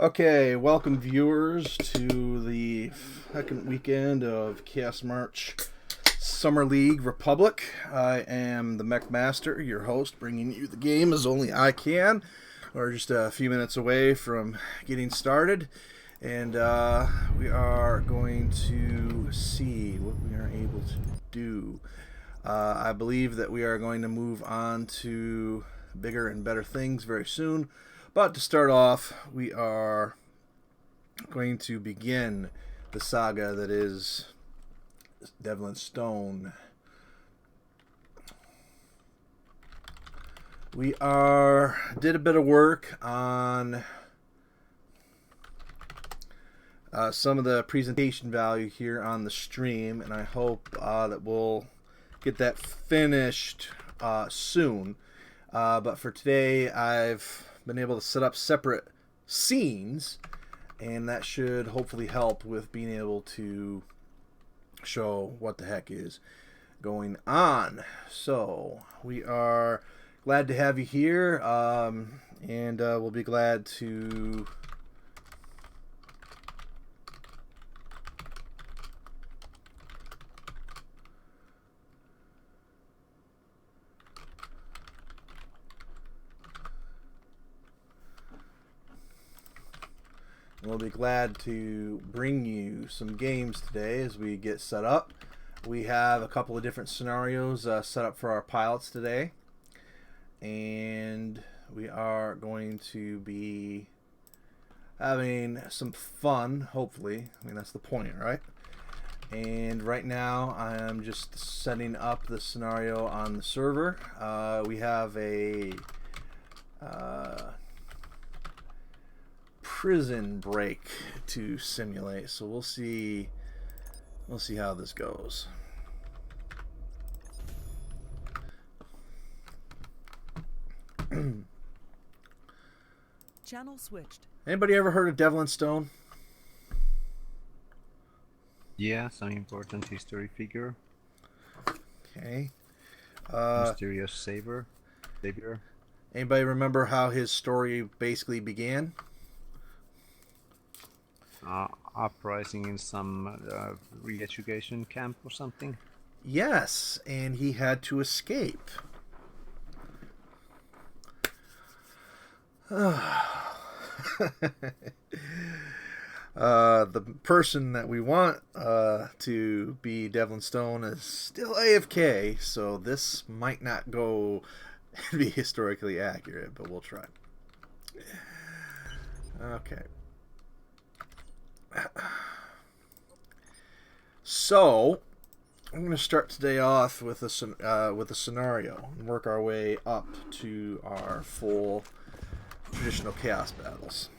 Okay, welcome viewers to the second weekend of Chaos March Summer League Republic. I am the Mech Master, your host, bringing you the game as only I can. We're just a few minutes away from getting started, and we are going to see what we are able to do. I believe that we are going to move on to bigger and better things very soon. But to start off, we are going to begin the saga that is Devlin Stone. We did a bit of work on some of the presentation value here on the stream, and I hope that we'll get that finished soon. But for today, I've been able to set up separate scenes, and that should hopefully help with being able to show what the heck is going on. So we are glad to have you here, and we'll be glad to bring you some games today as we get set up. We have a couple of different scenarios set up for our pilots today, and we are going to be having some fun, hopefully. I mean, that's the point, right? And right now I'm just setting up the scenario on the server. We have a prison break to simulate, so we'll see how this goes. Channel switched. Anybody ever heard of Devlin Stone? Yeah, some important history figure. Okay. Mysterious savior. Anybody remember how his story basically began? Uprising in some re-education camp or something. Yes, and he had to escape. The person that we want to be Devlin Stone is still AFK, so this might not go and be historically accurate, but we'll try. Okay. So, I'm going to start today off with a scenario and work our way up to our full traditional chaos battles.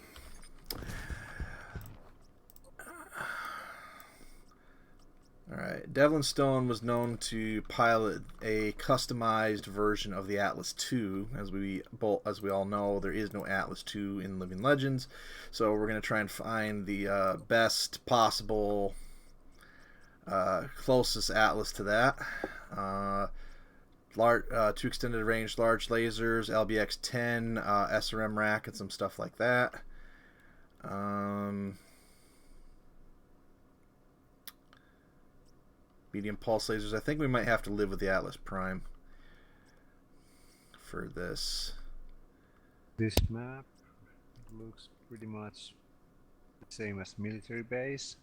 Alright, Devlin Stone was known to pilot a customized version of the Atlas II. As we all know, there is no Atlas II in Living Legends, so we're going to try and find the best possible closest Atlas to that. Two extended range large lasers, LBX-10, SRM rack, and some stuff like that. Medium pulse lasers. I think we might have to live with the Atlas Prime for this. This map looks pretty much the same as military base.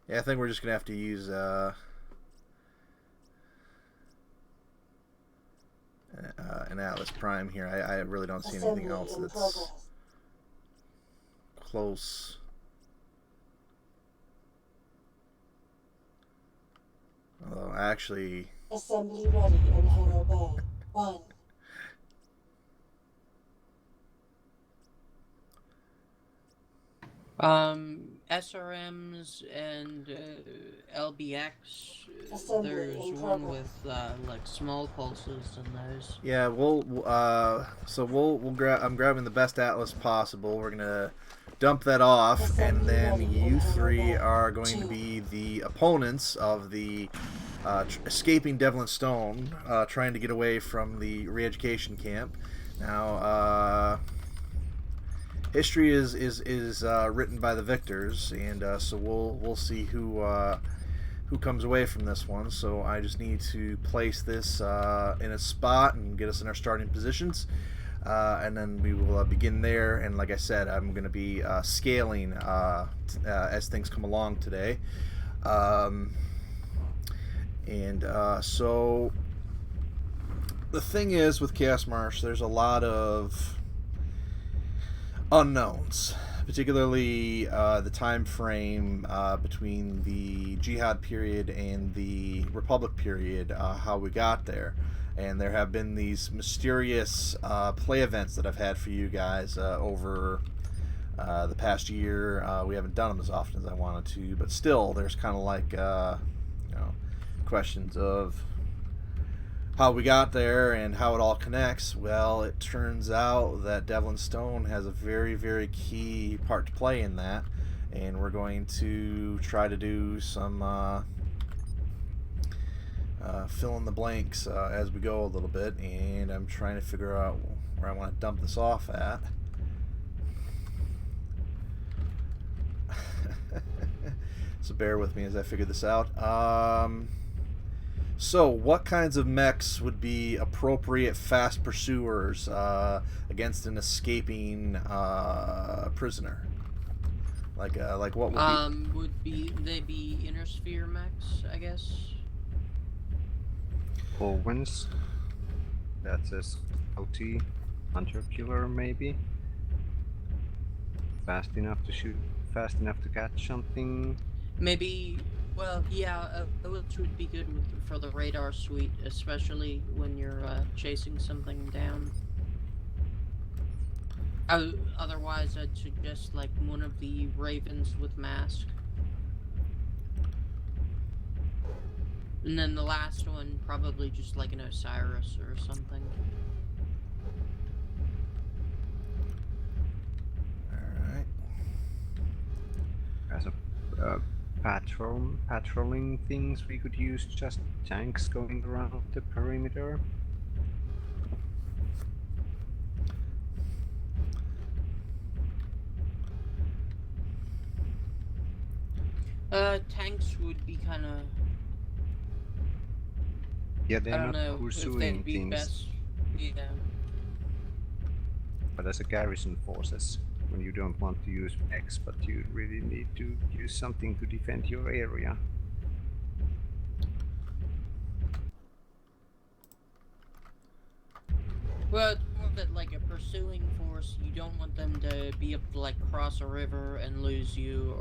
Yeah, I think we're just gonna have to use an Atlas Prime here. I really don't see anything else that's close. Although, actually... Assembly ready in Halo Bay. 1. SRMs and LBX. Assembly There's in one progress. with like small pulses in those. Yeah, I'm grabbing the best Atlas possible. We're gonna dump that off, and then you three are going to be the opponents of the escaping Devlin Stone, trying to get away from the re-education camp. Now, history is written by the victors, and so we'll see who comes away from this one. So I just need to place this in a spot and get us in our starting positions, and then we will begin there. And like I said, I'm going to be scaling as things come along today. So the thing is with Chaos March, there's a lot of unknowns, particularly the time frame between the Jihad period and the Republic period, how we got there. And there have been these mysterious play events that I've had for you guys over the past year. We haven't done them as often as I wanted to, but still, there's kind of like questions of how we got there and how it all connects. Well, it turns out that Devlin Stone has a very, very key part to play in that, and we're going to try to do some fill in the blanks as we go a little bit, and I'm trying to figure out where I want to dump this off at. So bear with me as I figure this out. So, what kinds of mechs would be appropriate fast pursuers against an escaping prisoner? Like what would be? They be inner sphere mechs, I guess. Owens. That's a scouty hunter killer, maybe. Fast enough to shoot, fast enough to catch something. Maybe. Well, yeah, which would be good for the radar suite, especially when you're chasing something down. Otherwise, I'd suggest like one of the ravens with mask. And then the last one, probably just like an Osiris or something. Alright. As a patrolling things, we could use just tanks going around the perimeter. Tanks would be kind of. Yeah, they're I don't not know if pursuing they'd be things. best. Yeah. But as a garrison forces, when you don't want to use mechs, but you really need to use something to defend your area. Well, it's more that like a pursuing force, you don't want them to be able to like cross a river and lose you,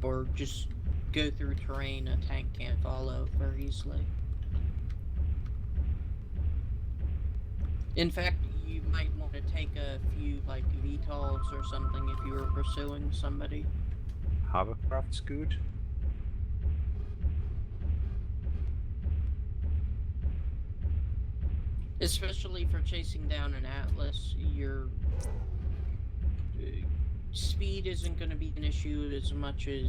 or just go through terrain a tank can't follow very easily. In fact, you might want to take a few like VTOLs or something if you were pursuing somebody. Hovercraft's good. Especially for chasing down an Atlas, your speed isn't going to be an issue as much as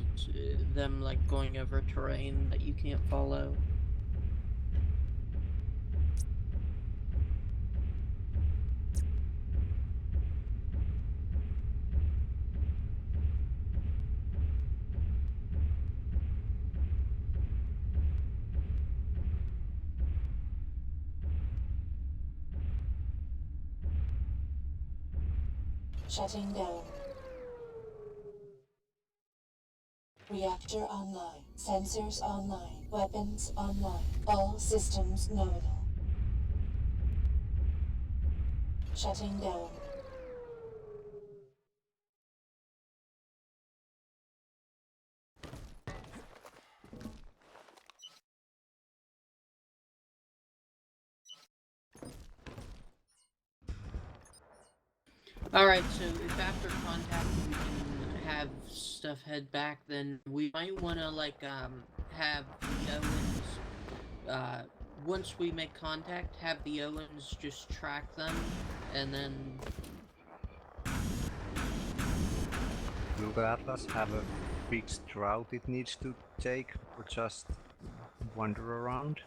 them like going over terrain that you can't follow. Shutting down. Reactor online. Sensors online. Weapons online. All systems nominal. Shutting down. Alright, so if after contact we can have stuff head back, then we might want to like have the Owens, once we make contact, have the Owens just track them, and then... Will the Atlas have a fixed route it needs to take, or just wander around.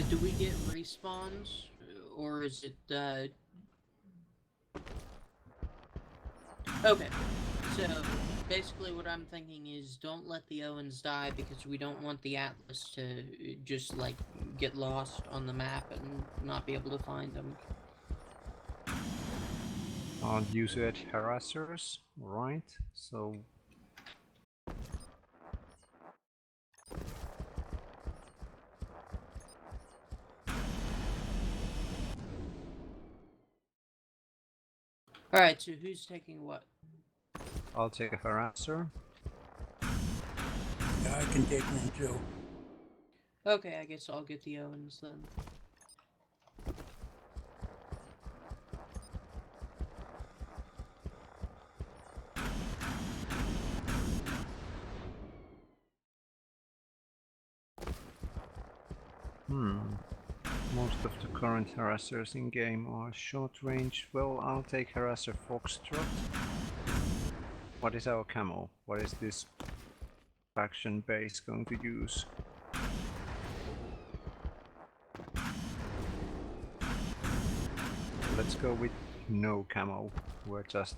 Do we get respawns, or is it, Okay, so basically what I'm thinking is don't let the Owens die because we don't want the Atlas to just, like, get lost on the map and not be able to find them. Use it harassers, right? So Alright, so who's taking what? I'll take a harasser. Yeah, I can take one too. Okay, I guess I'll get the Owens then. Most of the current harassers in game are short range. Well, I'll take harasser Foxtrot. What is our camo? What is this faction base going to use? Let's go with no camo. We're just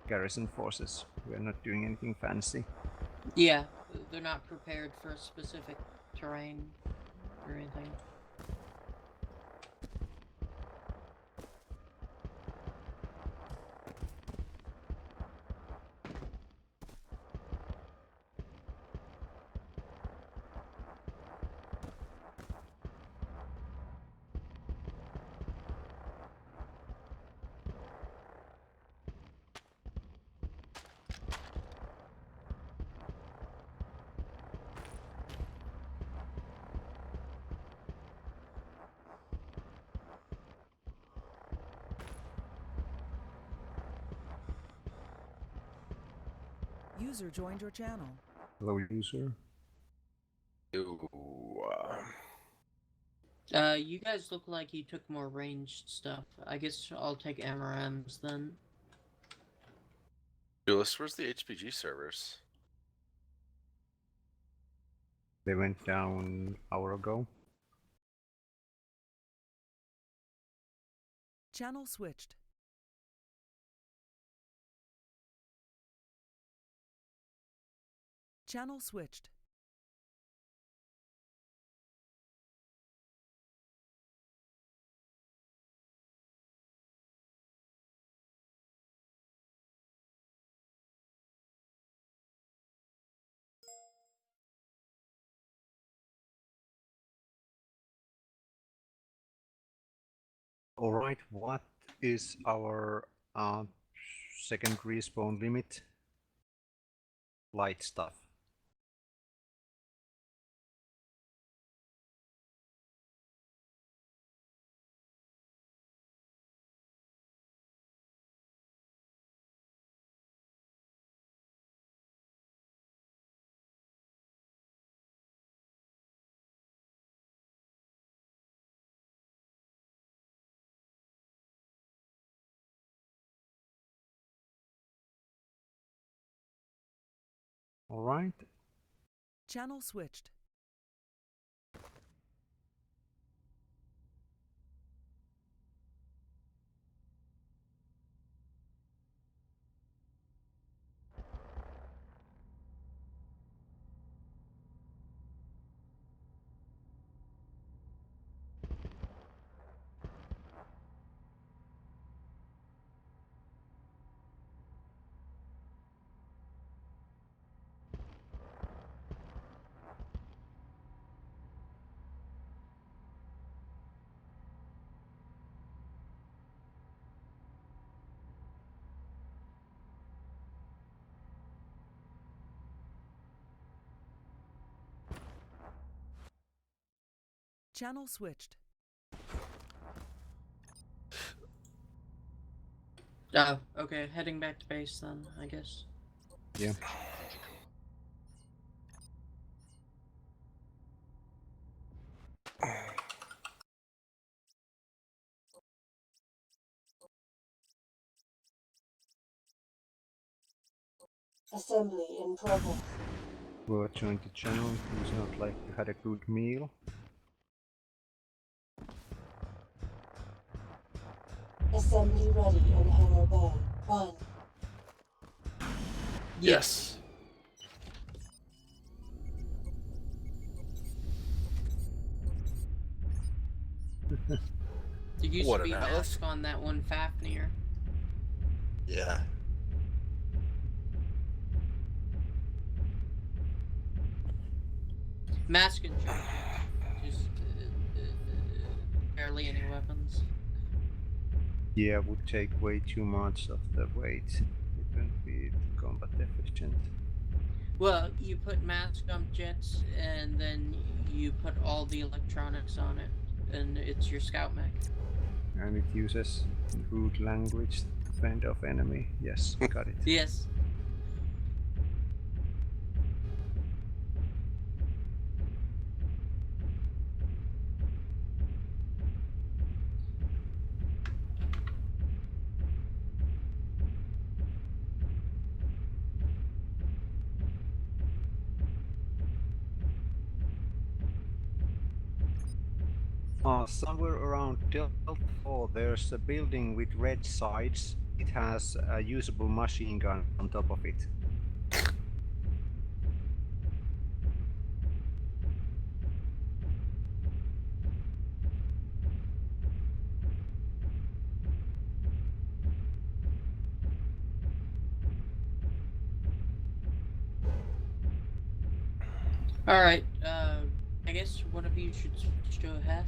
garrison forces. We're not doing anything fancy. Yeah, they're not prepared for a specific terrain or anything. User joined your channel. Hello, user. You guys look like you took more ranged stuff. I guess I'll take MRMs then. Julius, where's the HPG servers? They went down an hour ago. Channel switched. Channel switched. Alright, what is our second respawn limit? Light stuff. Alright. Channel switched. Channel switched. Oh, okay. Heading back to base then, I guess. Yeah. Assembly in progress. Whoever joined the channel, who's not like you had a good meal. Assembly ready in Hangar Bay. 1. Yes. There used What to an be a atlas? mask on that one Fafnir. Yeah. Mask and chunky. Just barely any weapons. Yeah, would take way too much of the weight. It wouldn't be combat efficient. Well, you put mask on jets, and then you put all the electronics on it, and it's your scout mech. And it uses rude language to fend off enemy. Yes, got it. Yes. Somewhere around Delta 4 there's a building with red sides. It has a usable machine gun on top of it. All right. I guess one of you should switch to a Heth.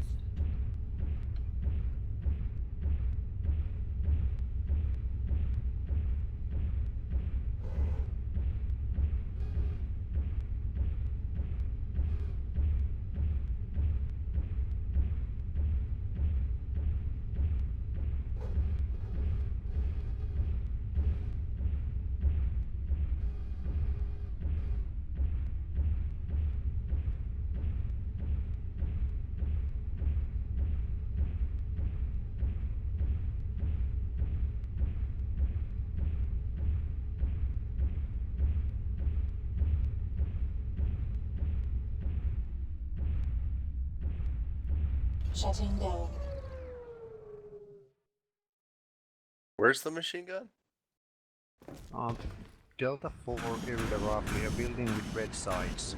Shutting down. Where's the machine gun? Delta 4 area roughly, a building with red sides.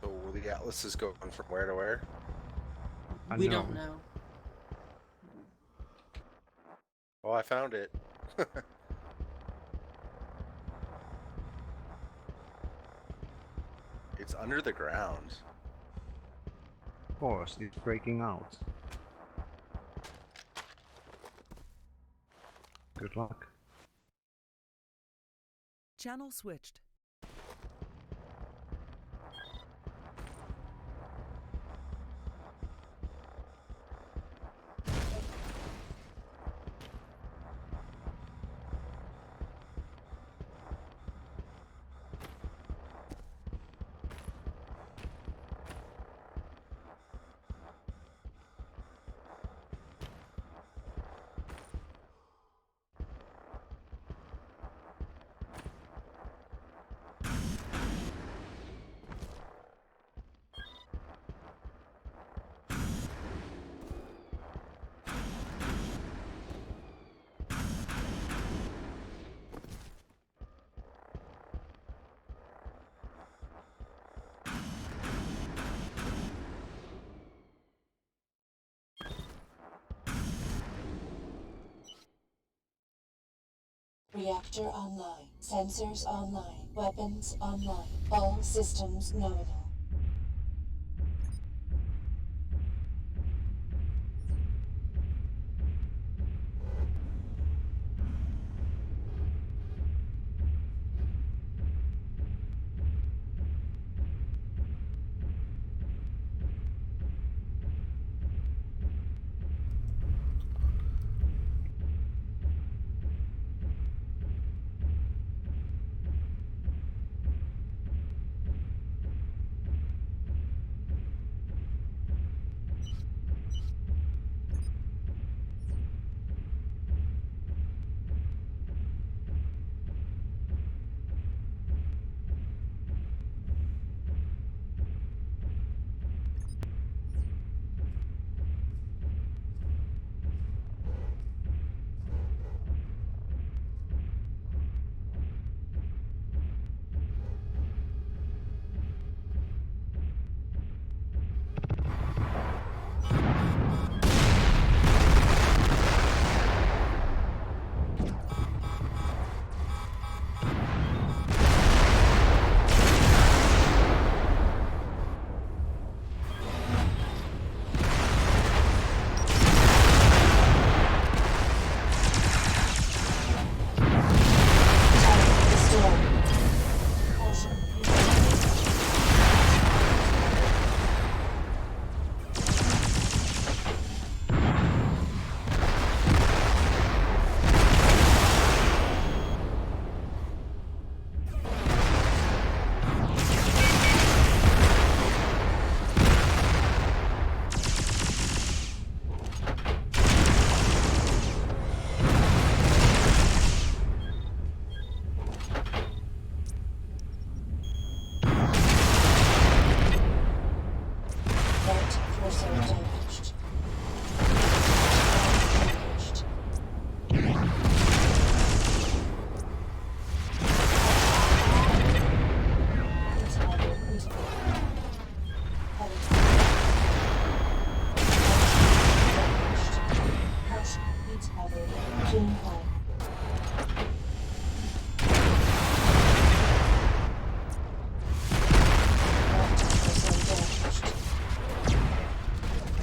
So the atlas is going from where to where? We don't know. Oh, I found it. It's under the ground. Of course, it's breaking out. Good luck. Channel switched. Reactor online. Sensors online. Weapons online. All systems nominal.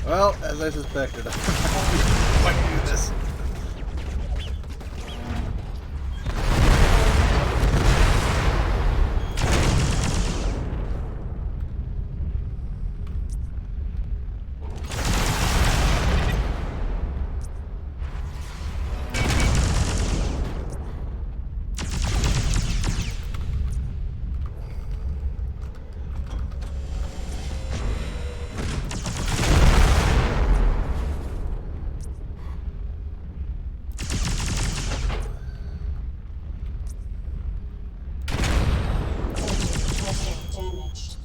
Well, as I suspected, I might do this. Damaged.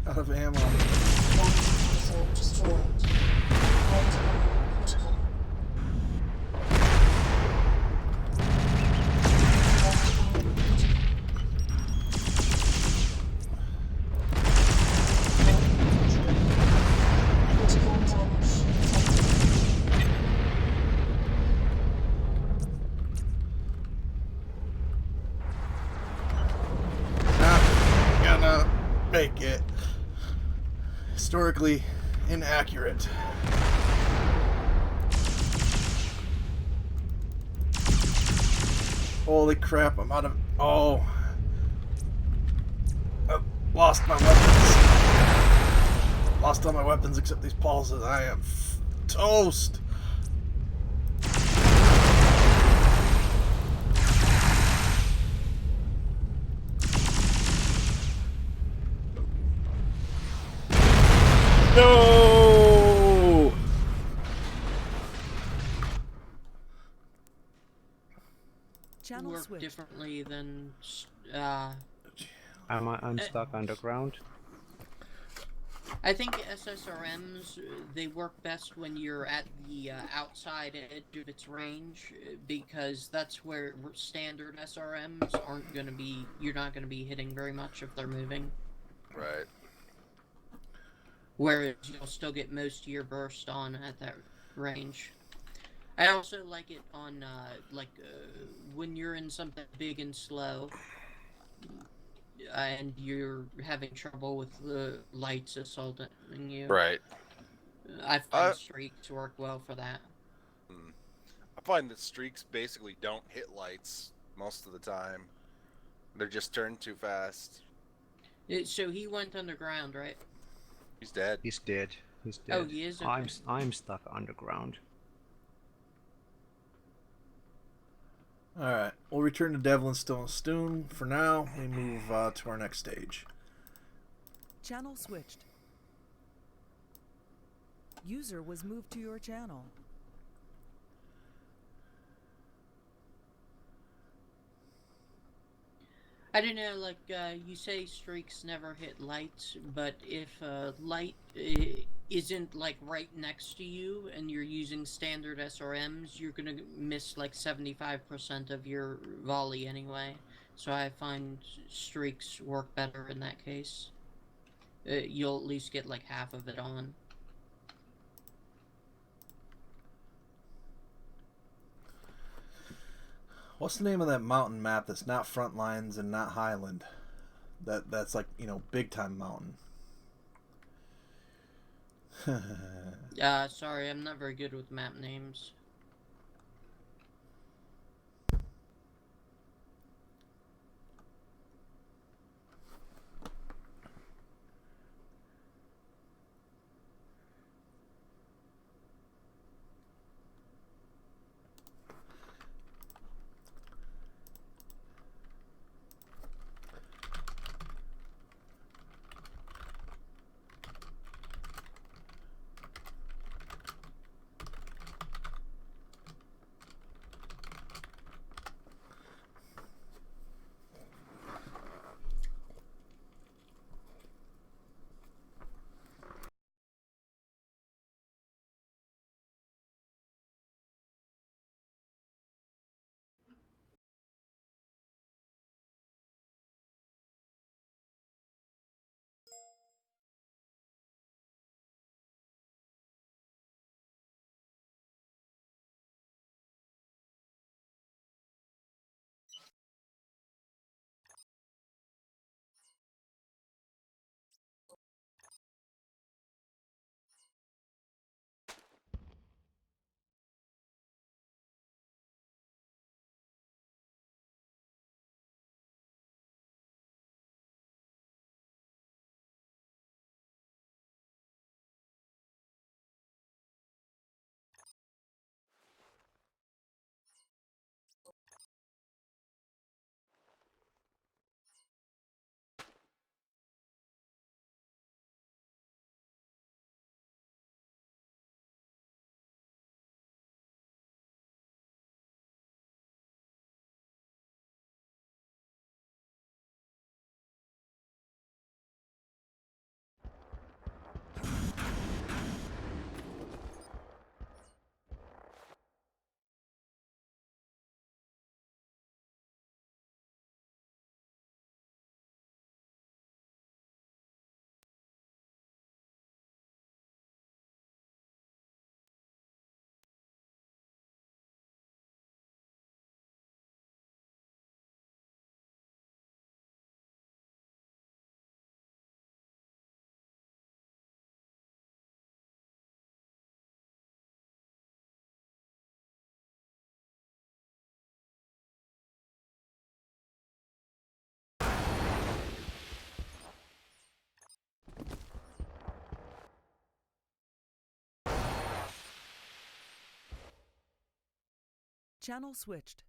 Out of ammo. Vessel destroyed. Critical. Critical damage detected. Not gonna make it. Historically inaccurate. Holy crap, I'm out of... Oh. I've lost my weapons. Lost all my weapons except these pulses. I am toast. No! Channel work switched. differently than I'm stuck underground. I think SSRMs, they work best when you're at the outside edge of its range, because that's where standard SRMs aren't going to be, you're not going to be hitting very much if they're moving. Right. Whereas you'll still get most of your burst on at that range. I also like it on, when you're in something big and slow, and you're having trouble with the lights assaulting you. Right. I find streaks work well for that. I find that streaks basically don't hit lights most of the time. They're just turned too fast. So he went underground, right? He's dead. He's dead. He's dead. Oh, he is? Okay. I'm stuck underground. Alright, we'll return to Devlin Stone Stoon. For now, we move to our next stage. Channel switched. User was moved to your channel. I don't know, like, you say streaks never hit lights, but if a light isn't, like, right next to you and you're using standard SRMs, you're gonna miss, like, 75% of your volley anyway. So I find streaks work better in that case. You'll at least get, like, half of it on. What's the name of that mountain map that's not Frontlines and not Highland? That's like, big time mountain. Sorry, I'm not very good with map names. Channel switched.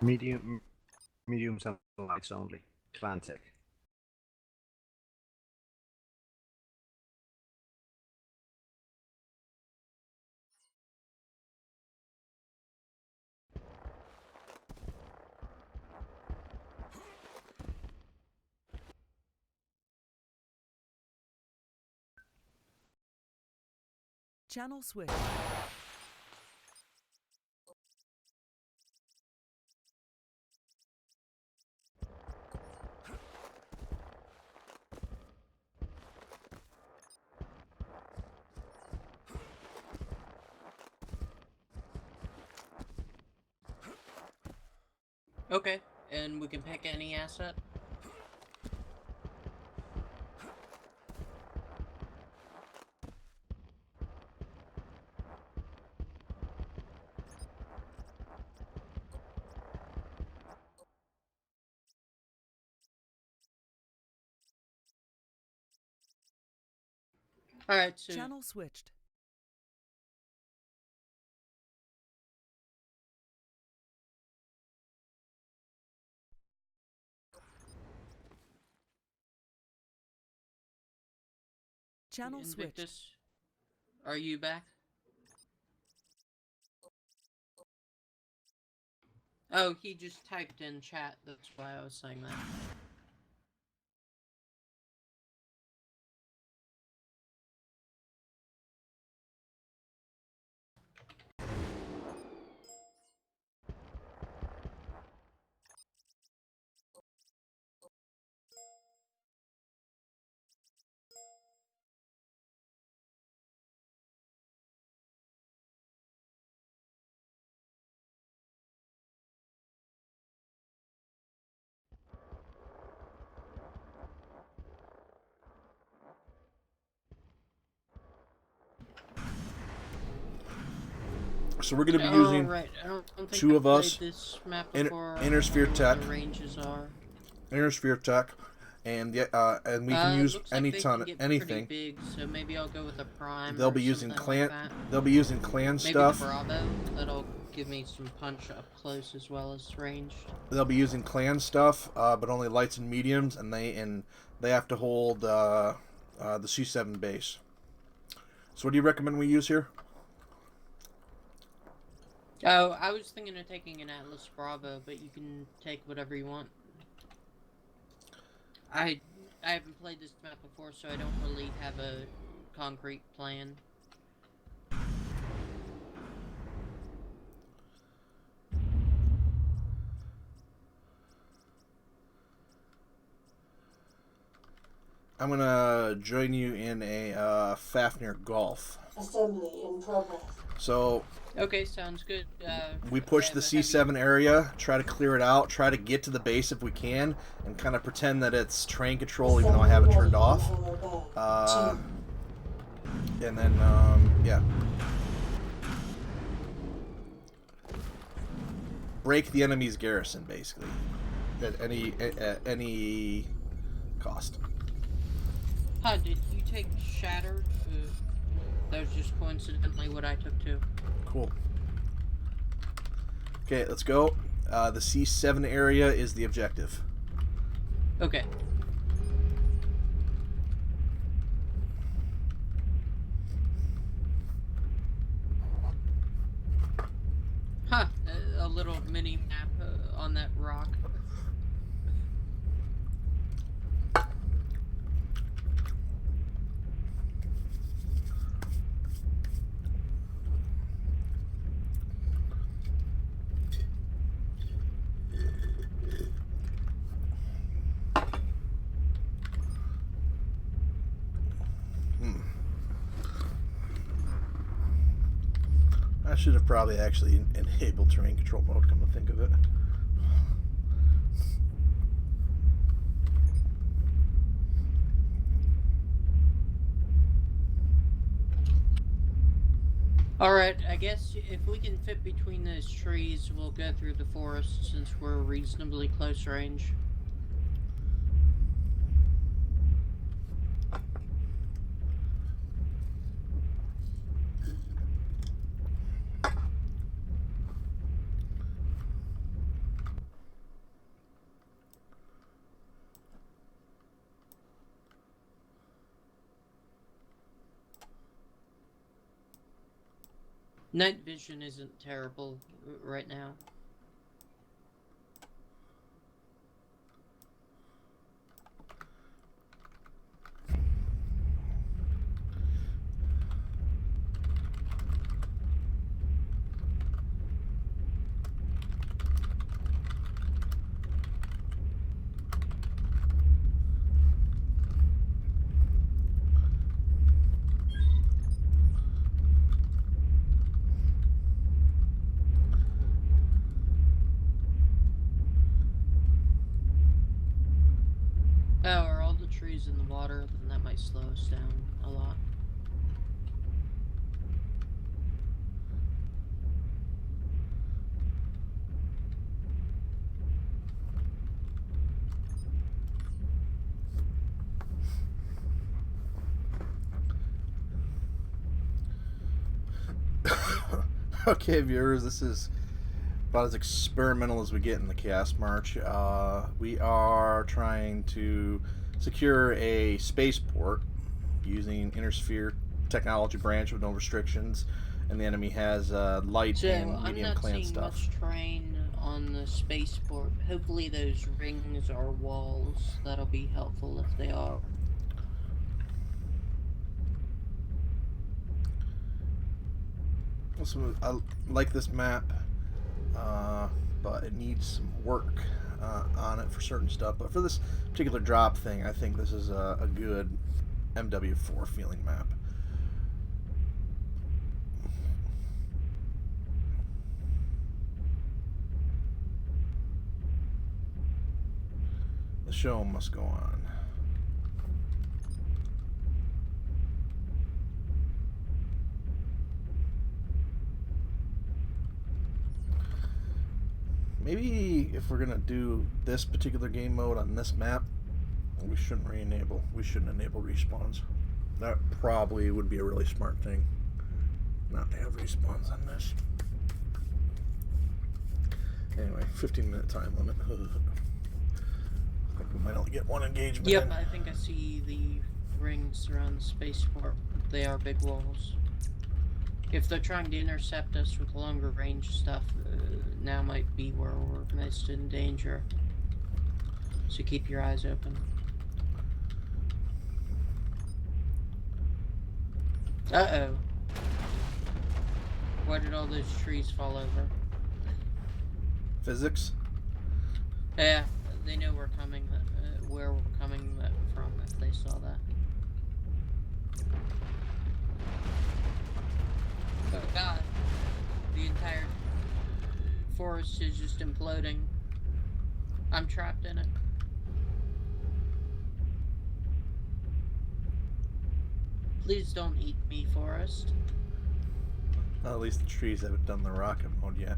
Medium, mediums and lights only. Clan tech. Channel switched. Okay, and we can pick any asset. Alright, so Channel switched. Channel switched. Invictus, are you back? Oh, he just typed in chat, that's why I was saying that. So we're going to be using Right. I don't think two I've of us, played this map Inter- before. I Inner don't Sphere know what Tech. the ranges are. Inner Sphere Tech, and we can use Looks like any they ton can get anything. Pretty big, so maybe I'll go with a prime. They'll or be using something clan. Like that. They'll be using clan Maybe stuff. the Bravo. That'll give me some punch up close as well as ranged. They'll be using clan stuff, but only lights and mediums, and they have to hold the C7 base. So what do you recommend we use here? Oh, I was thinking of taking an Atlas Bravo, but you can take whatever you want. I haven't played this map before, so I don't really have a concrete plan. I'm gonna join you in a Fafnir Golf. Assembly in progress. So Okay, sounds good. we push the C7 area, try to clear it out, try to get to the base if we can, and kind of pretend that it's train control even though I have it turned off. And then, yeah. Break the enemy's garrison, basically. At any cost. Huh, did you take Shattered? That was just coincidentally what I took too. Cool. Okay, let's go. The C7 area is the objective. Okay. Huh, a little mini map on that rock. I should have probably actually enabled terrain control mode, come to think of it. Alright, I guess if we can fit between those trees, we'll go through the forest since we're reasonably close range. Night vision isn't terrible right now. Oh, are all the trees in the water? Then that might slow us down a lot. Okay, viewers, this is about as experimental as we get in the Chaos March. We are trying to secure a spaceport using Intersphere technology branch with no restrictions, and the enemy has light So and I'm medium not clan seeing stuff. much terrain on the spaceport. Hopefully those rings are walls. That'll be helpful if they are. So I like this map, but it needs some work on it for certain stuff. But for this particular drop thing, I think this is a good MW4 feeling map. The show must go on. Maybe if we're gonna do this particular game mode on this map, we shouldn't re-enable. We shouldn't enable respawns. That probably would be a really smart thing, not to have respawns on this. Anyway, 15-minute time limit. I think we might only get one engagement. Yep, in. I think I see the rings around the spaceport. They are big walls. If they're trying to intercept us with longer range stuff, now might be where we're most in danger. So keep your eyes open. Uh-oh. Why did all those trees fall over? Physics. Yeah, they know we're coming, where we're coming from if they saw that. Oh god. The entire forest is just imploding. I'm trapped in it. Please don't eat me, forest. Well, at least the trees haven't done the rocket mode yet.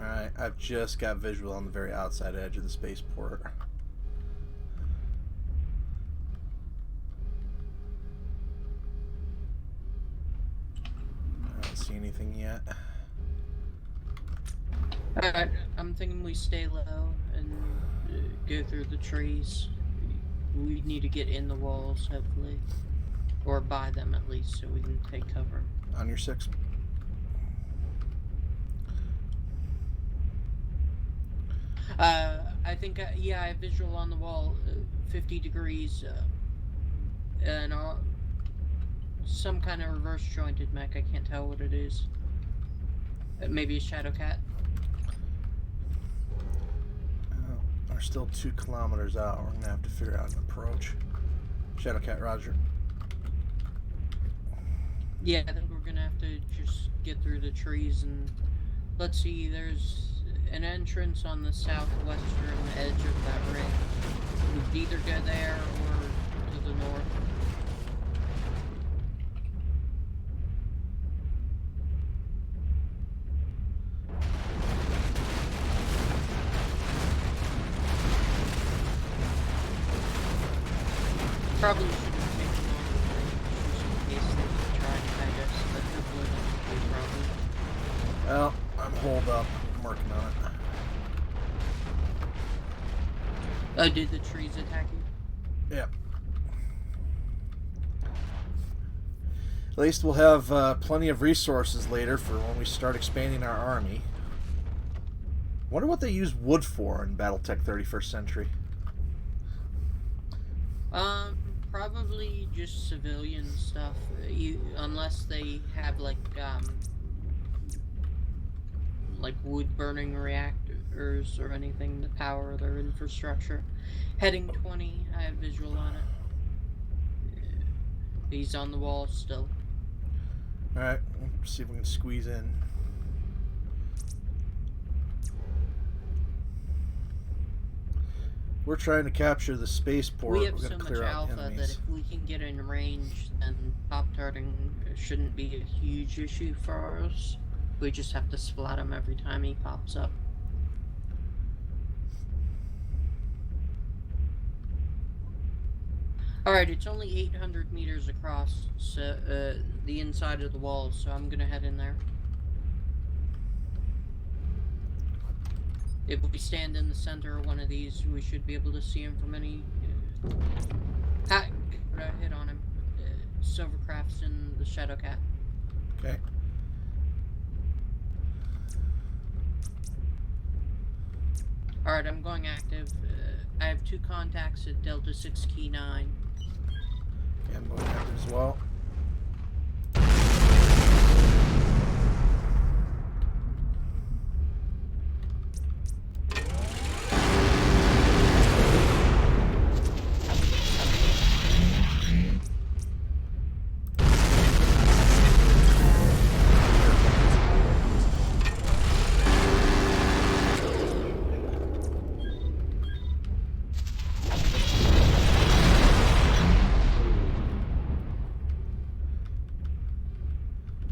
Alright, I've just got visual on the very outside edge of the spaceport. I don't see anything yet. Alright, I'm thinking we stay low and go through the trees. We need to get in the walls, hopefully. Or by them at least, so we can take cover. On your 6. I think, yeah, I have visual on the wall, 50 degrees, and some kind of reverse jointed mech. I can't tell what it is. Maybe a shadow cat. We're still 2 kilometers out. We're gonna have to figure out an approach. Shadowcat, roger. Yeah, I think we're gonna have to just get through the trees and let's see. There's an entrance on the southwestern edge of that ring. We could either go there or to the north. Probably should have taken on just in case they try to fight us, but hopefully that won't be a problem. Well, I'm holed up. I'm working Oh, did the trees attack you? Yeah. At least we'll have plenty of resources later for when we start expanding our army. Wonder what they use wood for in BattleTech 31st Century. Probably just civilian stuff. Unless they have like wood burning reactors or anything to power their infrastructure. Heading 20, I have visual on it. He's on the wall still. Alright, let's see if we can squeeze in. We're trying to capture the spaceport. We have We're so gonna much clear out alpha that enemies. if we can get in range, then pop-tarting shouldn't be a huge issue for us. We just have to splat him every time he pops up. Alright, it's only 800 meters across, so the inside of the wall, so I'm gonna head in there. If we stand in the center of one of these, we should be able to see him from any... hit on him. Silvercraft's in the Shadowcat. Okay. Alright, I'm going active. I have 2 contacts at Delta 6 Key 9. Okay, I'm going active as well.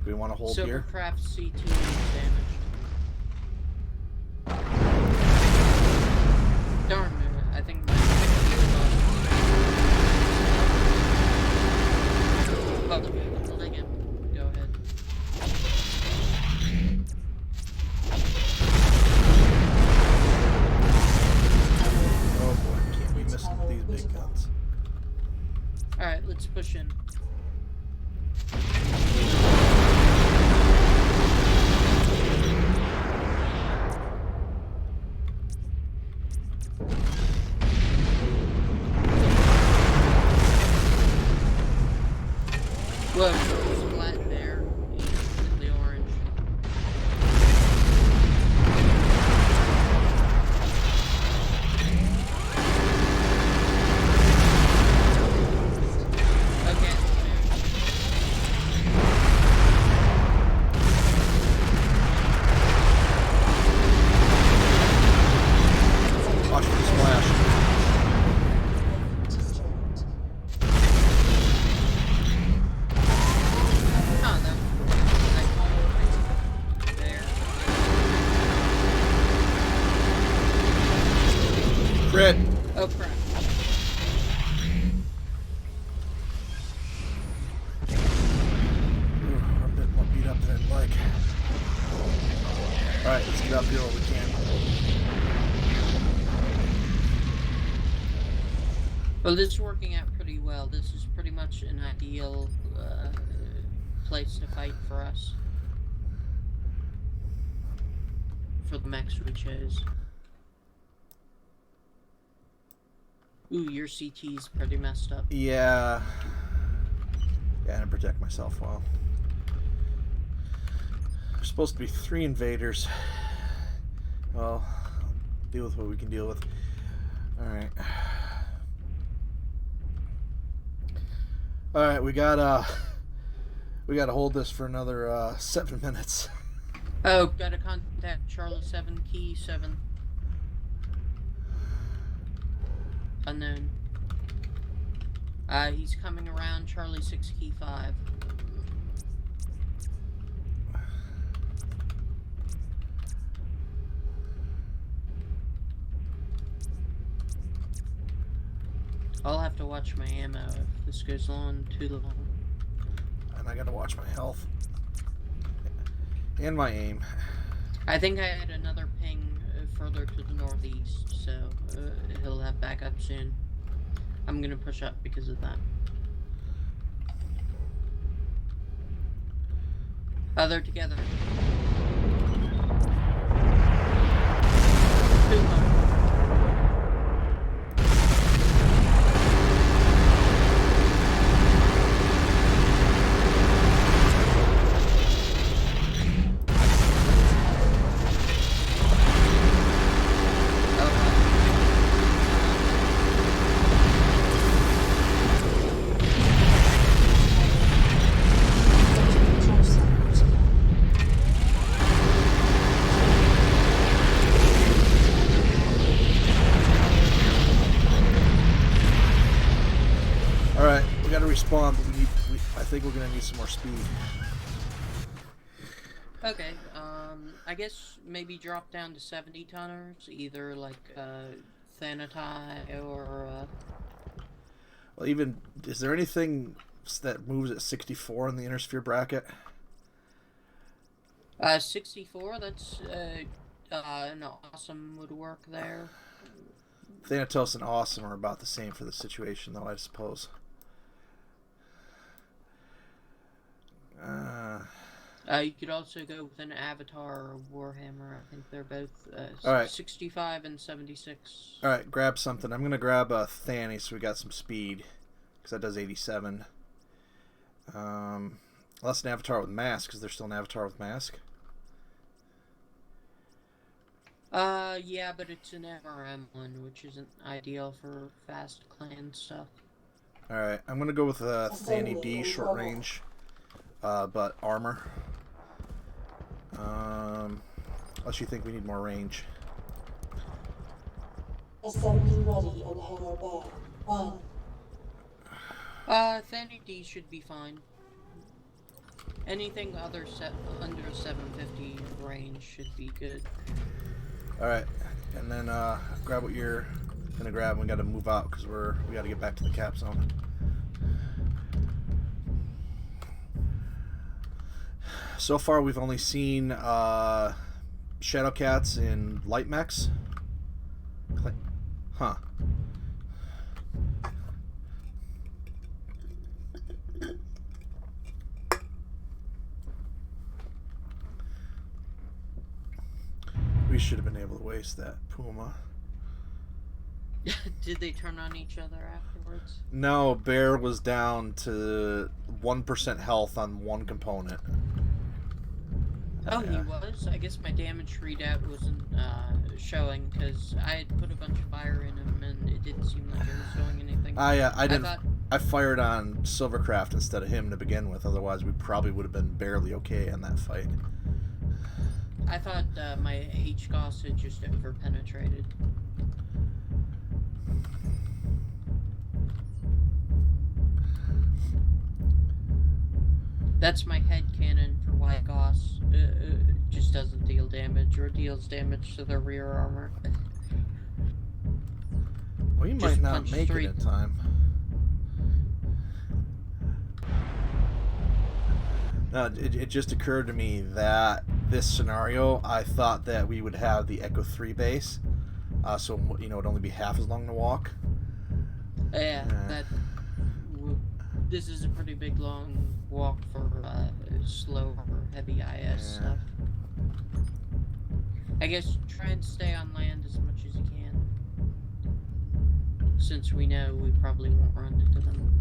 Do we want to hold here? Silvercraft C2 is damaged. Darn it, I think my I'll take him. Go ahead. Oh boy, can't be missing with these big guns. Alright, let's push in. Whoa, flat there, and the orange. Okay. Watch for the splash. Oh, that there. Crit! Oh crap. I'm a bit more beat up than I'd like. Alright, let's get up here while we can. Well, this is working out pretty well. This is pretty much an ideal place to fight for us. For the mechs we chose. Ooh, your CT's pretty messed up. Yeah. Yeah, I didn't protect myself well. There's supposed to be 3 invaders. Well, deal with what we can deal with. Alright. Alright, we gotta hold this for another 7 minutes. Oh, gotta contact Charlie 7, Key 7. Unknown. He's coming around Charlie 6, Key 5. I'll have to watch my ammo if this goes on too long. And I gotta watch my health. And my aim. I think I had another ping further to the northeast, so he'll have backup soon. I'm gonna push up because of that. They're together. Puma. Alright, we gotta respawn, but I think we're gonna need some more speed. Okay, I guess maybe drop down to 70 tonners, either like Thanatai or Well, even, is there anything that moves at 64 in the inner sphere bracket? 64. That's an awesome would work there. Thanatos and Awesome are about the same for the situation, though, I suppose. You could also go with an Avatar or Warhammer. I think they're both Alright. 65 and 76. Alright, grab something. I'm going to grab a Thani so we got some speed, because that does 87. Unless an Avatar with Mask. Is there still an Avatar with Mask? Yeah, but it's an MRM one, which isn't ideal for fast clan stuff. Alright, I'm going to go with a Thani D, short range, but armor. Unless you think we need more range. Assembly ready in hangar bay. 1. Thani D should be fine. Anything under 750 range should be good. Alright, and then grab what you're gonna grab, and we gotta move out because we gotta get back to the cap zone. So far we've only seen Shadowcats in light mechs. Huh. We should have been able to waste that Puma. Did they turn on each other afterwards? No, Bear was down to 1% health on one component. Oh, Yeah. he was? I guess my damage readout wasn't showing because I had put a bunch of fire in him and it didn't seem like it was showing anything. I fired on Silvercraft instead of him to begin with, otherwise we probably would have been barely okay in that fight. I thought my HGOS had just over-penetrated. That's my head cannon for why Goss just doesn't deal damage or deals damage to their rear armor. Well, you might not make it in time. No, it just occurred to me that this scenario, I thought that we would have the Echo 3 base, so you know it'd only be half as long to walk. Yeah, this is a pretty big long walk for slow or heavy IS stuff. I guess try and stay on land as much as you can, since we know we probably won't run into them.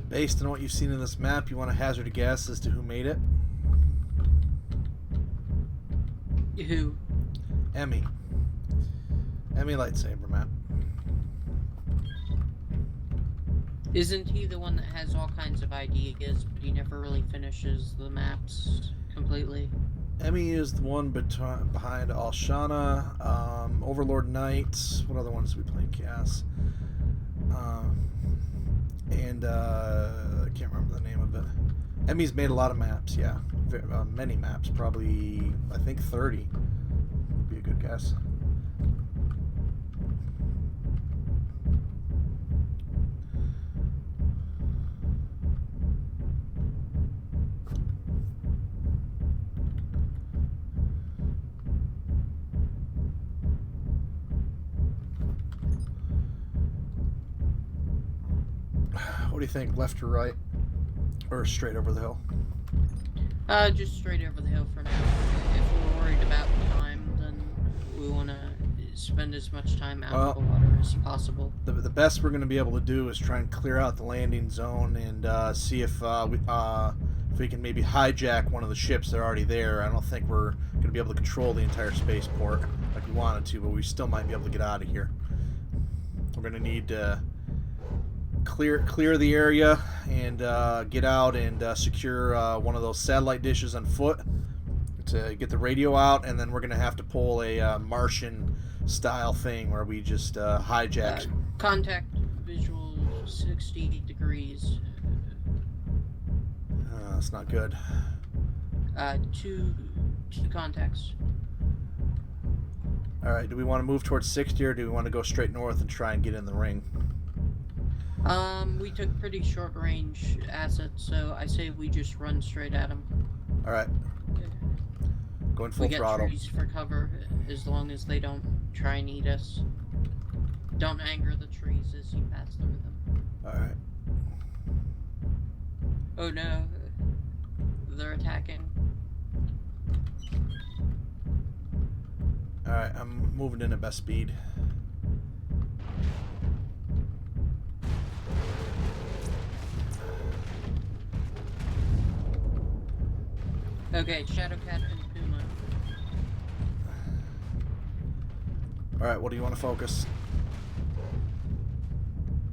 Based on what you've seen in this map, you want to hazard a guess as to who made it? Who? Emmy. Emmy lightsaber map. Isn't he the one that has all kinds of ideas, but he never really finishes the maps completely? Emmy is the one behind Alshana, Overlord Knights. What other ones do we play in Chaos? And I can't remember the name of it. Emmy's made a lot of maps, yeah. Many maps, probably, I think 30 would be a good guess. What do you think, left or right? Or straight over the hill? Just straight over the hill for now. If we're worried about time, then we want to spend as much time out of the water as possible. The best we're going to be able to do is try and clear out the landing zone and see if we can maybe hijack one of the ships that are already there. I don't think we're going to be able to control the entire spaceport like we wanted to, but we still might be able to get out of here. We're going to need to clear the area and get out and secure one of those satellite dishes on foot to get the radio out, and then we're going to have to pull a Martian style thing where we just hijack. Contact visual 60 degrees. That's not good. Two contacts. Alright, do we want to move towards 60 or do we want to go straight north and try and get in the ring? We took pretty short range assets, so I say we just run straight at them. Alright. Going full throttle. We get trees for cover as long as they don't try and eat us. Don't anger the trees as you pass through them. Alright. Oh no. They're attacking. Alright, I'm moving in at best speed. Okay, Shadowcat and Puma. Alright, what do you want to focus?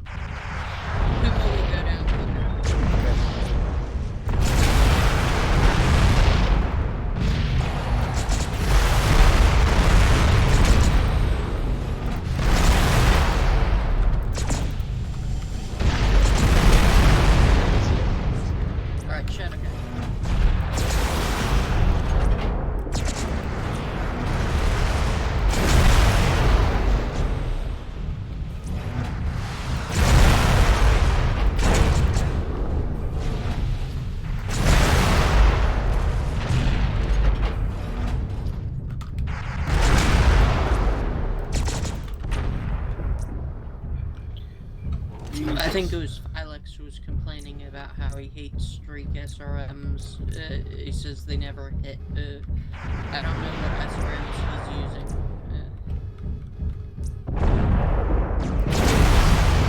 Puma will go down quicker. Alright, Shadowcat. I think it was Alex who was complaining about how he hates streak SRMs. He says they never hit. I don't know what SRMs he's using.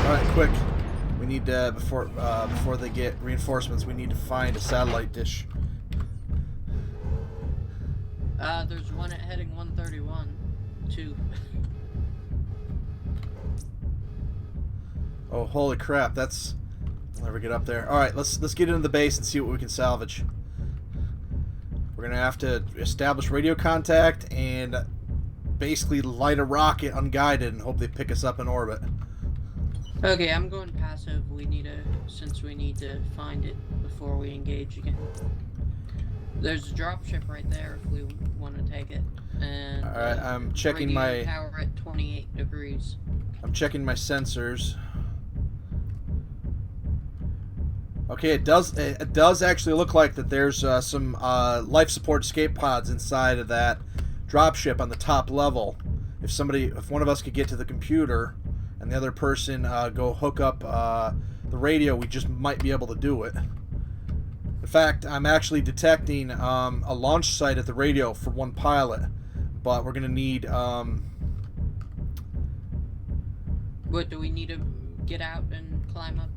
Alright, quick. We need before they get reinforcements, we need to find a satellite dish. There's one at heading 131. Two. Oh, holy crap, that's... I'll never get up there. Alright, let's get into the base and see what we can salvage. We're gonna have to establish radio contact and basically light a rocket unguided and hope they pick us up in orbit. Okay, I'm going passive. Since we need to find it before we engage again. There's a dropship right there if we want to take it. And alright, I'm checking my power at 28 degrees. I'm checking my sensors. Okay, it does actually look like that there's some life support escape pods inside of that dropship on the top level. If one of us could get to the computer and the other person go hook up the radio, we just might be able to do it. In fact, I'm actually detecting a launch site at the radio for one pilot, but we're gonna need What, do we need to get out and climb up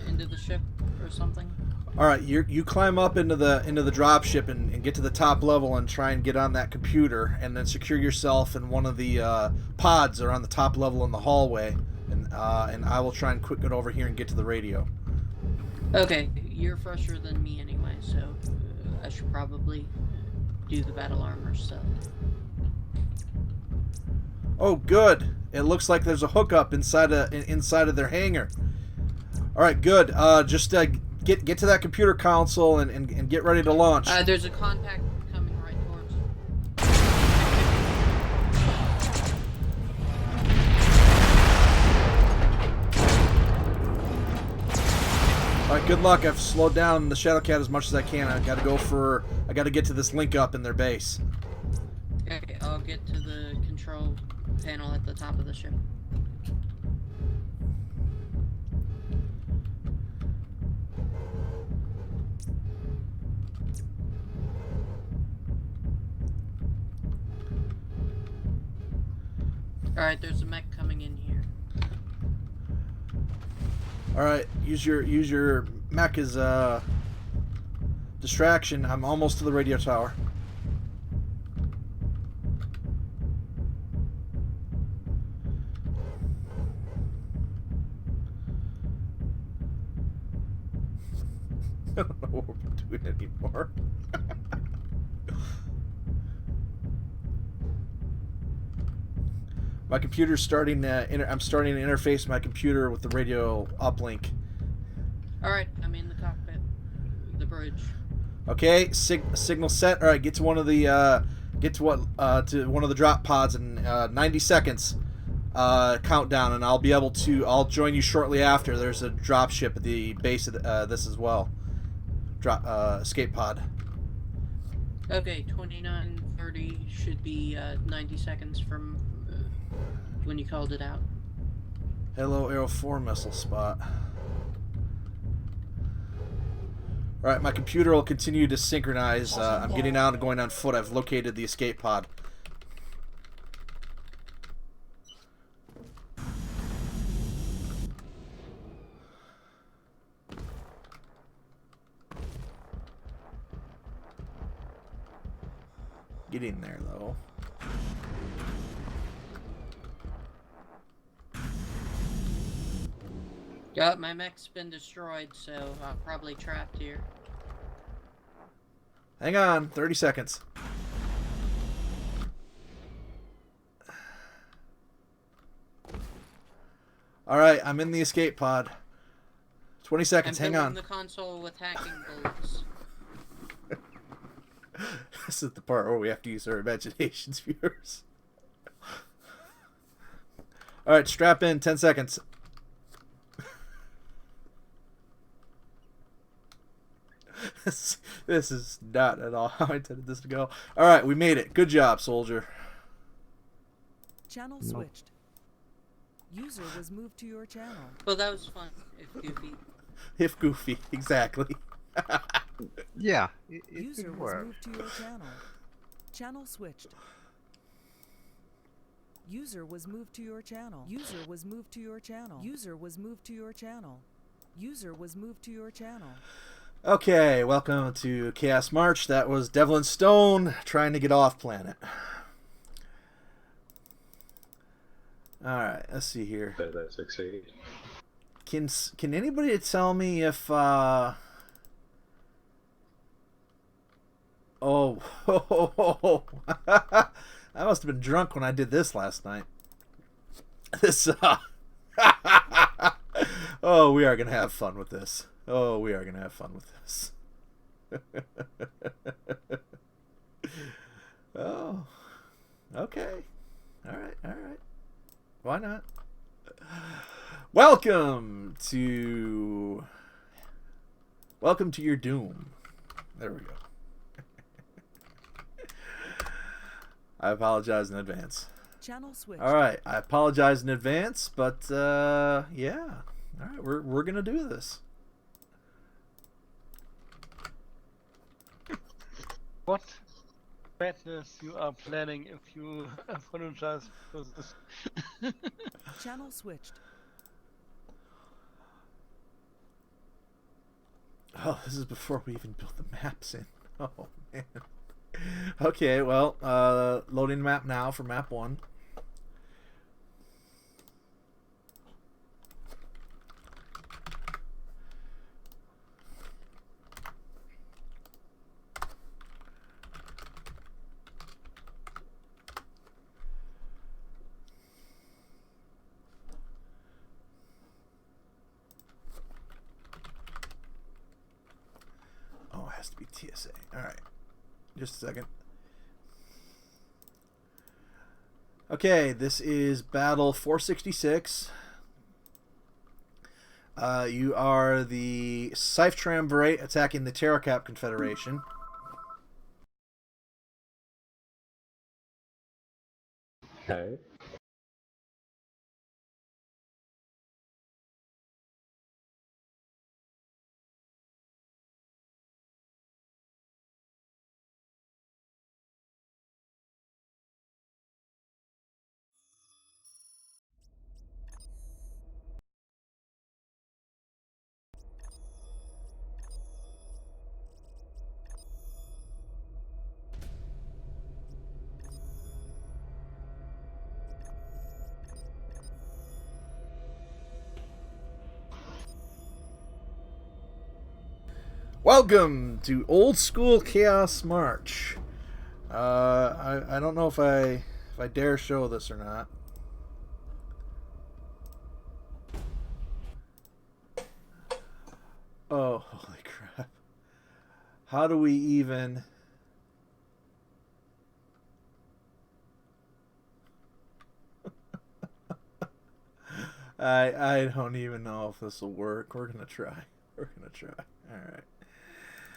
into the ship or something? Alright, you climb up into the dropship and get to the top level and try and get on that computer, and then secure yourself in one of the pods that are on the top level in the hallway, and I will try and quick get over here and get to the radio. Okay, you're fresher than me anyway, so I should probably do the battle armor stuff. Oh, good. It looks like there's a hookup inside of their hangar. All right, good. Just get to that computer console and get ready to launch. There's a contact coming right towards. All right, good luck. I've slowed down the Shadowcat as much as I can. I got to get to this link up in their base. Okay, I'll get to the control panel at the top of the ship. Alright, there's a mech coming in here. All right, use your mech as distraction. I'm almost to the radio tower. I don't know what we're doing anymore. My computer's starting. I'm starting to interface my computer with the radio uplink. Alright, I'm in the cockpit. The bridge. Okay, signal set. All right, get to one of the to one of the drop pods in 90 seconds. Countdown, and I'll join you shortly after. There's a drop ship at the base of this as well. Escape pod. Okay, 29:30 should be 90 seconds from when you called it out. Hello, Aero 4 missile spot. Alright, my computer will continue to synchronize. I'm getting out and going on foot. I've located the escape pod. Get in there, though. Yep, my mech's been destroyed, so I'm probably trapped here. Hang on, 30 seconds. Alright, I'm in the escape pod. 20 seconds, hang on. I'm filling the console with hacking bullets. This is the part where we have to use our imaginations, viewers. Alright, strap in, 10 seconds. This is not at all how I intended this to go. Alright, we made it. Good job, soldier. Channel switched. User was moved to your channel. Well, that was fun, if goofy. If goofy, exactly. Yeah, it User could was work. moved to your channel. Channel switched. User was moved to your channel. User was moved to your channel. User was moved to your channel. User was moved to your channel. Okay, welcome to Chaos March. That was Devlin Stone trying to get off planet. Alright, let's see here. Did that succeed? Can anybody tell me if Oh, I must have been drunk when I did this last night. This Oh, we are going to have fun with this. Oh, we are going to have fun with this. Oh. Okay. All right. Why not? Welcome to your doom. There we go. I apologize in advance. Channel switched. All right, I apologize in advance, but yeah. All right, we're gonna do this. What badness you are planning if you apologize for this? Channel switched. Oh, this is before we even built the maps in. Oh man. Okay, well, loading the map now for map 1. be TSA. All right. Just a second. Okay, this is Battle 466. You are the Scythe Triumvirate attacking the Terracap Confederation. Okay. Welcome to Old School Chaos March. I don't know if I dare show this or not. Oh, holy crap. How do we even... I don't even know if this will work. We're going to try. We're going to try. All right.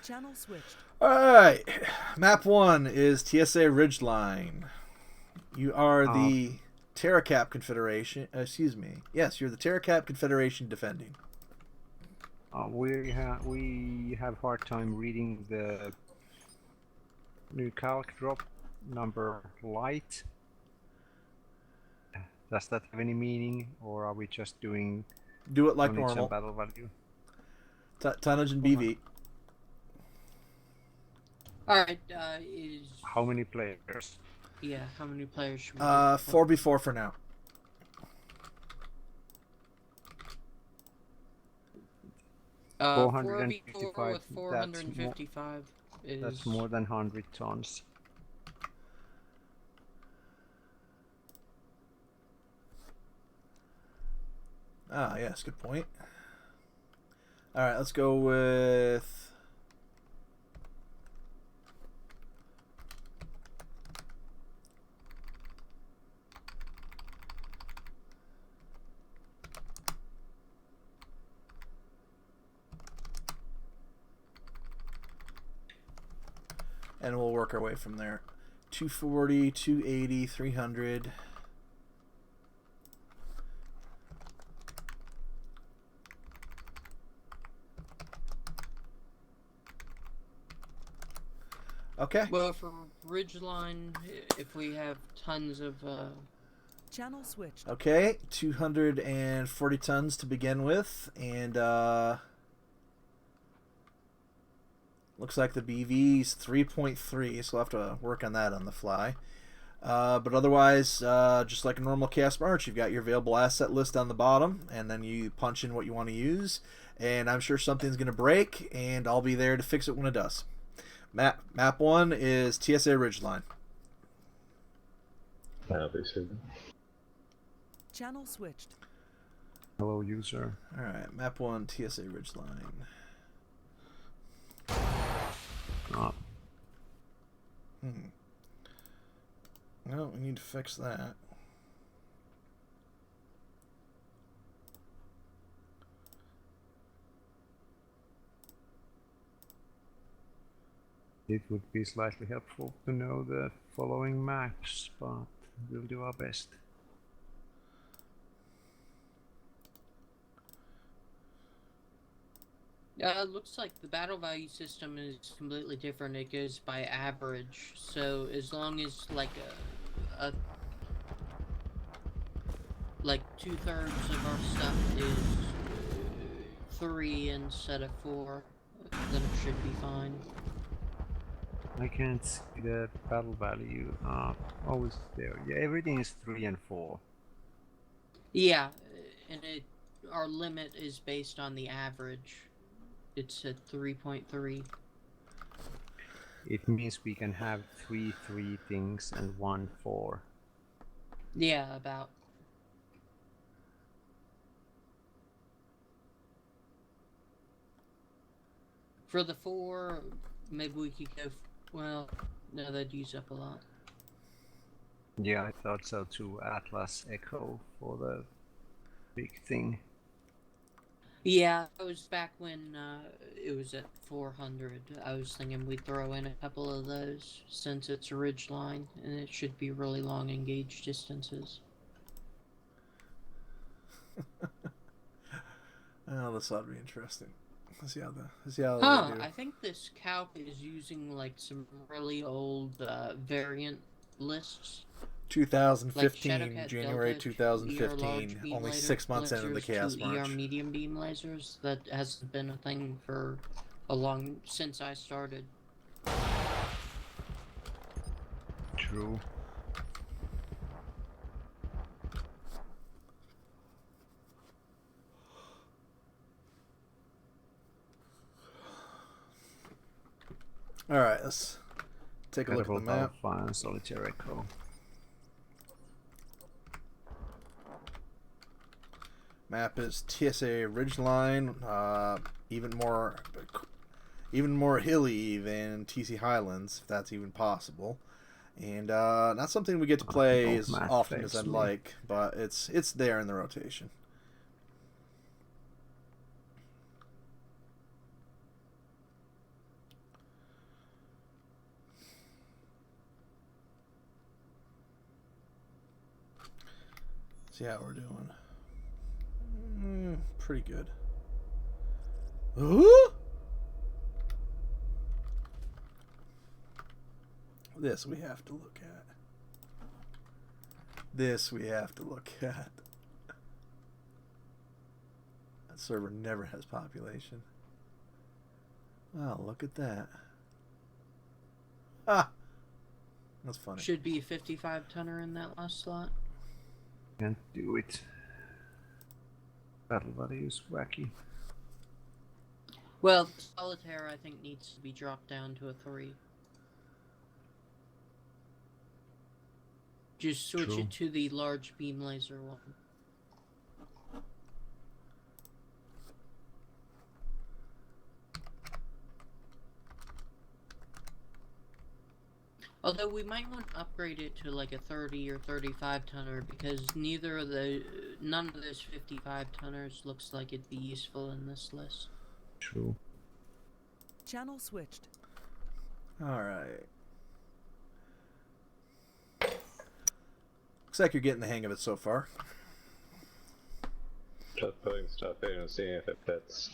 Channel switched. Alright, map 1 is TSA Ridgeline. You are the Terracap Confederation. Excuse me. Yes, you're the Terracap Confederation defending. We have hard time reading the new calc drop number light. Does that have any meaning, or are we just doing Do it like tonnage normal. and battle value? Tonnage and BV. Alright, is... How many players? Yeah, how many players should we do? 4v4 for now. Uh, 455, 4v4 with 455 is... That's more than 100 tons. Ah, yes, good point. Alright, let's go with... and we'll work our way from there. 240, 280, 300. Okay. Well, for Ridgeline, if we have tons of... Channel switched. Okay, 240 tons to begin with, and looks like the BV's 3.3, so we'll have to work on that on the fly. But otherwise, just like a normal Chaos March, you've got your available asset list on the bottom, and then you punch in what you want to use, and I'm sure something's going to break, and I'll be there to fix it when it does. Map 1 is TSA Ridgeline. Channel switched. Hello, user. Alright, map 1, TSA Ridgeline. Well, we need to fix that. It would be slightly helpful to know the following maps, but we'll do our best. Yeah, it looks like the battle value system is completely different. It goes by average. So as long as like like 2/3 of our stuff is 3 instead of 4, then it should be fine. I can't see the battle value. Oh, it's there. Yeah, everything is 3 and 4. Yeah, and our limit is based on the average. It's at 3.3. It means we can have 3 things and 1 4. Yeah, about. For the 4, maybe we could go. Well, no, that'd use up a lot. Yeah, I thought so too. Atlas Echo for the big thing. Yeah, I was back when it was at 400. I was thinking we'd throw in a couple of those since it's a ridge line and it should be really long engaged distances. Oh, this ought to be interesting. Let's see how they do. I think this calc is using like some really old variant lists. 2015, Like January Delta, 2015, beam only laser, 6 months into the lasers, Chaos 2 March. medium beam lasers. That hasn't been a thing for a long since I started. True. Alright, let's take a look at the map. Fire, Solitaire Echo. Map is TSA Ridgeline, even more hilly than TC Highlands, if that's even possible. And not something we get to play as often as I'd like, but it's there in the rotation. See how we're doing. Pretty good. Ooh! This we have to look at. That server never has population. Oh, look at that. Ah! That's funny. Should be a 55 tonner in that last slot. Can't do it. Battle Buddy is wacky. Well, Solitaire I think needs to be dropped down to a 3. Just switch it to the large beam laser one. Although we might want to upgrade it to like a 30 or 35 tonner because none of those 55 tonners looks like it'd be useful in this list. True. Channel switched. Alright. Looks like you're getting the hang of it so far. Just putting stuff in and seeing if it fits.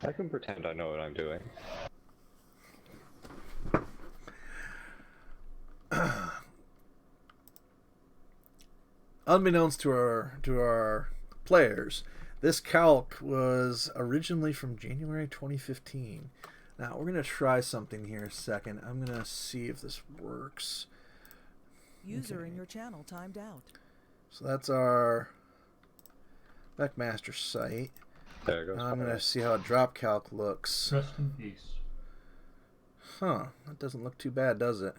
I can pretend I know what I'm doing. Unbeknownst to our players, this calc was originally from January 2015. Now we're gonna try something here a second. I'm gonna see if this works. User in your channel timed out. So that's our Mechmaster site. There it goes. I'm gonna see how a drop calc looks. Rest in peace. Huh? That doesn't look too bad, does it?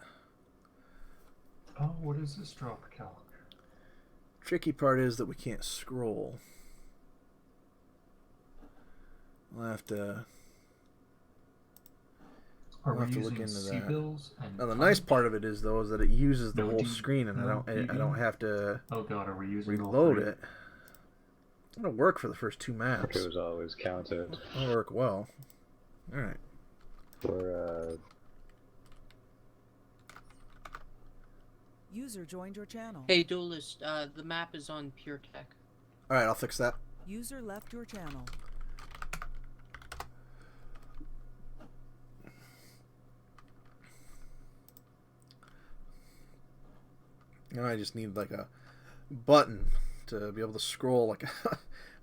Oh, what is this drop calc? Tricky part is that we can't scroll. We'll have to. We'll have to look into that. Now the nice part of it is though is that it uses the whole screen, and I don't have to. Oh God, are we using reload it? It'll work for the first 2 maps. It was always counted. It'll work well. All right. For User joined your channel. Hey Duelist, the map is on Pure Tech. All right, I'll fix that. User left your channel. Now I just need like a button to be able to scroll, like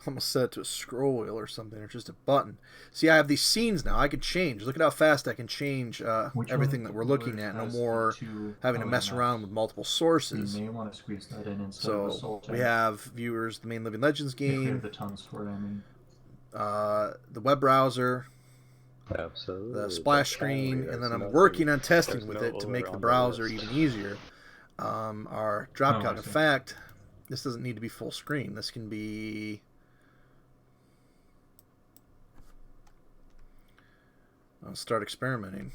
almost set it to a scroll wheel or something, or just a button. See, I have these scenes now. I can change. Look at how fast I can change everything that we're looking at. No more having to mess around with multiple sources. You may want to squeeze that in instead so of a soul we have viewers, the main Living Legends game, the tons for it, I mean. the web browser, absolutely, the splash screen, and then I'm working on testing with it to make the browser even easier. Our drop calc. In fact, this doesn't need to be full screen. This can be I'll start experimenting.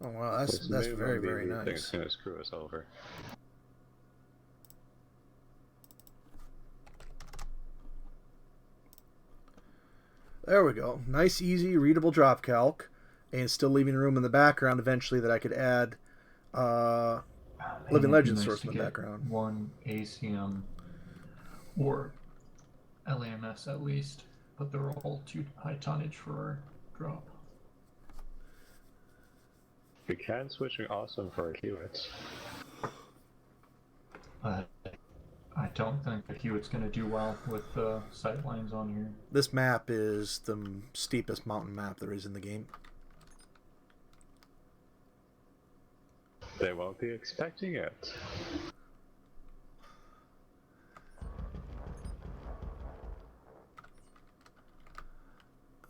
Oh wow, that's very, very nice. It's gonna screw us over. There we go. Nice, easy, readable drop calc, and still leaving room in the background eventually that I could add Living Legends source in the background. One ACM or LAMS at least, but they're all too high tonnage for our drop. We can switch an awesome for a Hewitt. But I don't think the Hewitt's going to do well with the sight lines on here. This map is the steepest mountain map there is in the game. They won't be expecting it.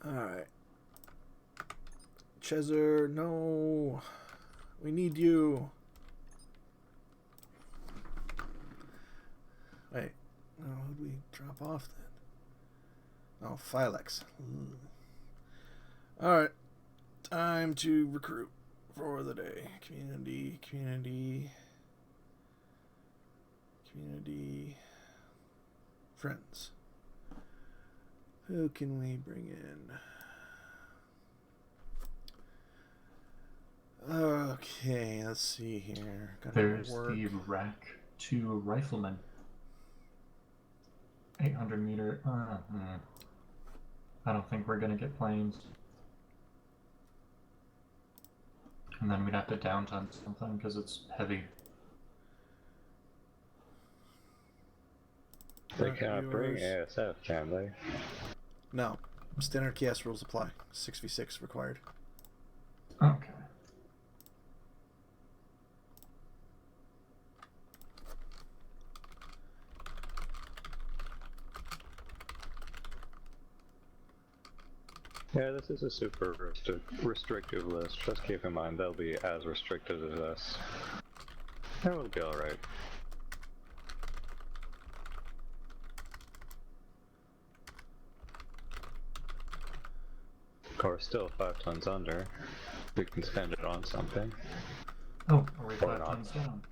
Alright. Chezer, no. We need you. Wait. Oh, who did we drop off then? Oh, Philex. Alright. Time to recruit for the day. Community. Friends. Who can we bring in? Okay, let's see here. There's the Rack 2 Rifleman. 800 meter. I don't think we're going to get planes. And then we'd have to downton something because it's heavy. They can't bring ASF, can they? No. Standard chaos rules apply. 6v6 required. Okay. Yeah, this is a super restrictive list. Just keep in mind they'll be as restricted as us. That will be alright. Of course, still 5 tons under. We can spend it on something. Oh, are we 5 tons down?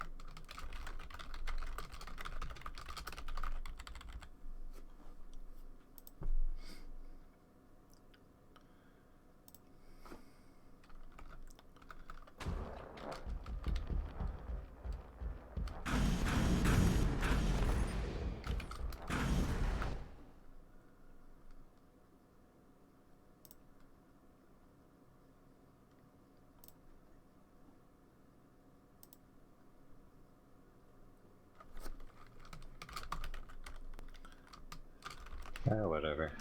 Whatever.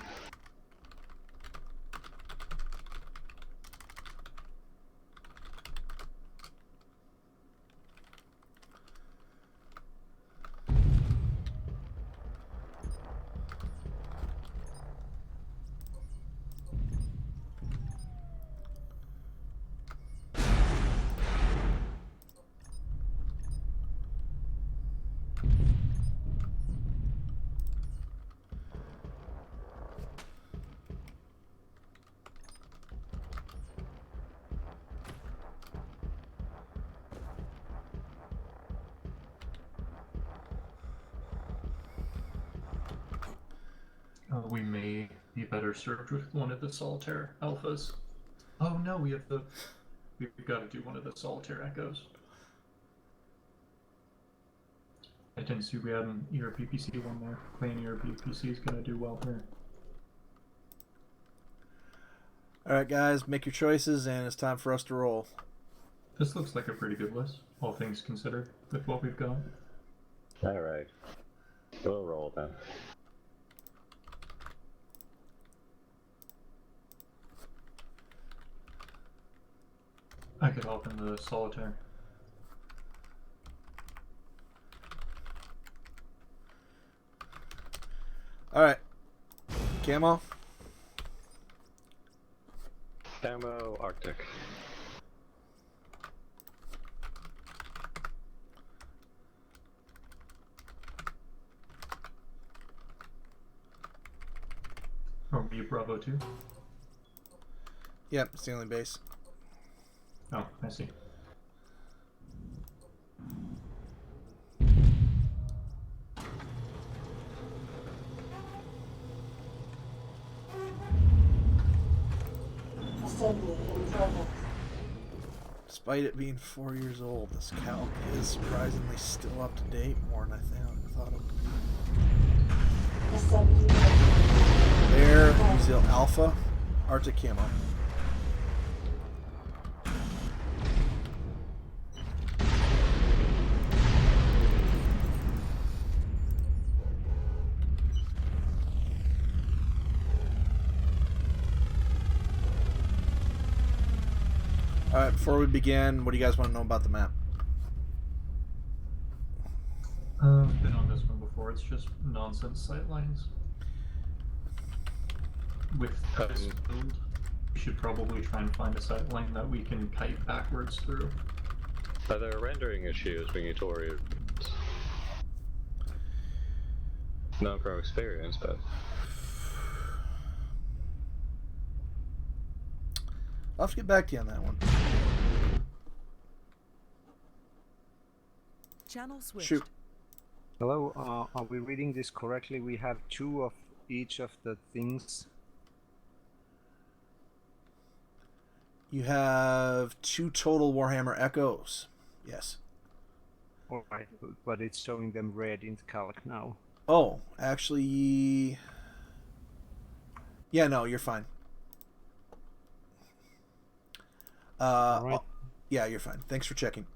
We may be better served with one of the solitaire alphas. Oh no, we've got to do one of the solitaire echoes. I didn't see we had an ERPPC one there. Clan ERPPC is going to do well here. Alright guys, make your choices and it's time for us to roll. This looks like a pretty good list, all things considered, with what we've got. Alright. We'll roll then. I could help in the solitaire. Alright. Camo? Ammo Arctic. Are we Bravo 2? Yep, it's the only base. Oh, I see. Assembly in progress. Despite it being 4 years old, this calc is surprisingly still up to date, more than I thought it would be. Assembly ready. There, New Zealand Alpha, Arctic Camo. Alright, before we begin, what do you guys want to know about the map? I've been on this one before. It's just nonsense sightlines. With this build, we should probably try and find a sightline that we can kite backwards through. Are there rendering issues we need to worry about? Not from experience, but... I'll have to get back to you on that one. Channel switched. Shoot. Hello, are we reading this correctly? We have 2 of each of the things. You have 2 total Warhammer Echoes. Yes. Alright, but it's showing them red in the calc now. Oh, actually... Yeah, no, you're fine. Alright. Yeah, you're fine. Thanks for checking.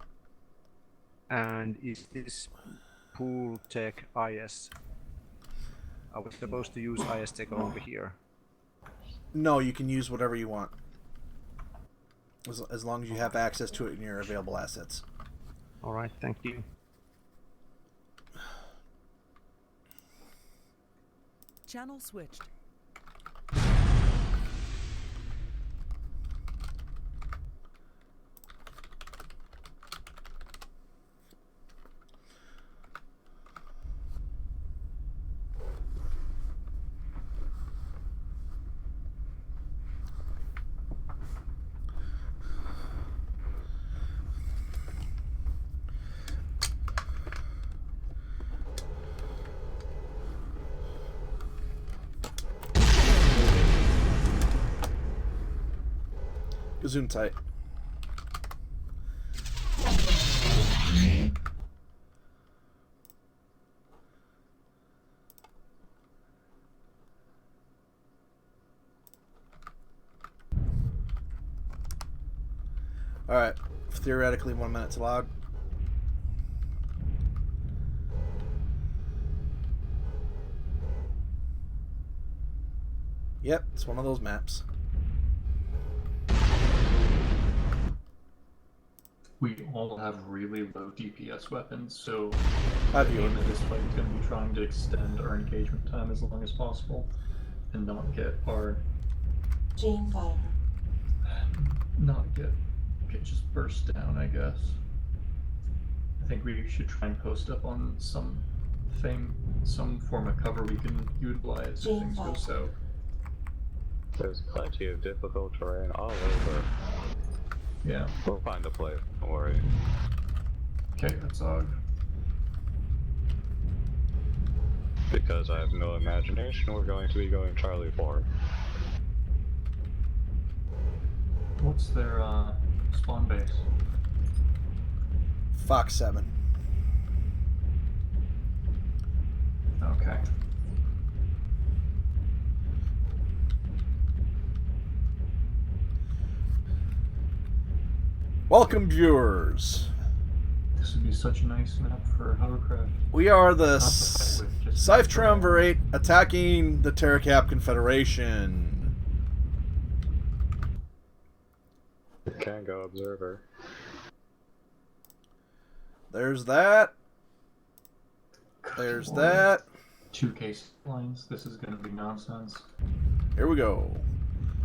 And is this Pool Tech IS? I was supposed to use IS Tech over here. No, you can use whatever you want. As long as you have access to it in your available assets. Alright, thank you. Channel switched. Zoom tight. Alright, theoretically 1 minute's allowed. Yep, it's one of those maps. We all have really low DPS weapons, so Have the you? aim of this fight is going to be trying to extend our engagement time as long as possible, and not get Gene fire. get just burst down, I guess. I think we should try and post up on some form of cover we can utilize if things go south. There's plenty of difficult terrain all over. Yeah. We'll find a place, don't worry. Okay, that's Og. Because I have no imagination, we're going to be going Charlie 4. What's their spawn base? Fox 7. Okay. Welcome, viewers. This would be such a nice map for hovercraft. We are the Not to fight with, just Scythe Triumvirate attacking the Terracap Confederation. Can't go observer. There's that. There's that. 2 case lines. This is going to be nonsense. Here we go.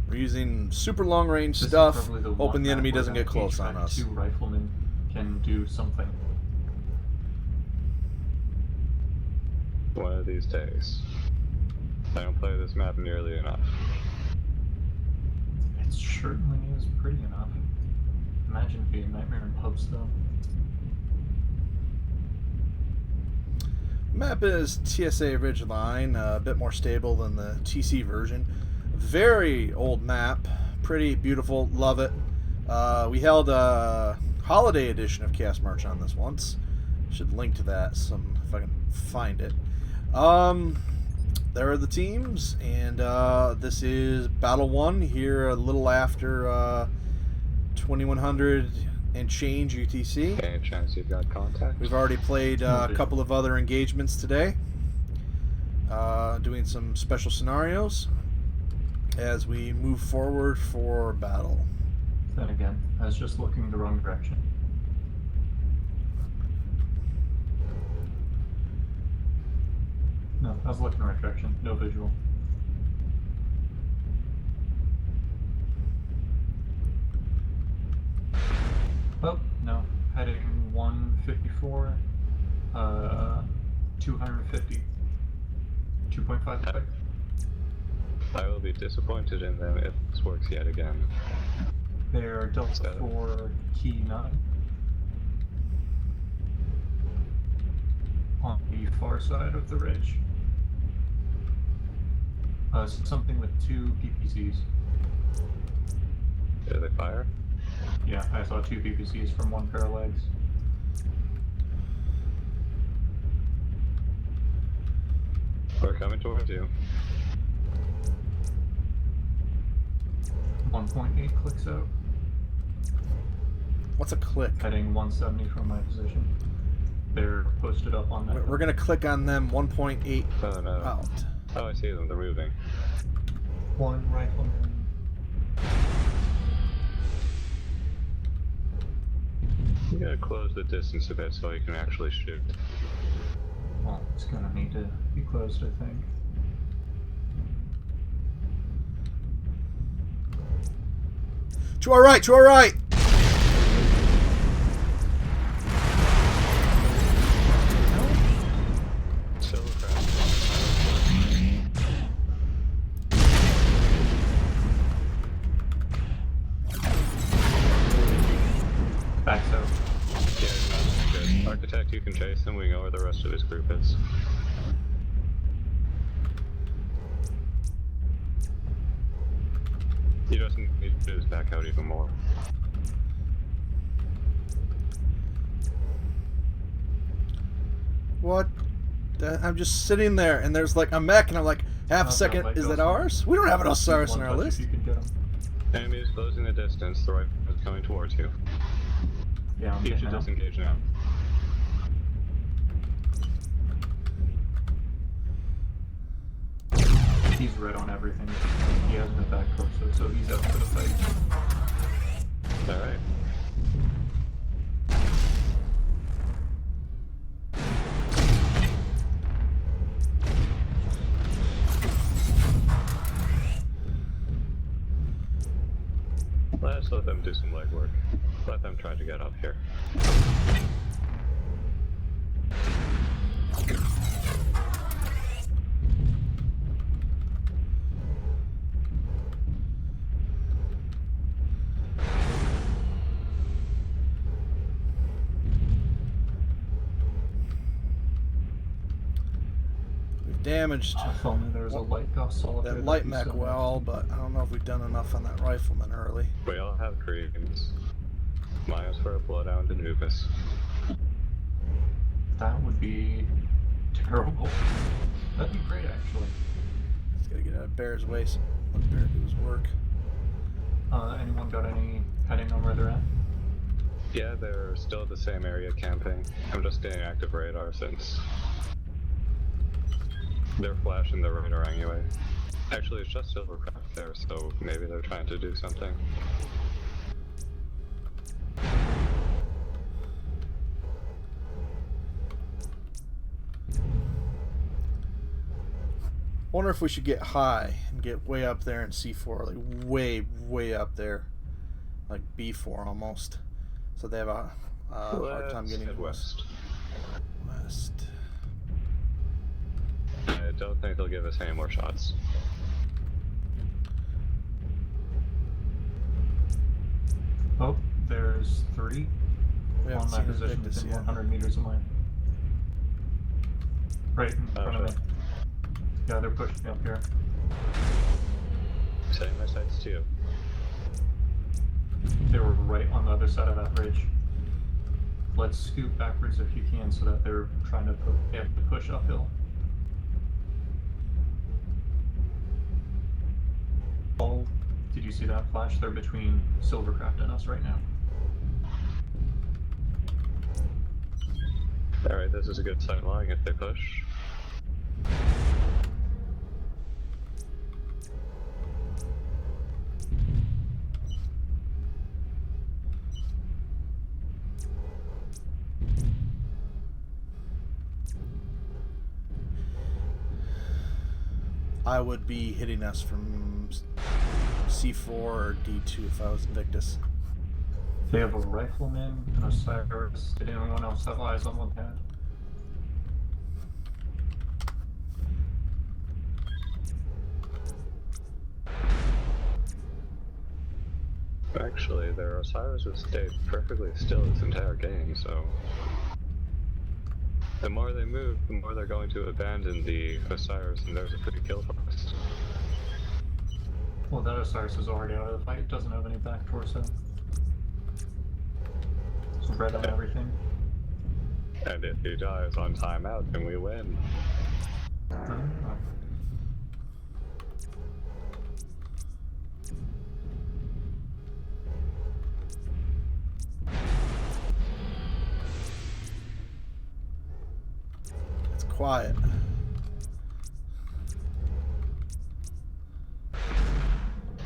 We're using super long range This stuff, is probably the hoping one the map enemy where doesn't that get close on HVAC us. 2 rifleman can do something. One of these days. I don't play this map nearly enough. It certainly is pretty enough. Imagine it being a nightmare in pubs, though. Map is TSA Ridgeline, a bit more stable than the TC version. Very old map, pretty beautiful, love it. We held a holiday edition of Chaos March on this once. Should link to that if I can find it. There are the teams, and this is Battle 1 here a little after 2100 and change UTC. Any chance you've got contact? We've already played a couple of other engagements today, doing some special scenarios as we move forward for battle. Then again, I was just looking the wrong direction. No, I was looking the right direction. No visual. Oh, no. Heading 154, 250. 2.5 quick. I will be disappointed in them if this works yet again. They're Delta 4 Key 9. On the far side of the ridge. Something with 2 PPCs. Did they fire? Yeah, I saw 2 PPCs from 1 pair of legs. We're coming towards you. 1.8 clicks out. What's a click? Heading 170 from my position. They're posted up on that. We're going to click on them 1.8 Oh no. out. Oh, I see them. They're moving. 1 rifleman. You gotta close the distance a bit so you can actually shoot. Well, it's gonna need to be closed, I think. To our right, to our right! Back out. Yeah, good. Architect, you can chase him. We know where the rest of his group is. He doesn't need to do his back out even more. What? I'm just sitting there, and there's like a mech, and I'm like, half a second, is that ours? We don't have an Osiris on our list. Enemy is closing the distance. The rifle is coming towards you. Yeah, I'm You getting should out. disengage now. He's red on everything. He has no back torso, so he's out for the fight. Alright. Let's let them do some legwork. Let them try to get up here. We've damaged If only there was a light gauss solitaire. that light mech well, but I don't know if we've done enough on that rifleman early. We all have creams. Minus for a bloodhound Anubis. That would be terrible. That'd be great, actually. Just gotta get out of Bear's way so let Bear do his work. Anyone got any heading on where they're at? Yeah, they're still at the same area camping. I'm just getting active radar since they're flashing the radar anyway. Actually, it's just Silvercraft there, so maybe they're trying to do something. wonder if we should get high and get way up there in C4, like way up there, like B4 almost. So they have a hard time getting to us. West. I don't think they'll give us any more shots. Oh, there's 3 We haven't on my seen position Invictus within yet. 100 meters of mine. Right in front of me. Yeah, they're pushing me up here. Setting my sights to you. They were right on the other side of that ridge. Let's scoot backwards if you can, so that they're trying to they have to push uphill. Oh, did you see that flash? They're between Silvercraft and us right now. Alright, this is a good sight line if they push. I would be hitting us from C4 or D2 if I was Invictus. They have a rifleman and a Cyrus. Did anyone else have eyes on one pad? Actually, their Osiris has stayed perfectly still this entire game, so... The more they move, the more they're going to abandon the Osiris, and there's a pretty kill for us. Well, that Osiris is already out of the fight. It doesn't have any back torso. So red on everything. And if he dies on timeout, then we win. It's quiet.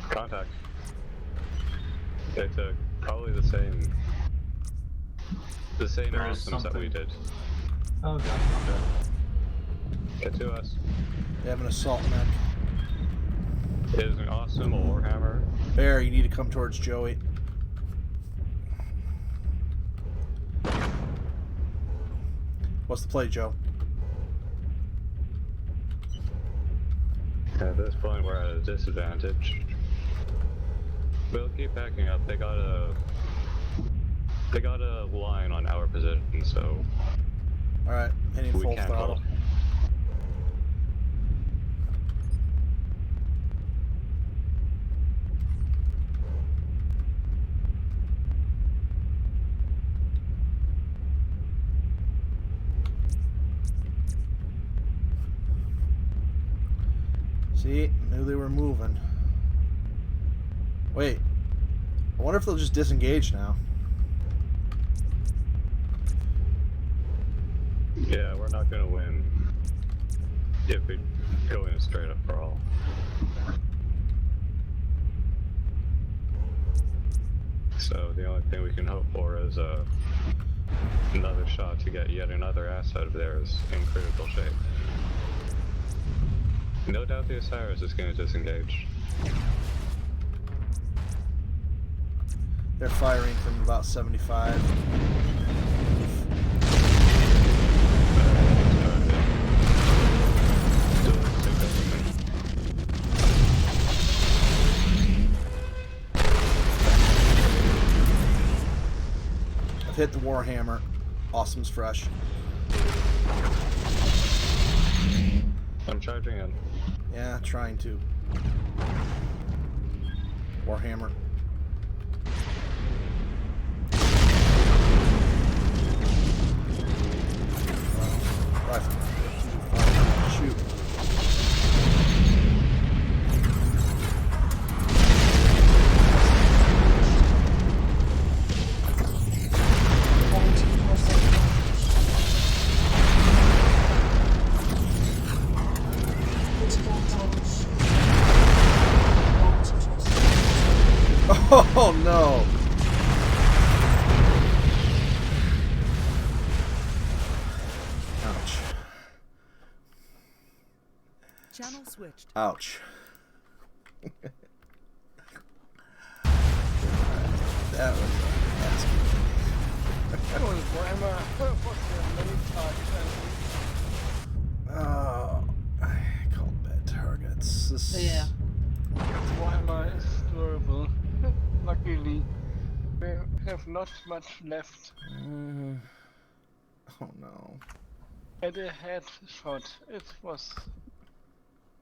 Contact. They took probably the same There is options that we something. did. Oh god, okay. Get to us. They have an assault mech. It is an awesome Warhammer. Bear, you need to come towards Joey. What's the play, Joe? At this point, we're at a disadvantage. We'll keep backing up. They got a line on our position, so Alright, hitting we full can't throttle. hold. See, knew they were moving. Wait, I wonder if they'll just disengage now. Yeah, we're not gonna win if we go in straight up for all. So the only thing we can hope for is another shot to get yet another asset of theirs in critical shape. No doubt the Osiris is going to disengage. They're firing from about 75. I've hit the Warhammer. Awesome's fresh. I'm charging in. Yeah, trying to. Warhammer. Rifle. Shoot. Channel switched. Ouch. That was nasty. Warhammer was the main target, Oh, I called bad targets. This... Yeah. Warhammer is durable. Luckily, we have not much left. Oh no. And a headshot. It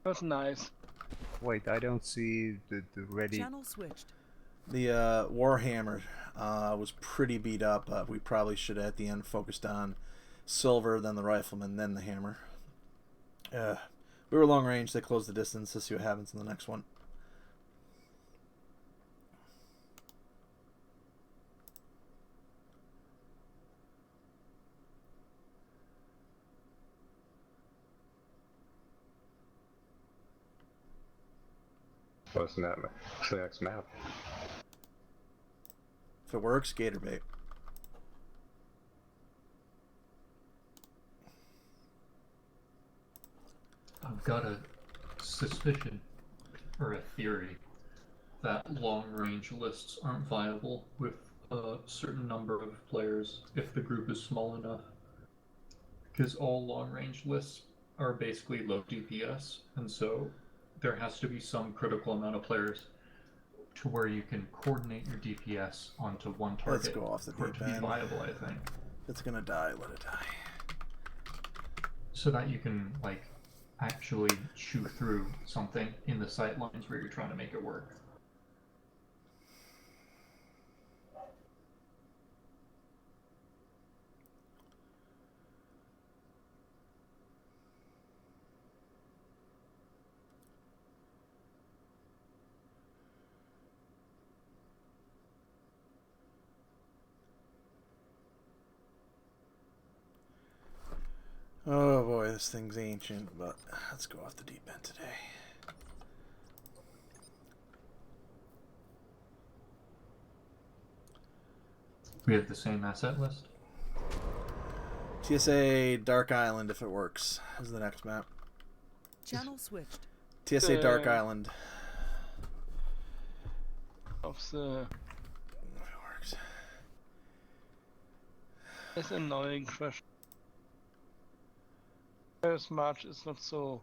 was nice. Wait, I don't see the ready. Channel switched. The Warhammer was pretty beat up. We probably should have at the end focused on Silver, then the Rifleman, then the Hammer. We were long range. They closed the distance. Let's see what happens in the next one. What's the next map? If it works, Gator Bait. I've got a suspicion, or a theory, that long-range lists aren't viable with a certain number of players if the group is small enough. Because all long-range lists are basically low DPS, and so there has to be some critical amount of players to where you can coordinate your DPS onto one target. Let's go off the for it deep to be end. viable, I think. If it's gonna die, let it die. So that you can, like, actually chew through something in the sight lines where you're trying to make it work. Oh boy, this thing's ancient, but let's go off the deep end today. We have the same asset list. TSA Dark Island, if it works, is the next map. Channel switched. TSA Dark Island. Of the If it works. it's annoying crash. As March is not so.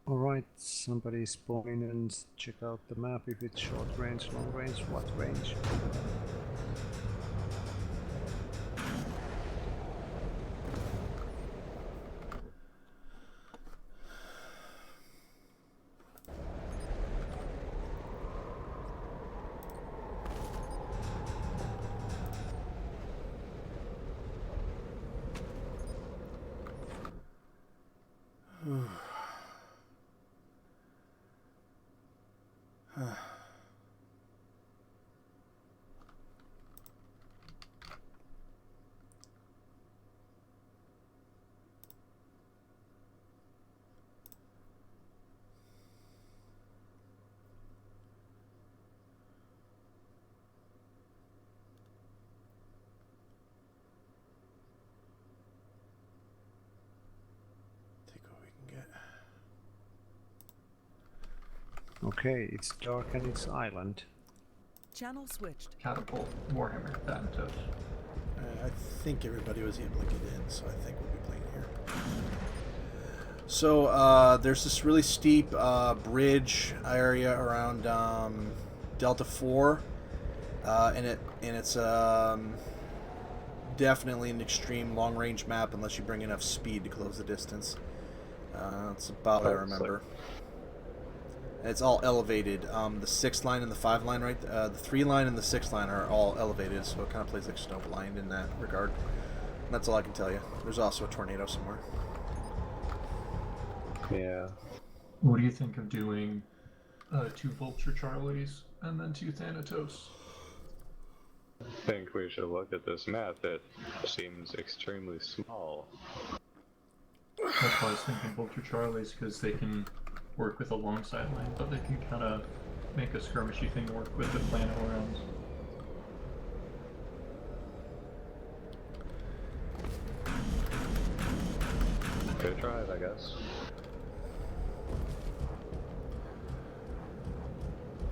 Alright, somebody spawn in and check out the map if it's short range, long range, what range. Take what we can get. Okay, it's dark and it's island. Channel switched. Catapult, Warhammer, Thanatos. I think everybody was able to get in, so I think we'll be playing here. So there's this really steep bridge area around Delta 4, and it's definitely an extreme long-range map unless you bring enough speed to close the distance. That's about what I remember. And it's all elevated. The 6 line and the 5 line, right? The 3 line and the 6 line are all elevated, so it kind of plays like Snowblind in that regard. And that's all I can tell you. There's also a tornado somewhere. Yeah. What do you think of doing 2 Vulture Charlies and then 2 Thanatos? I think we should look at this map. It seems extremely small. That's why I was thinking Vulture Charlies, because they can work with a long sideline, but they can kind of make a skirmishy thing work with the plano rounds. Good drive, I guess.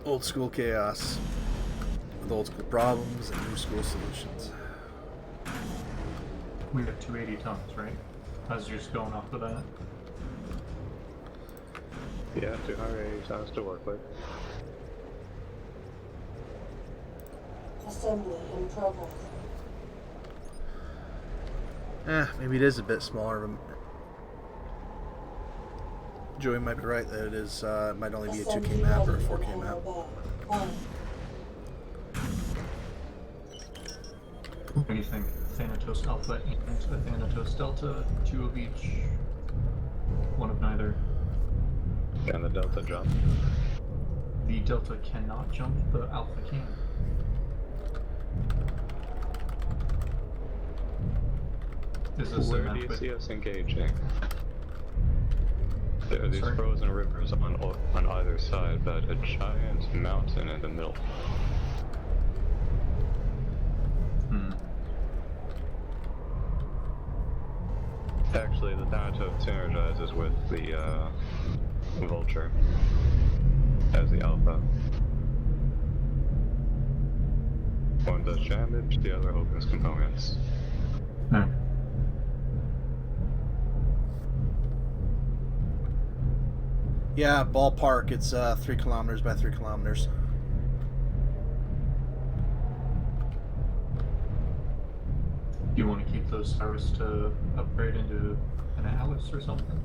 Old school chaos with old school problems and new school solutions. We have 280 tons, right? I was just going off of that. Yeah, 280 tons to work with. Assembly in progress. Maybe it is a bit smaller of a... Joey might be right that it might only be a 2K map or a 4K map. What do you think? Thanatos Alpha and Thanatos Delta, 2 of each, 1 of neither. Can the Delta jump? The Delta cannot jump, the Alpha can. Is this Where a do map you with... see us engaging? There are these Sorry? frozen rivers on either side, but a giant mountain in the middle. Hmm. Actually, the Thanatos synergizes with the Vulture as the Alpha. One does damage, the other opens components. Hmm. Yeah, ballpark, it's 3 kilometers by 3 kilometers. Do you want to keep those stars to upgrade into an Alice or something?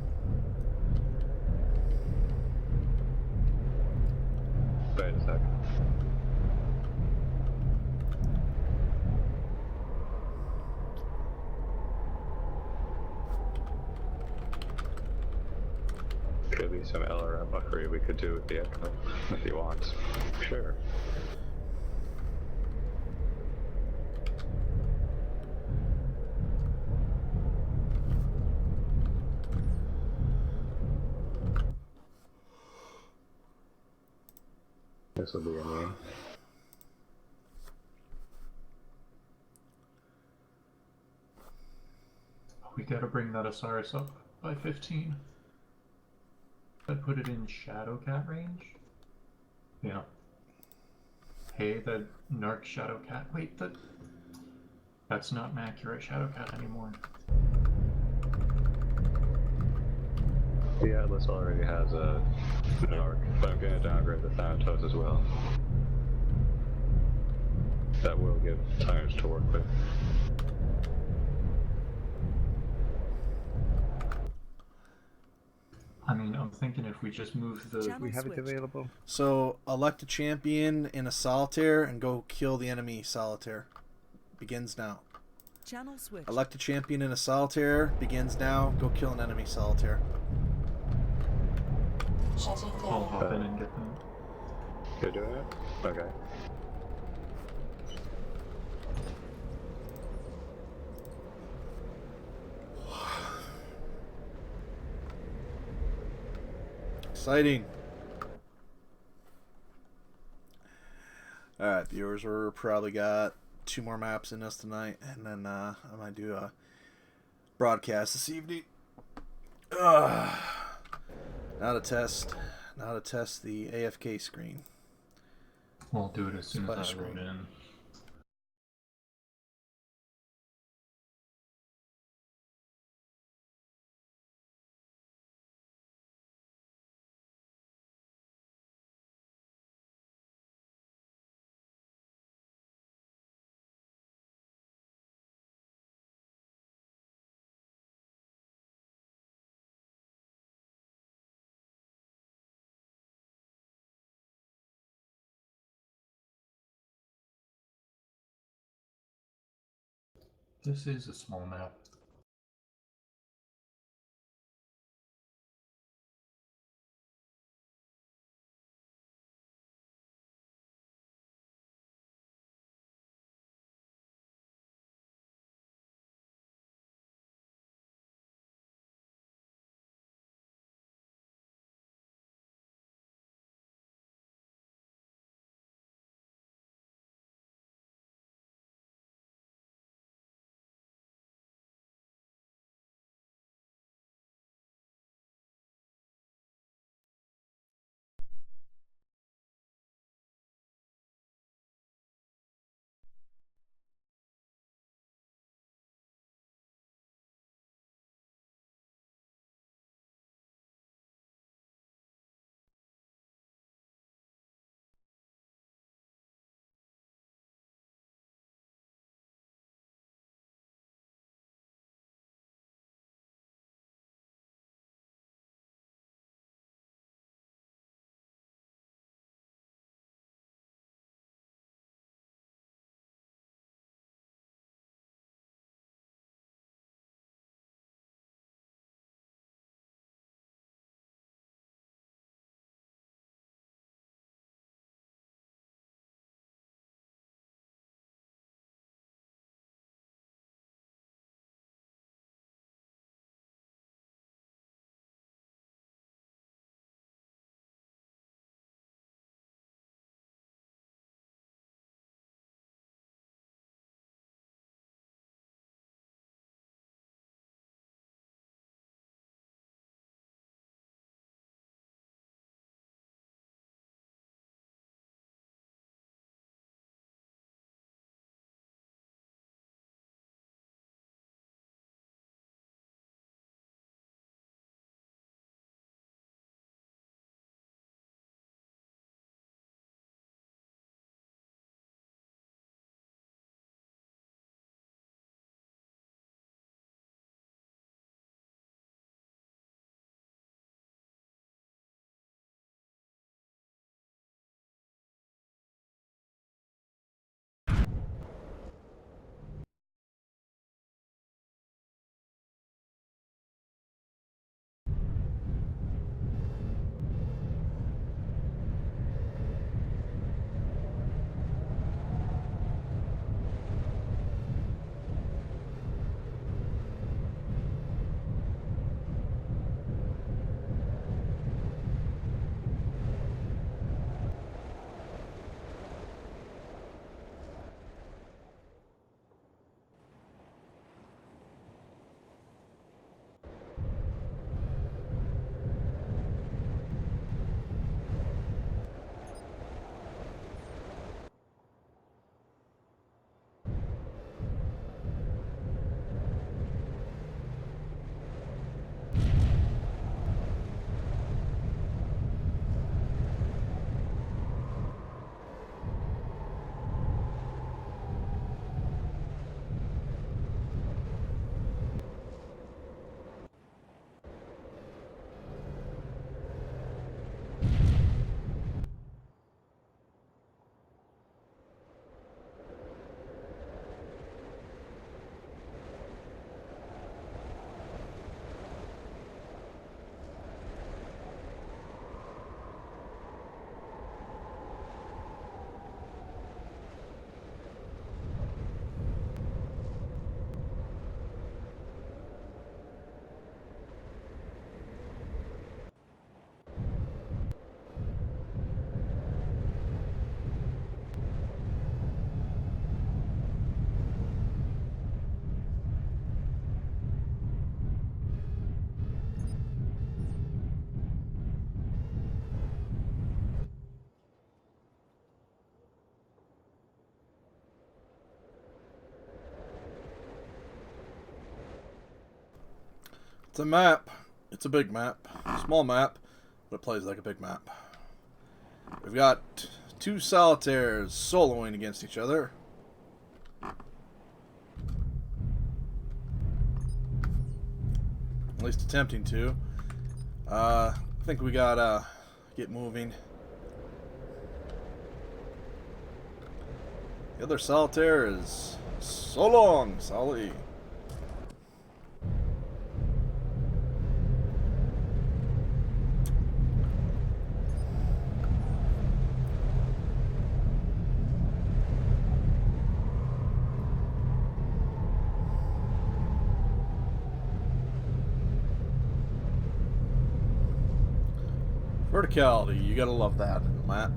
Wait a second. Could be some LRM buckery we could do with the Echo, if you want. Sure. This will be a meme. We gotta bring that Osiris up by 15. That put it in Shadowcat range? Yeah. Hey, that Narc Shadowcat. Wait, that's not an accurate Shadowcat anymore. The Atlas already has an arc, but I'm going to downgrade the Thanatos as well. That will give times to work with. I mean, I'm thinking if we just move the... Channel We have it switched. available. So, elect a champion in a solitaire and go kill the enemy solitaire. Begins now. Channel switch. Elect a champion in a solitaire. Begins now. Go kill an enemy solitaire. Shutting I'll down. hop in and get them. You're doing it? Okay. Exciting. Alright, viewers, we're probably got 2 more maps in us tonight, and then I might do a broadcast this evening. Now to test the AFK screen. We'll do it as soon as I Splash load screen. in. This is a small map. It's a map. It's a big map. Small map, but it plays like a big map. We've got 2 solitaires soloing against each other. At least attempting to. I think we gotta get moving. The other solitaire is so long, Solly. Verticality, you gotta love that in the map.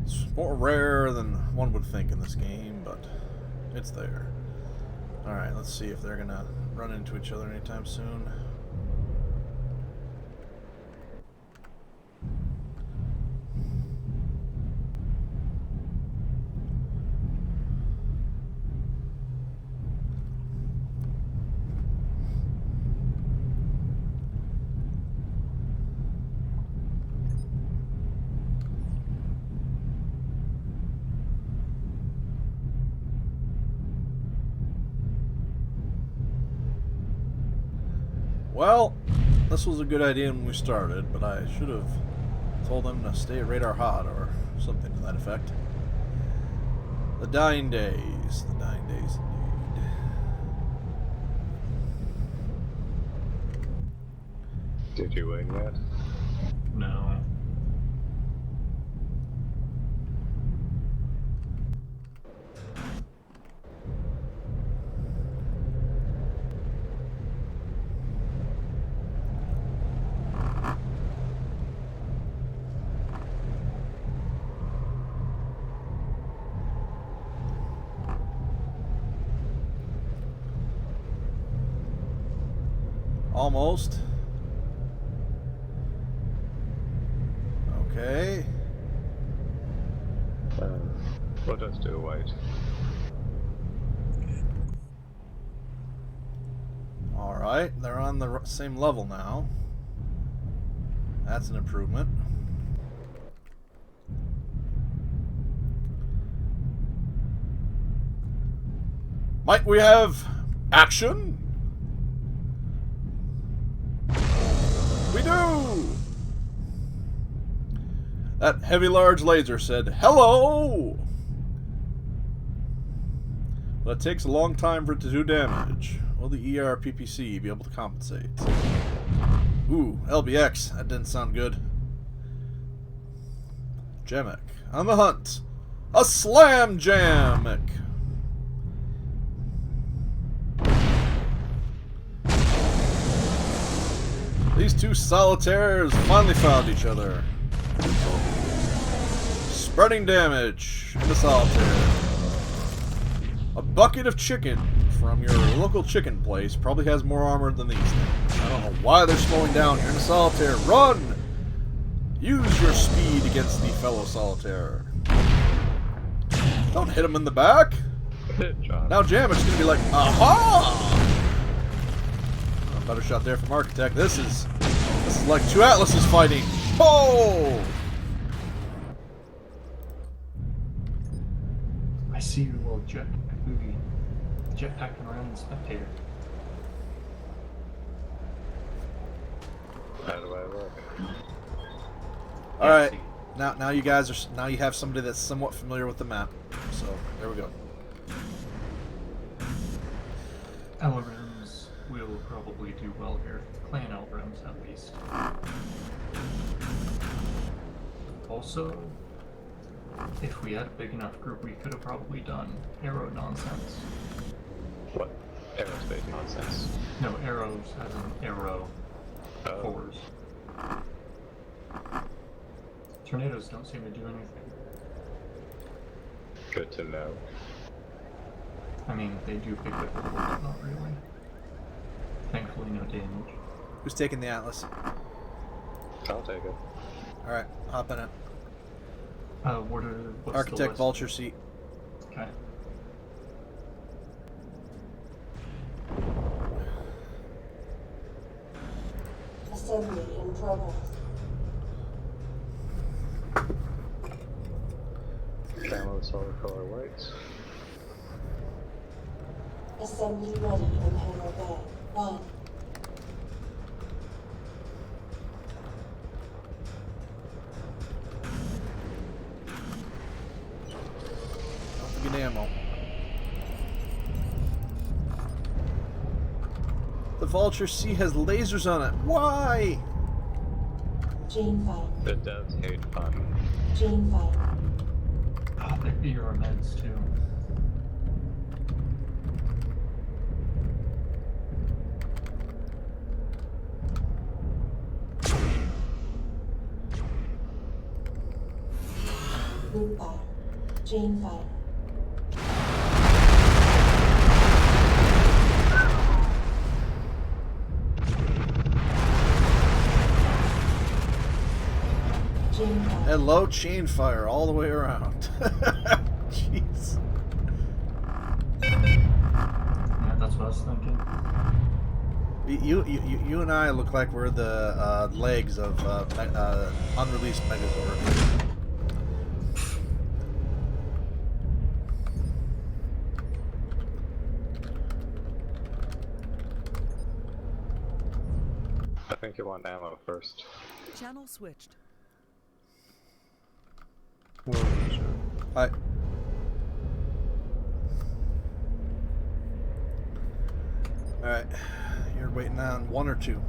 It's more rare than one would think in this game, but it's there. Alright, let's see if they're gonna run into each other anytime soon. Well, this was a good idea when we started, but I should have told them to stay radar hot or something to that effect. The dying days. The dying days indeed. Did you win yet? No. Almost. Okay. We'll just do white. Alright, they're on the same level now. That's an improvement. Might we have action? We do! That heavy large laser said, "Hello!" But it takes a long time for it to do damage. Will the ERPPC be able to compensate? Ooh, LBX. That didn't sound good. Jamek. On the hunt. A slam Jamek! These 2 solitaires finally found each other. Spreading damage into solitaire. A bucket of chicken from your local chicken place probably has more armor than these things. I don't know why they're slowing down. You're in a solitaire. Run! Use your speed against the fellow solitaire. Don't hit him in the back. Now Jamek's gonna be like, aha! Better shot there from Architect. This is like 2 Atlases fighting. Oh! I see your little jetpacking around the spectator. How do I look? All right, now you guys are now you have somebody that's somewhat familiar with the map. So there we go. Elrams will probably do well here. Clan Elrams, at least. Also, if we had a big enough group, we could have probably done arrow nonsense. What? Aerospace nonsense. No, arrows as an arrow. Oh. Fours. Tornadoes don't seem to do anything. Good to know. I mean, they do pick up a little, but not really. Thankfully, no damage. Who's taking the Atlas? I'll take it. All right, hop in it. What's Architect the list? Vulture seat. Okay. Assembly in progress. Camo solid color whites. Assembly ready in hangar bay. 1. Don't forget ammo. The Vulture C has lasers on it. Why? Gene fight. The devs hate fun. Gene fight. Oh, there'd be your meds too. Group fire. Gene fire. Gene fire. And low chain fire all the way around. Jeez. Yeah, that's what I was thinking. You and I look like we're the legs of unreleased Megazord. I think you want ammo first. Channel switched. Hi. Alright. You're waiting on 1 or 2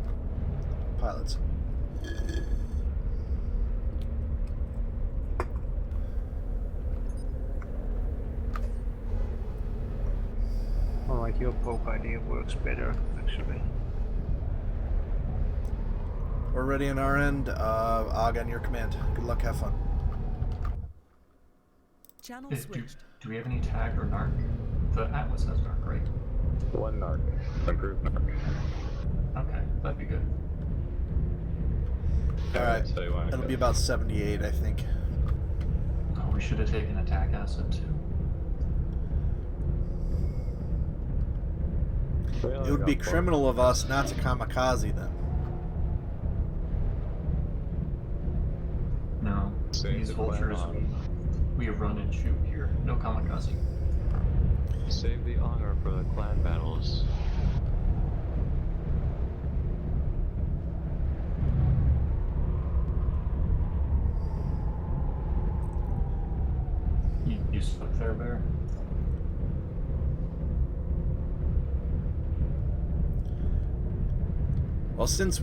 pilots. Alright, your poke idea works better, actually. We're ready on our end. Og on your command. Good luck, have fun. Channel Do switched. we have any tag or narc? The Atlas has narc, right? One narc. Improved narc. Okay, that'd be good. Alright. So you want It'll be about 78, I think. Oh, we should have taken attack acid too. It would be criminal of us not to kamikaze them. No, Save these the vultures plan we run and shoot here. No kamikaze. Save the honor for the clan battles. You stuck there, Bear? Well, since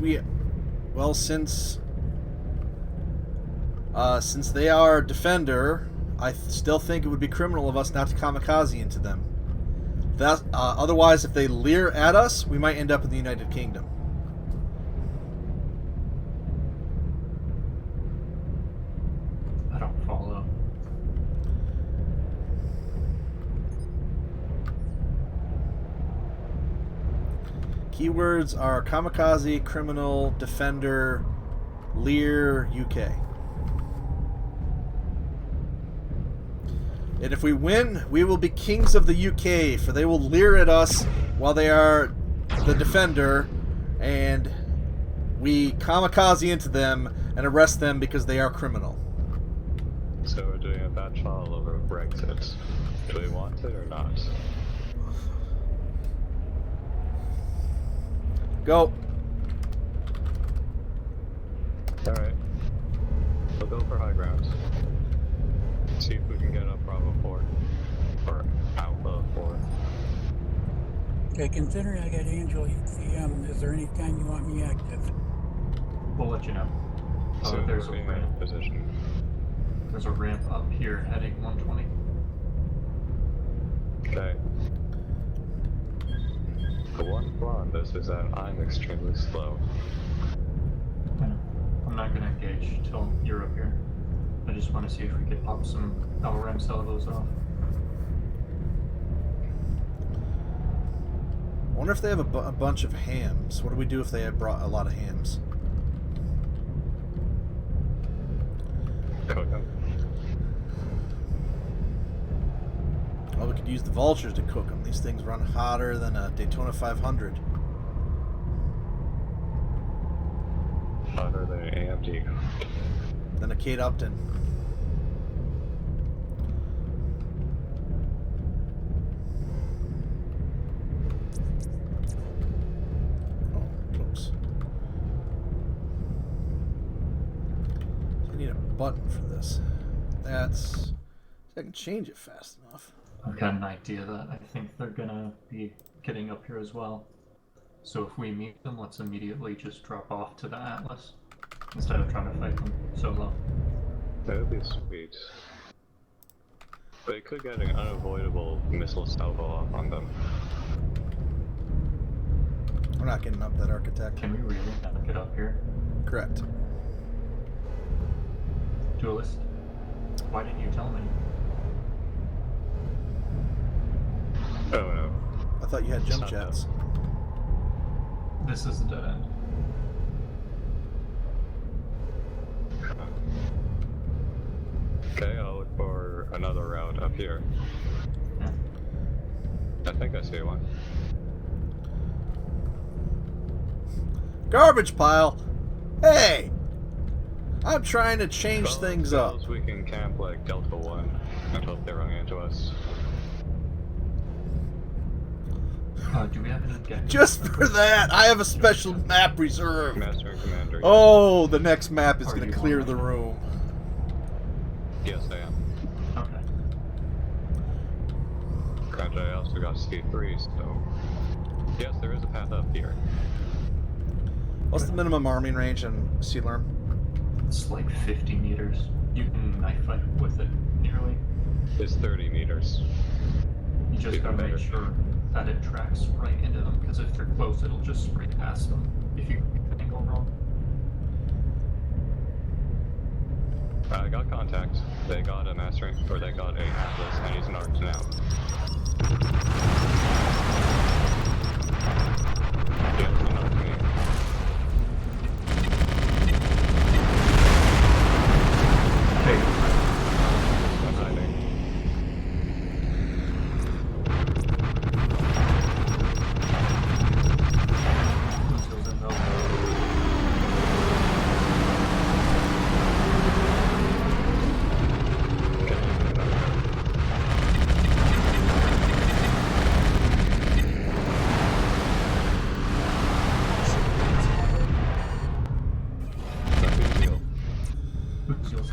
they are defender, I still think it would be criminal of us not to kamikaze into them. Otherwise, if they leer at us, we might end up in the United Kingdom. I don't follow. Keywords are kamikaze, criminal, defender, leer, UK. And if we win, we will be kings of the UK, for they will leer at us while they are the defender, and we kamikaze into them and arrest them because they are criminal. So we're doing a batch file over Brexit. Do we want it or not? Go. Alright. We'll go for high ground. See if we can get up Bravo 4. Or Alpha 4. Okay, considering I got Angel ECM, is there any time you want me active? We'll let you know. So There's a we're being ramp. in position. There's a ramp up here heading 120. Okay. The one flaw in this is that I'm extremely slow. I know. I'm not gonna engage till you're up here. I just want to see if we could pop some LRM salvos off. I wonder if they have a bunch of hams. What do we do if they have brought a lot of hams? Cook them. Well, we could use the vultures to cook them. These things run hotter than a Daytona 500. Other than AMD. Then a Kate Upton. Oh, oops. I need a button for this. That's... I can change it fast enough. I've got an idea that I think they're gonna be getting up here as well. So if we meet them, let's immediately just drop off to the Atlas instead of trying to fight them solo. That would be sweet. But it could get an unavoidable missile salvo off on them. We're not getting up that architect. Can we really not get up here? Correct. Duelist, why didn't you tell me? Oh no. I thought you had jump Not that. jets. This is the dead end. Okay, I'll look for another route up here. Yeah. I think I see one. Garbage pile! Hey! I'm trying to change Well, things I up. suppose we can camp like Delta 1 and hope they run into us. Do we have an objective? Just for that, I have a special map reserved. Master and Commander. Oh, the next map is Are going you to clear on the right now? room. Yes, I am. Okay. Granted, I also got C3, so... Yes, there is a path up here. What's the minimum arming range in Sealerm? It's like 50 meters. You can knife fight with it, nearly. It's 30 meters. You just Even gotta make better. sure that it tracks right into them, because if they're close, it'll just spray past them if you get the angle wrong. I got contact. They got a mastering, or they got a Atlas, and he's marked now. Yes, he knocked me. Hey, I'm hiding. who's those in those? Who's those?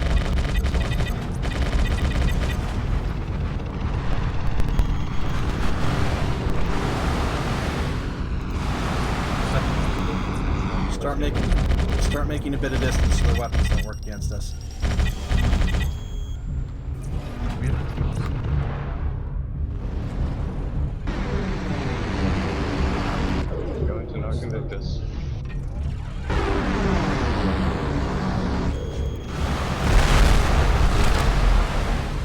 Start making a bit of distance so their weapons don't work against us. We have a duelist. Going to Narc Invictus.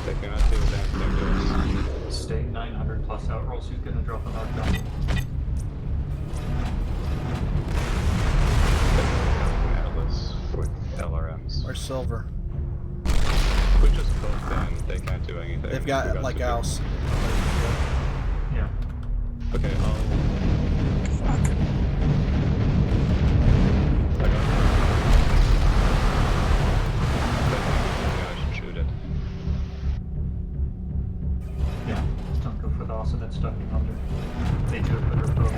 They cannot see the damage they're Stay 900 plus outrolls. Who's gonna drop a knockdown? Atlas with LRMs. Or silver. We just both then they can't do anything. They've We got like to do- ours. Yeah. Okay, I got I should shoot it. Yeah. Don't go for the awesome that's ducking under. They do it better both.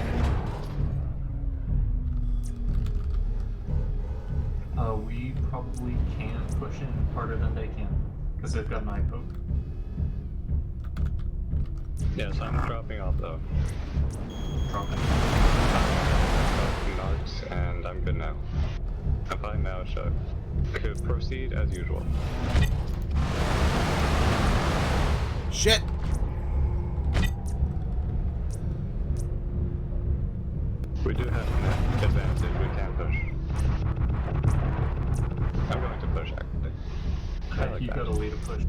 We probably can push in harder than they can, because they've got an eye poke. Yes, I'm dropping off though. Dropping. Knocks, and I'm good now. I'm fine now, so could proceed as usual. Shit! We do have an advantage, we can push. I'm going to push actually. I like You that. gotta lead a push.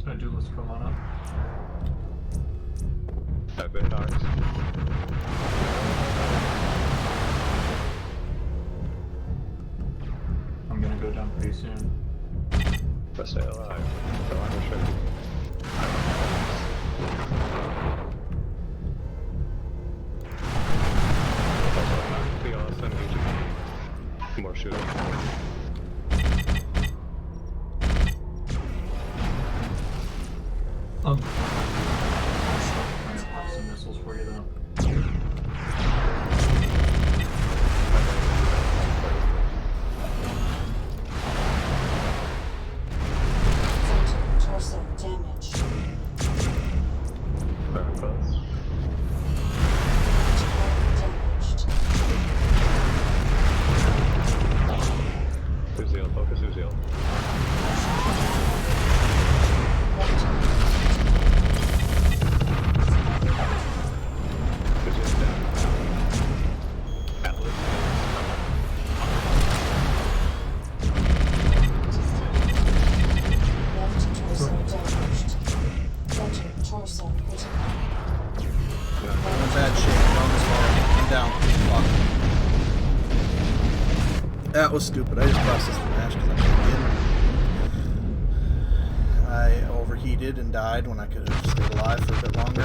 A duelist, come on up. I've been knocked. I'm gonna go down pretty soon. But stay alive. Don't want to shoot. Also, not to be awesome, HG One bad shit. I'm down. Fuck. That was stupid. I just processed the match because I couldn't get. I overheated and died when I could have stayed alive for a bit longer.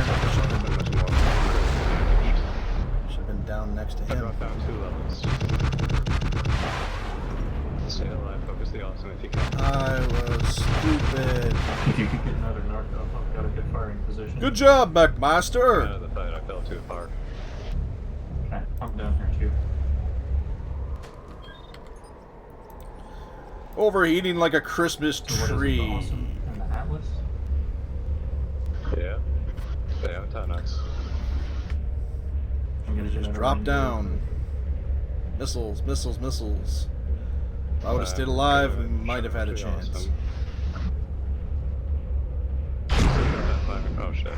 Should have been down next to I him. dropped down 2 levels. Stay alive, focus the awesome if you can. I was stupid. If you could get another narco, I've got a good firing position. Good job, Out Mechmaster! of the fight, I fell too far. Okay, I'm down here too. Overheating like a Christmas So what is it, the tree. awesome and the Atlas? Yeah. They have us. I'm gonna Just drop down. Missiles, missiles, missiles. If I would have stayed alive, we might have had a chance. Awesome. Oh shit.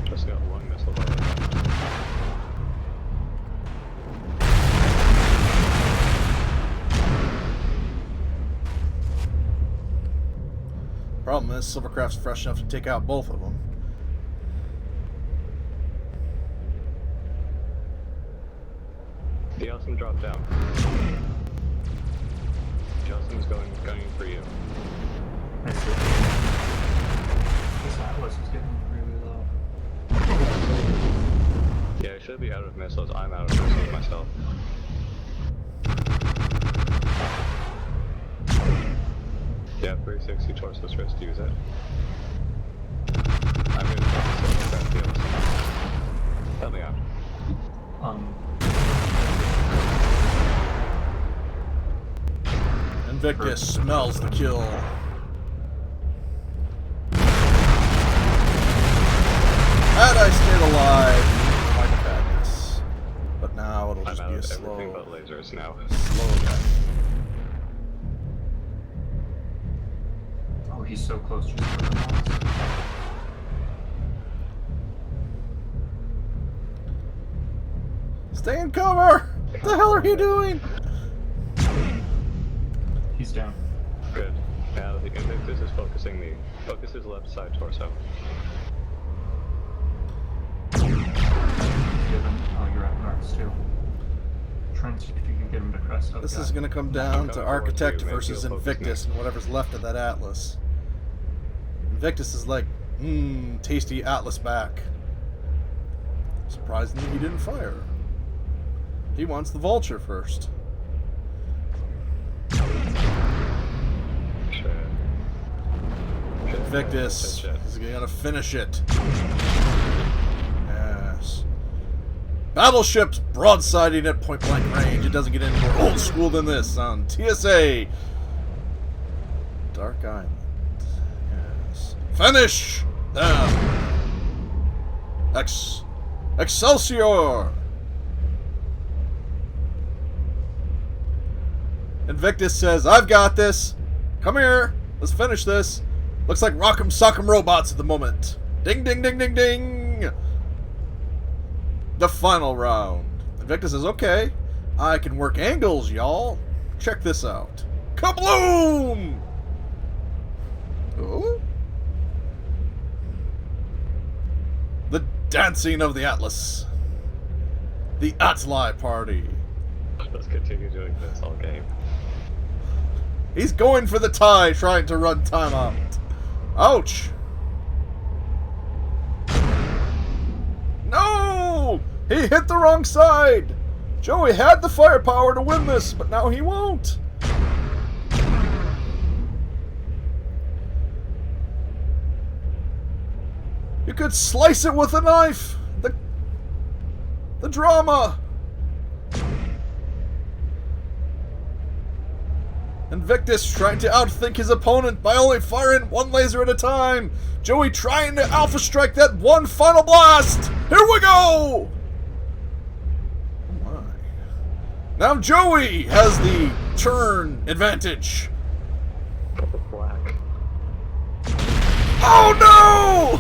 Just got 1 missile by that. Problem is, Silvercraft's fresh enough to take out both of them. The awesome dropped down. The awesome is gunning for you. I see. This Atlas is getting really low. Yeah, I should be out of missiles. I'm out of missiles myself. Yeah, 360 torso stress to use it. I'm going to focus on the Help me out. Invictus smells the kill. Had I stayed alive, I might have had this. But now it'll I'm just out be a of everything slow, but lasers now. slow death. Oh, he's so close just for the once. Stay in cover! What the hell are you doing? He's down. Good. Now the Invictus is focusing the focus his left side torso. Given, oh, you're at Narcs too. Trying to see if you can get him to crest up. This guy. is going to come down to coming Architect forward to you, versus maybe you'll focus Invictus and whatever's left of that Atlas. Invictus is like, tasty Atlas back. Surprisingly, he didn't fire. He wants the Vulture first. Shit. Invictus is going to finish it. Yes. Battleships broadsiding at point blank range. It doesn't get any more old school than this on TSA. Dark Island. Yes. Finish them. Excelsior. Invictus says, I've got this. Come here. Let's finish this. Looks like Rock'em Sock'em Robots at the moment. Ding, ding, ding, ding, ding. The final round. Invictus says, okay, I can work angles, y'all. Check this out. Kabloom! Ooh. The dancing of the Atlas. The Atli party. Let's continue doing this all game. He's going for the tie, trying to run time out. Ouch! No! He hit the wrong side! Joey had the firepower to win this, but now he won't. You could slice it with a knife! The drama! Invictus trying to outthink his opponent by only firing one laser at a time. Joey trying to alpha strike that one final blast. Here we go! Oh my. Now Joey has the turn advantage. Black. Oh no!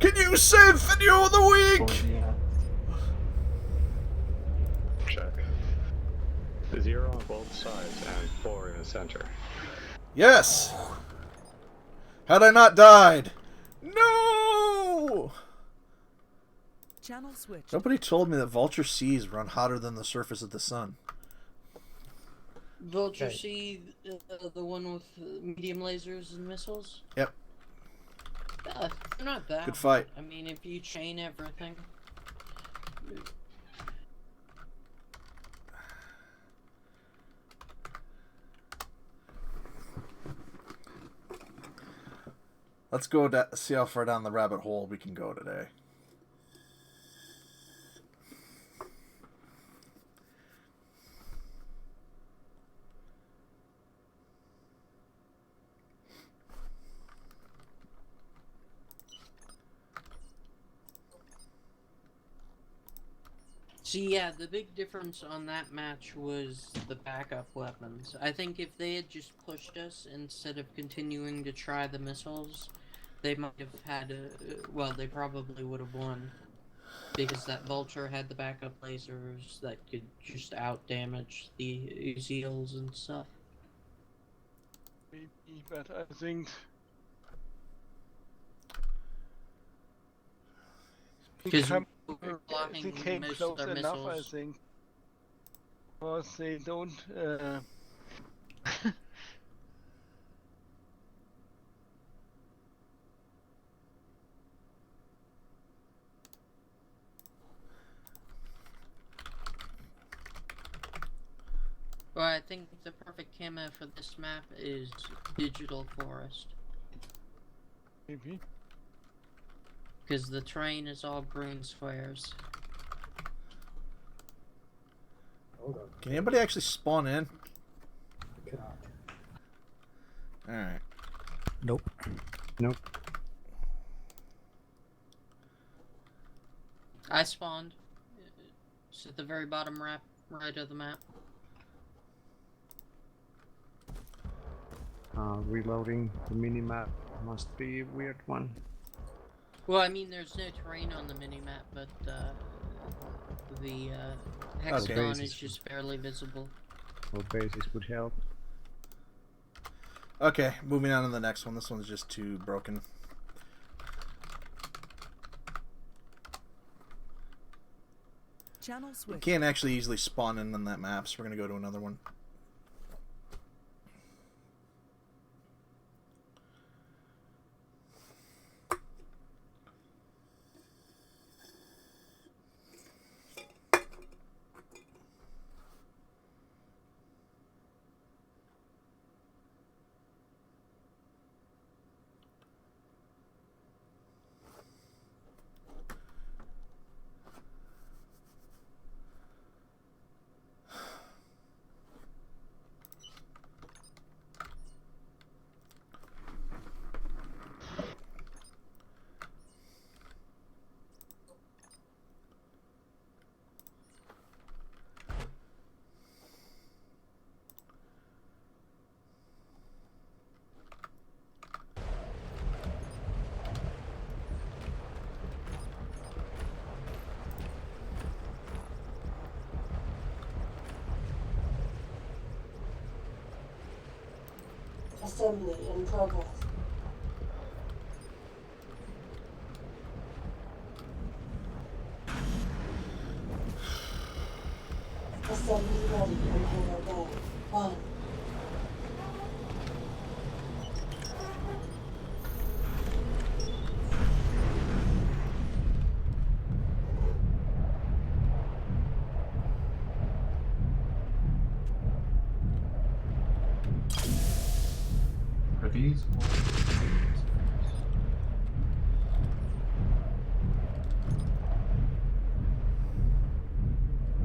Can you save Video of the Week? Check. 0 on both sides and 4 in the center. Yes! Had I not died! No! Channel switch. Nobody told me that Vulture C's run hotter than the surface of the sun. Vulture C, the one with medium lasers and missiles? Yep. They're not that Good fight. I mean, if you chain everything... Let's go see how far down the rabbit hole we can go today. See, yeah, the big difference on that match was the backup weapons. I think if they had just pushed us instead of continuing to try the missiles, they might have had a... well, they probably would have won. Because that Vulture had the backup lasers that could just out-damage the Zeals and stuff. Maybe, but I think... Because they came close enough, I think. Because they don't... Well, I think the perfect camo for this map is Digital Forest. Maybe. Because the terrain is all green squares. Can anybody actually spawn in? Alright. Nope. Nope. I spawned. It's at the very bottom right of the map. Reloading the minimap must be a weird one. Well, I mean, there's no terrain on the minimap, but the hexagon is just barely visible. Well, bases would help. Okay, moving on to the next one. This one's just too broken. Channel switch. You can't actually easily spawn in on that map, so we're going to go to another one. Assembly in progress. Assembly ready in Hangar Bay. 1. Are these all...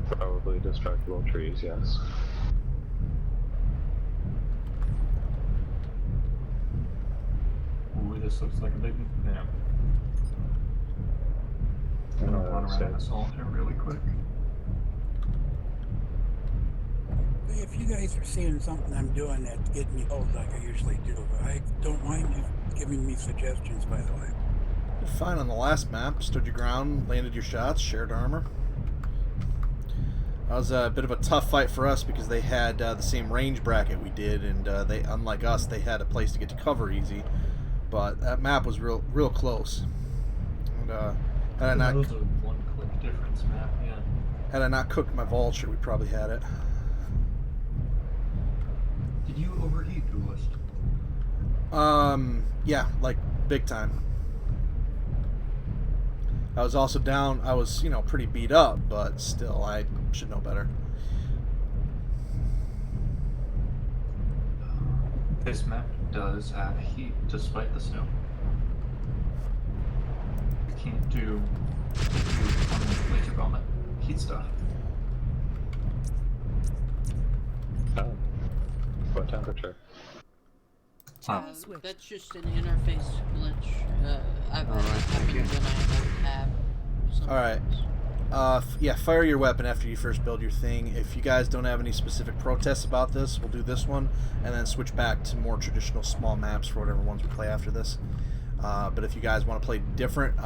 Probably destructible trees, yes. Ooh, this looks like a big... yeah. Gonna run around and assault here really quick. If you guys are seeing something I'm doing that's getting me old like I usually do, I don't mind you giving me suggestions, by the way. Did fine on the last map. Stood your ground, landed your shots, shared armor. That was a bit of a tough fight for us because they had the same range bracket we did, and they, unlike us, they had a place to get to cover easy. But that map was real close. And, had I That not was a one-click difference map, yeah. had I not cooked my vulture, we probably had it. Did you overheat, Duelist? Yeah, like big time. I was also down. I was, pretty beat up, but still, I should know better. This map does have heat despite the snow. You can't do laser vomit heat stuff. Oh. What temperature? Channel switch. That's just an interface glitch. I've had Alright, it thank you. happen when I have tab. Alright. Yeah, fire your weapon after you first build your thing. If you guys don't have any specific protests about this, we'll do this one, and then switch back to more traditional small maps for whatever ones we play after this. But if you guys want to play different,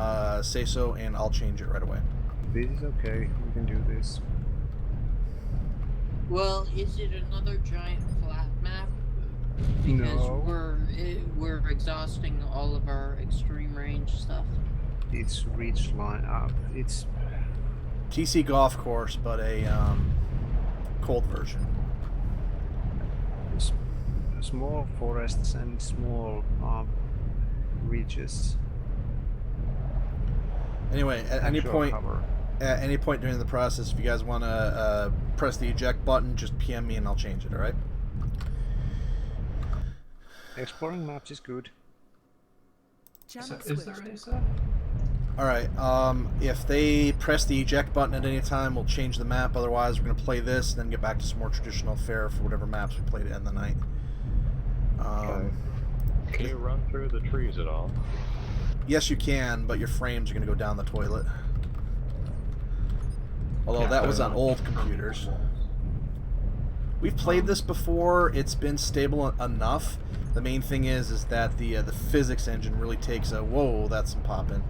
say so, and I'll change it right away. This is okay. We can do this. Well, is it another giant flat map? Because No. we're exhausting all of our extreme range stuff. It's reach line up. It's TC Golf Course, but a cold version. small forests and small reaches. Anyway, at any Actual point, cover. at any point during the process, if you guys want to press the eject button, just PM me and I'll change it. All right? Exploring maps is good. Channel Is there switched. a set? All right. If they press the eject button at any time, we'll change the map. Otherwise, we're gonna play this and then get back to some more traditional fare for whatever maps we played to end the night. Can you run through the trees at all? Yes, you can, but your frames are gonna go down the toilet. Although that was on old computers. We've played this before. It's been stable enough. The main thing is that the physics engine really takes a whoa. That's some popping.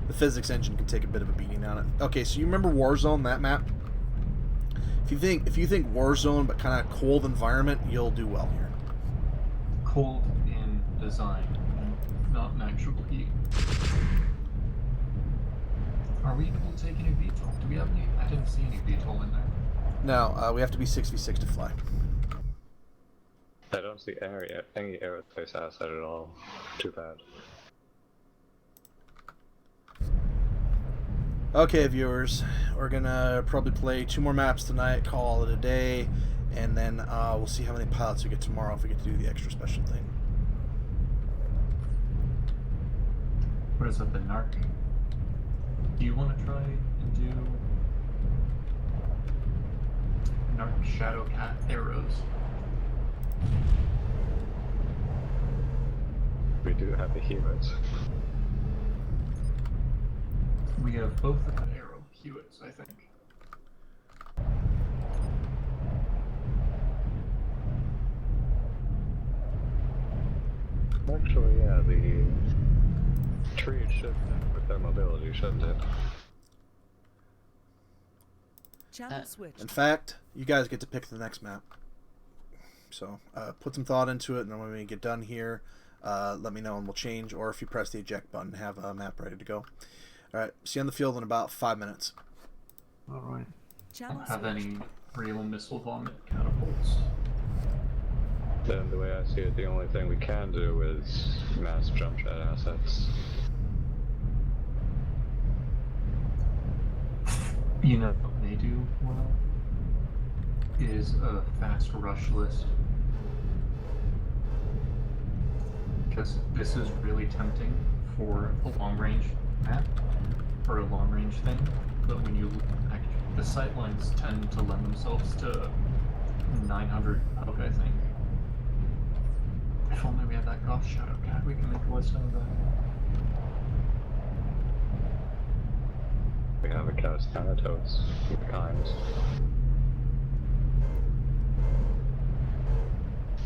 The physics engine can take a bit of a beating on it. Okay, so you remember Warzone, that map? If you think Warzone, but kind of cold environment, you'll do well here. Cold in design, not in actual heat. Are we able to take any VTOL? Do we have any? I didn't see any VTOL in there. No, we have to be 6v6 to fly. I don't see any aerospace asset at all. Too bad. Okay, viewers, we're gonna probably play 2 more maps tonight, call it a day, and then we'll see how many pilots we get tomorrow if we get to do the extra special thing. What is that, the Narc? Do you want to try and do Narc Shadowcat arrows? We do have the Hewitt. We have both of the arrow Hewitts, I think. Actually, yeah, the trees should with their mobility, shouldn't it? Channel switched. In fact, you guys get to pick the next map. So, put some thought into it, and then when we get done here, let me know and we'll change, or if you press the eject button, have a map ready to go. Alright, see you on the field in about 5 minutes. Alright. I Channel don't have switched. any real missile vomit catapults. Then the way I see it, the only thing we can do is mass jump jet assets. You know what they do well? Is a fast rush list. Because this is really tempting for a long range map, or a long range thing, but when you look back, the sightlines tend to lend themselves to 900 poke, I think. If only we had that Goth Shadowcat, we can make a list out of that. We have a Chaos Thanatos kind.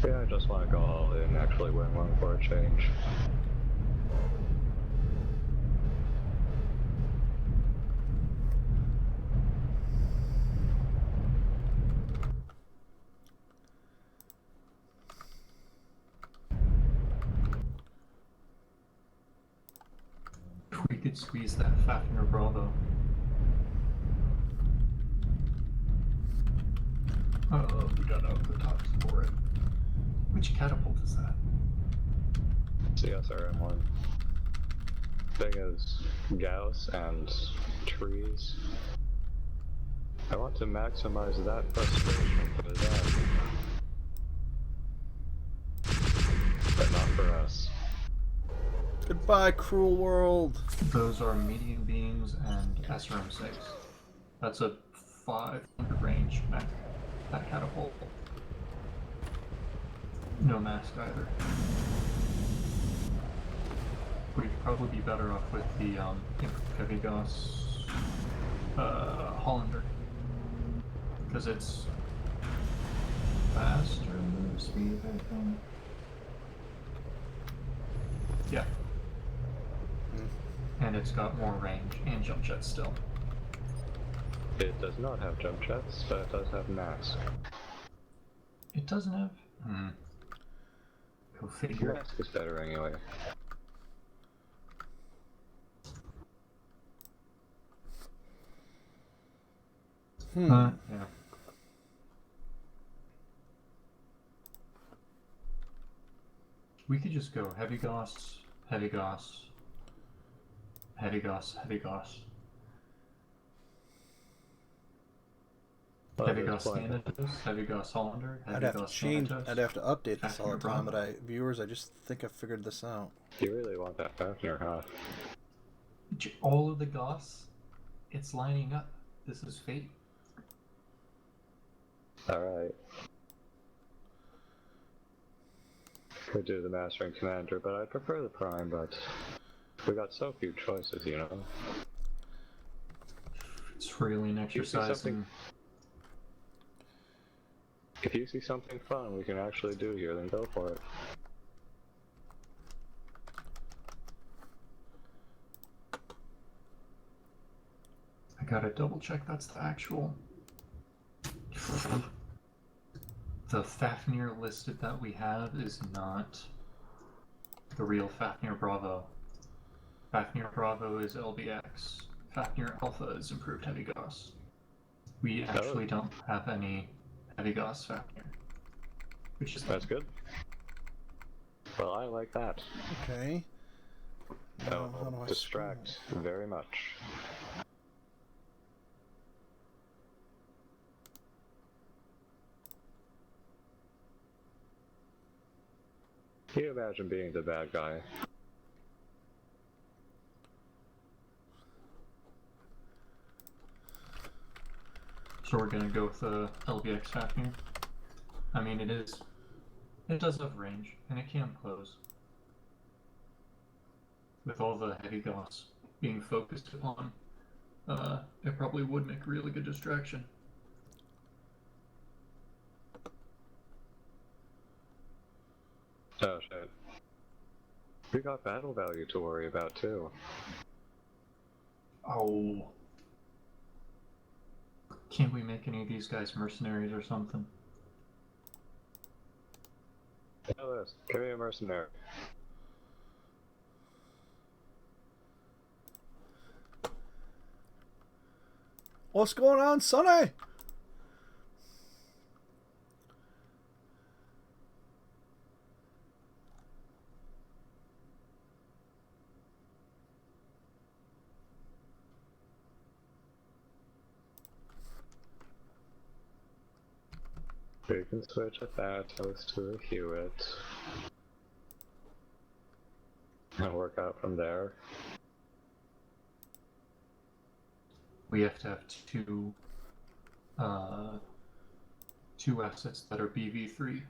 Yeah, I just want to go all in, actually win one for a change. If we could squeeze that Fafnir Bravo. Oh, we don't know the tops for it. Which catapult is that? CSRM1. Thing is, Gauss and trees. I want to maximize that frustration for them. But not for us. Goodbye, cruel world. Those are medium beams and SRM6. That's a 500 range mech. That catapult. No mask either. We'd probably be better off with the Heavy Gauss Hollander. Because it's faster move speed, I think. Yeah. And it's got more range and jump jets still. It does not have jump jets, but it does have mask. It doesn't have? Go figure. Mask is better anyway. Yeah. We could just go Heavy Gauss, Heavy Gauss, Heavy Gauss, Heavy Gauss. Heavy Gauss Thanatos, Heavy Gauss Hollander, Heavy Gauss Thanatos. I'd have to update this all the time, Bravo. but viewers, I just think I figured this out. You really want that Fafnir, huh? All of the Gauss, it's lining up. This is fate. Alright. Could do the Mastering Commander, but I prefer the Prime, but we got so few choices, you know? It's really an exercise in... If you see something fun we can actually do here, then go for it. I gotta double check that's the actual... The Fafnir listed that we have is not the real Fafnir Bravo. Fafnir Bravo is LBX. Fafnir Alpha is improved Heavy Gauss. We actually don't have any Heavy Gauss Fafnir. Which is That's good. Well, I like that. Okay. Now, how do I Distract very much. Can you imagine being the bad guy? So we're gonna go with the LBX Fafnir. I mean, it does have range, and it can close. With all the Heavy Gauss being focused upon, it probably would make a really good distraction. Oh shit. We got battle value to worry about too. Oh. Can't we make any of these guys mercenaries or something? Tell this. Give me a mercenary. What's going on, Sonny? We can switch a Thanatos to a Hewitt. And work out from there. We have to have two assets that are BV3.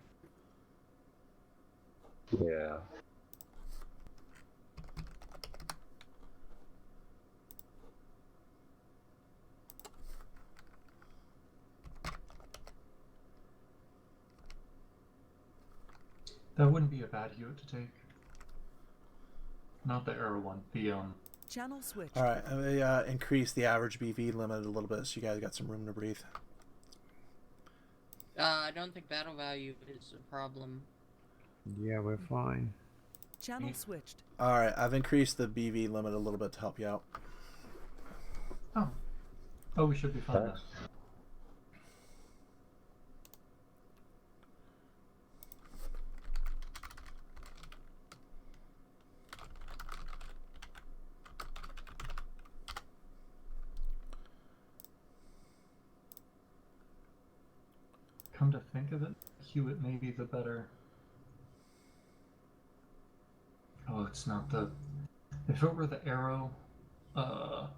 Yeah. That wouldn't be a bad Hewitt to take. Not the arrow one. The Channel switched. All right, increase the average BV limit a little bit, so you guys got some room to breathe. I don't think battle value is a problem. Yeah, we're fine. Channel switched. All right, I've increased the BV limit a little bit to help you out. Oh, we should be fine then. Come to think of it, Hewitt may be the better. Oh, it's not the. If it were the arrow,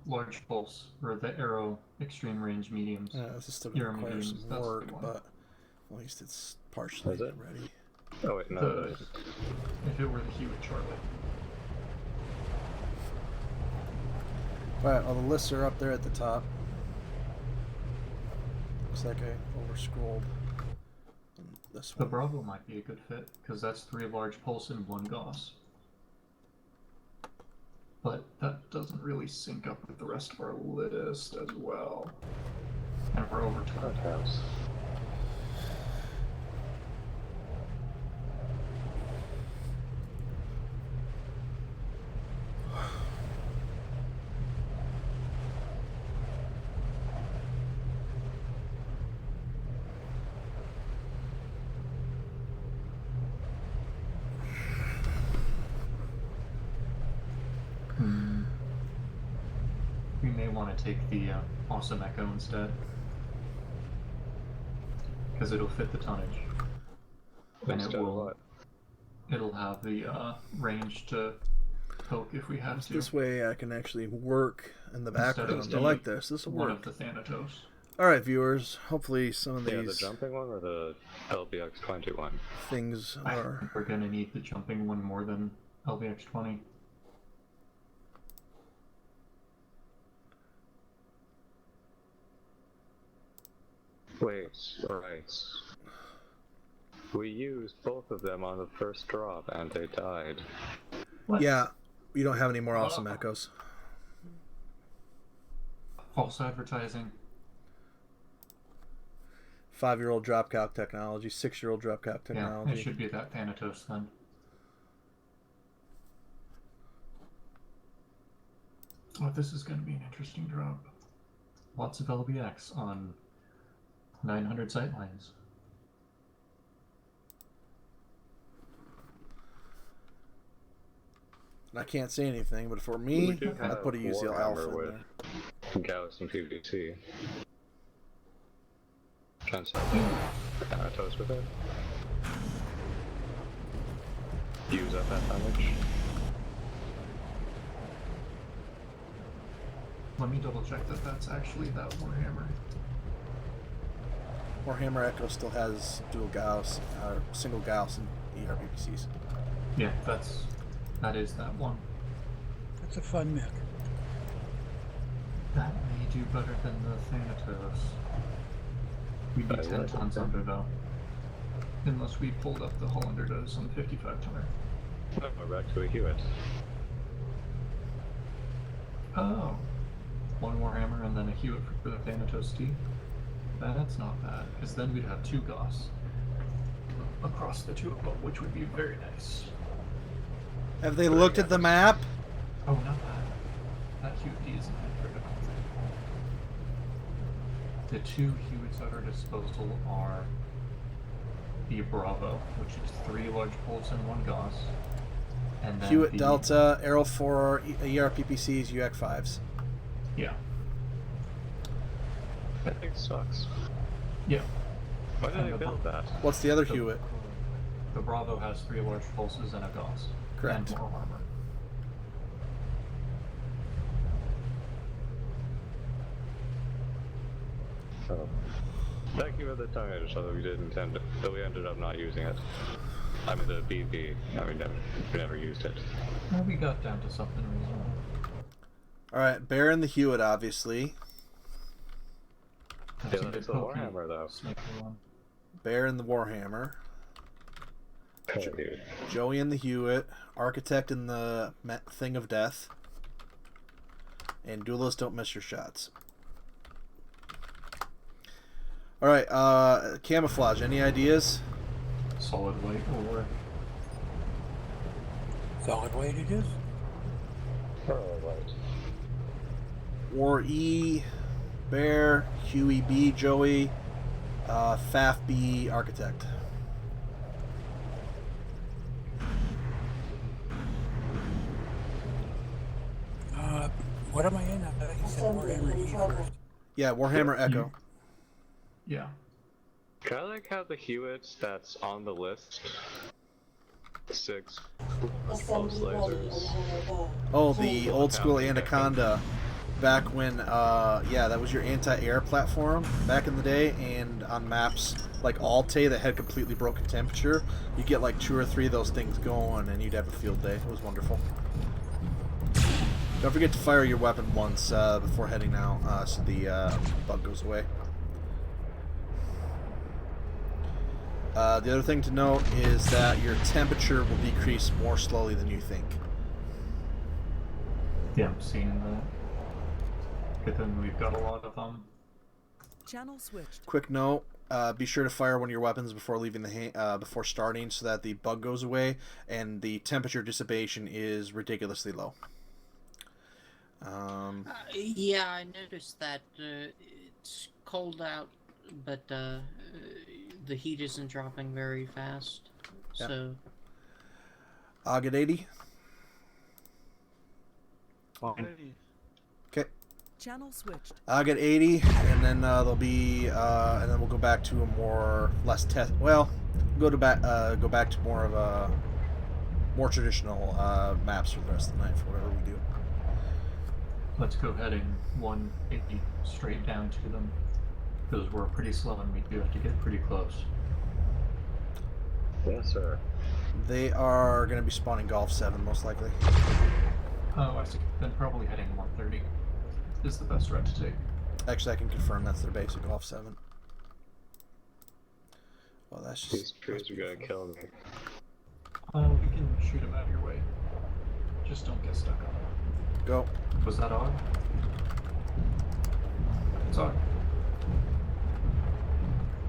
large pulse, or the arrow extreme range mediums. This is still going to require some work, but at least it's partially ready. Oh wait, no. If it were the Hewitt Charlie. Alright, well the lists are up there at the top. Looks like I over-scrolled. This The one. Bravo might be a good fit, because that's 3 large pulse and 1 Gauss. But that doesn't really sync up with the rest of our list as well. And we're over time. We may want to take the Awesome Echo instead. Because it'll fit the tonnage. And it'll have the range to poke if we have to. This way I can actually work in the background. I like this. This will work. One of the Thanatos. Alright, viewers. Hopefully some of these... Yeah, the jumping one or the LBX-20 one? Things I are... think we're going to need the jumping one more than LBX-20. Wait, right. We used both of them on the first drop and they died. What? Yeah, you don't have any more Awesome Echoes. False advertising. 5-year-old drop calc technology, 6-year-old drop calc technology. Yeah, it should be that Thanatos then. Oh, this is going to be an interesting drop. Lots of LBX on 900 sightlines. I can't say anything, but for me, I'd put a UCL Alpha in there. Gauss and PVC. Can't say Thanatos with it. Use up that damage. Let me double check that that's actually that Warhammer. Warhammer Echo still has dual Gauss, or single Gauss and ERPPCs. Yeah, that is that one. That's a fun mech. That may do better than the Thanatos. We'd be 10 tons under though. Unless we pulled up the Hollander to some 55 tonner. No, we're back to a Hewitt. Oh. One Warhammer and then a Hewitt for the Thanatos T. That's not bad, because then we'd have 2 Gauss across the 2 of them, which would be very nice. Have they looked at the map? Oh, not that. That Hewitt D isn't that critical. The 2 Hewitts at our disposal are the Bravo, which is 3 large pulse and 1 Gauss. And then Hewitt the... Delta, Arrow 4, ERPPCs, UX5s. Yeah. That thing sucks. Yeah. Why did they build that? What's the other Hewitt? The Bravo has 3 large pulses and a Gauss. Correct. And more armor. So, thank you for the tonnage, although we didn't intend it, though we ended up not using it. I mean, the BB, we never used it. Well, we got down to something reasonable. Alright, Bear and the Hewitt, obviously. Yeah, it's the Warhammer, though. Bear and the Warhammer. Dude. Joey in the Hewitt, Architect in the Thing of Death, and Duelist, don't miss your shots. All right, camouflage. Any ideas? Solid white or Solid weight it is? War E, Bear, Huey B, Joey, Faf B, Architect. What am I in? I thought you said Warhammer E first. Yeah, Warhammer Echo. yeah. Kind of like how the Hewitt that's on the list. 6 pulse lasers. Oh, the old school Anaconda. Back when, yeah, that was your anti-air platform back in the day, and on maps like Alte that had completely broken temperature, you'd get like 2 or 3 of those things going, and you'd have a field day. It was wonderful. Don't forget to fire your weapon once before heading out, so the bug goes away. The other thing to note is that your temperature will decrease more slowly than you think. Yeah, I'm seeing that. But then we've got a lot of Channel switched. Quick note: be sure to fire one of your weapons before leaving the before starting, so that the bug goes away and the temperature dissipation is ridiculously low. Yeah, I noticed that it's cold out, but the heat isn't dropping very fast. Yep. So. I'll get 80. Fine. Okay. Channel switched. I'll get 80, and then there'll be, and then we'll go back to a less test. Well, go back to more of a more traditional maps for the rest of the night for whatever we do. Let's go heading 180 straight down to them, because we're pretty slow and we do have to get pretty close. Yes, sir. They are going to be spawning Golf 7 most likely. Oh, I see. Then probably heading 130 is the best route to take. Actually, I can confirm that's their basic Golf 7. Well, that's just... These trees are gonna kill me. We can shoot them out of your way. Just don't get stuck on them. Go. Was that Og? It's Og.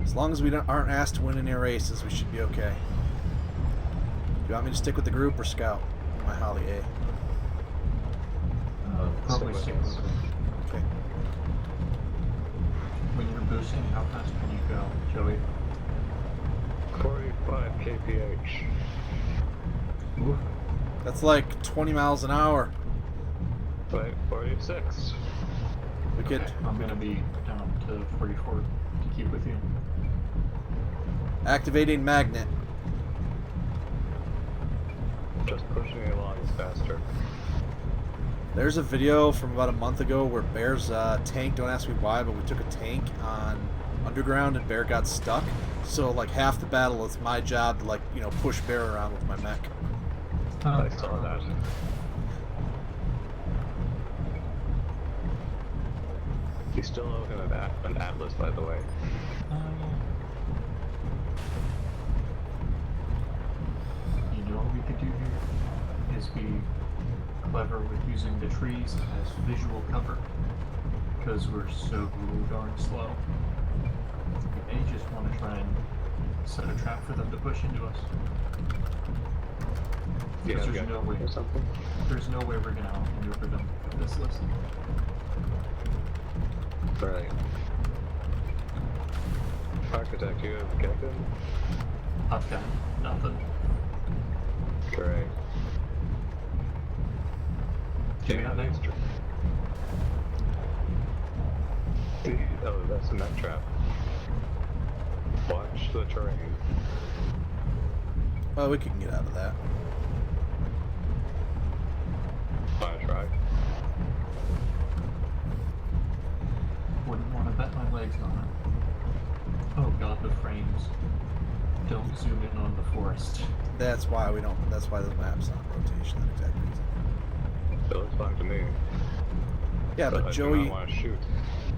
As long as we aren't asked to win any races, we should be okay. Do you want me to stick with the group or scout? My Holly A. Probably stick with them. Okay. When you're boosting, how fast can you go, Joey? 45 kph. Ooh. That's like 20 miles an hour. Wait, 46. We could... I'm gonna be down to 44 to keep with you. Activating magnet. Just pushing me along faster. There's a video from about a month ago where Bear's tank, don't ask me why, but we took a tank on Underground and Bear got stuck. So like half the battle it's my job to, like, you know, push Bear around with my mech. I saw that. He's still looking at an Atlas, by the way. You know what we could do here is be clever with using the trees as visual cover, because we're so darn slow. We may just want to try and set a trap for them to push into us. Yeah, Because there's no way we're gonna outmaneuver them with this list. Right. Architect, you have Kevin? I've got nothing. Great. Do we have extra? Oh, that's a net trap. Watch the terrain. Oh, we can get out of that. Wanna try? Wouldn't want to bet my legs on it. Oh god, the frames. Don't zoom in on the forest. That's why we don't. That's why the map's not rotation. That exact reason. It looks fine to me. Yeah, but I do Joey, not want to shoot.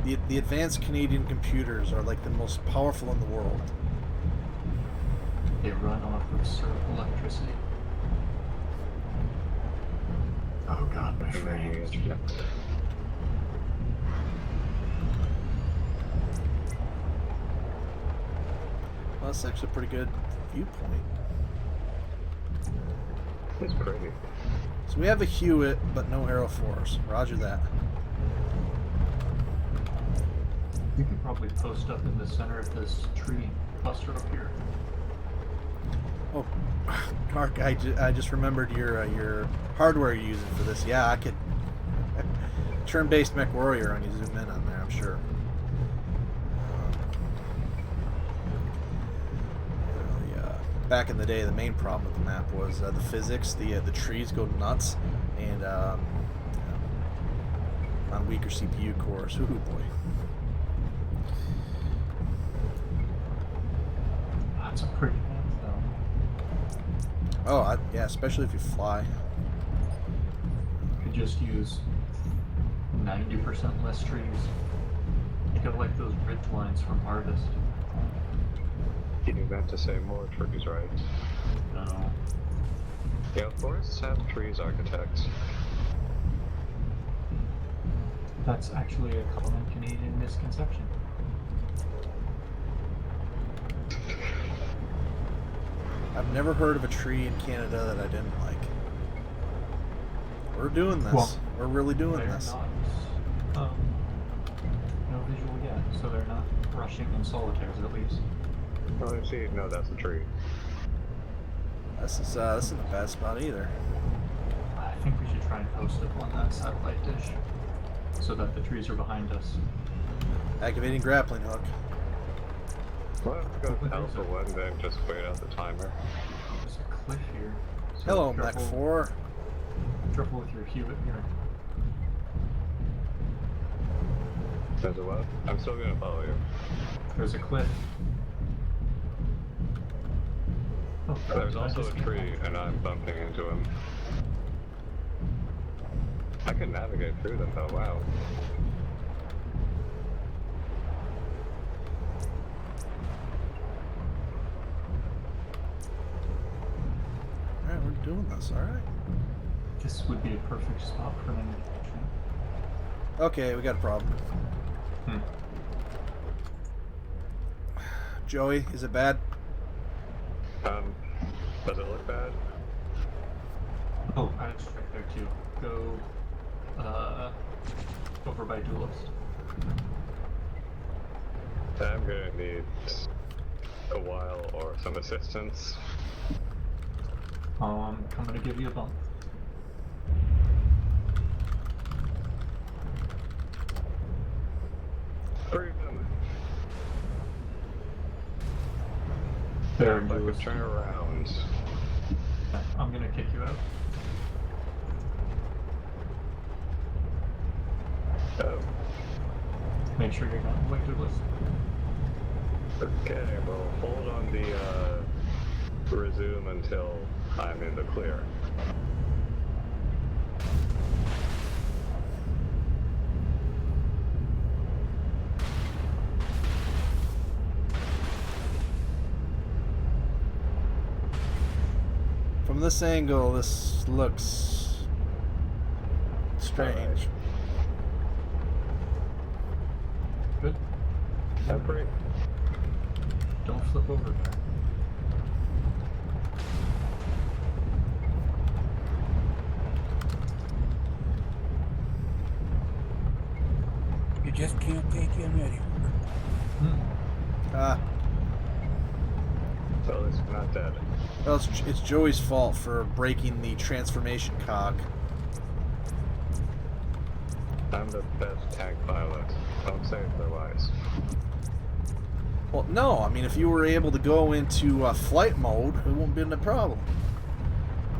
the advanced Canadian computers are like the most powerful in the world. They run off of surf electricity. Oh god, my frames. Well, that's actually a pretty good viewpoint. It's pretty. So we have a Hewitt, but no Aeroforce. Roger that. You could probably post up in the center of this tree cluster up here. Oh, Mark, I just remembered your hardware you're using for this. Yeah, I could turn-based Mechwarrior when you zoom in on there, I'm sure. Back in the day, the main problem with the map was the physics. The trees go nuts, and on weaker CPU cores. Ooh boy. That's a pretty map, though. Oh, yeah, especially if you fly. You could just use 90% less trees. You got like those ridge lines from Harvest. You meant to say more trees, right? No. Yeah, forests have trees architects. That's actually a common Canadian misconception. I've never heard of a tree in Canada that I didn't like. We're doing this. Well, we're really doing they're this. not, no visual yet, so they're not rushing in solitaires at least. Oh, I see. No, that's a tree. This isn't a bad spot either. I think we should try and post up on that satellite dish so that the trees are behind us. Activating grappling hook. Well, go with Alpha 1, then just wait out the timer. There's a cliff here. So Hello, Mech 4. Careful with your Hewitt here. There's a what? I'm still gonna follow you. There's a cliff. Oh, There's also a tree, and I'm bumping into him. I can navigate through them, though. Wow. Alright, we're doing this, alright. This would be a perfect spot for an engagement. Okay, we got a problem. Joey, is it bad? Does it look bad? Oh, I was right there too. Go, over by Duelist. I'm gonna need a while or some assistance. I'm gonna give you a bump. Freedom! There, If I could Duelist. turn around. I'm gonna kick you out. Oh. Make sure you're not way Duelist. Okay, well, hold on the resume until I'm in the clear. From this angle, this looks strange. Good. I'm free. Don't flip over there. You just can't take him anywhere. Well, it's not dead. Well, it's Joey's fault for breaking the transformation cog. I'm the best tank pilot. Don't say otherwise. Well, no. I mean, if you were able to go into flight mode, it wouldn't been a problem.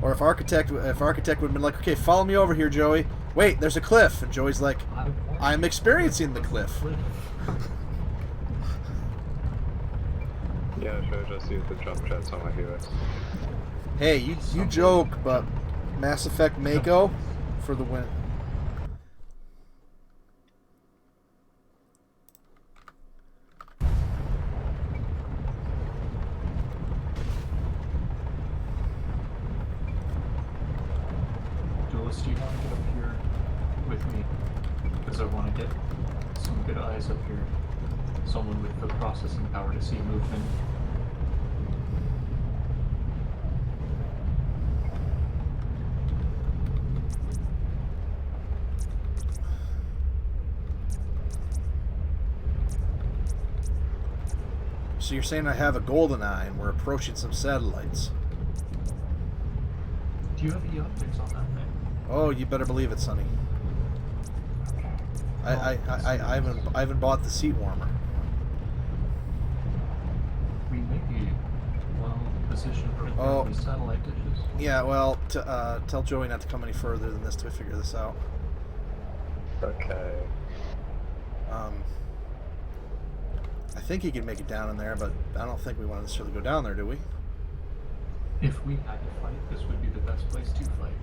Or if Architect would have been like, okay, follow me over here, Joey. Wait, there's a cliff, and Joey's like, I'm experiencing the cliff. Yeah, I should have just used the jump jets on my Helix. Hey, you joke, but Mass Effect Mako for the win. Willis, do you want to get up here with me? Because I want to get some good eyes up here. Someone with the processing power to see movement. So you're saying I have a golden eye and we're approaching some satellites. Do you have the optics on that thing? Oh, you better believe it, Sonny. I haven't bought the seat warmer. We may be well positioned for these satellite dishes. Yeah, well, tell Joey not to come any further than this till we figure this out. Okay. I think he can make it down in there, but I don't think we want to necessarily go down there, do we? If we had to fight, this would be the best place to fight.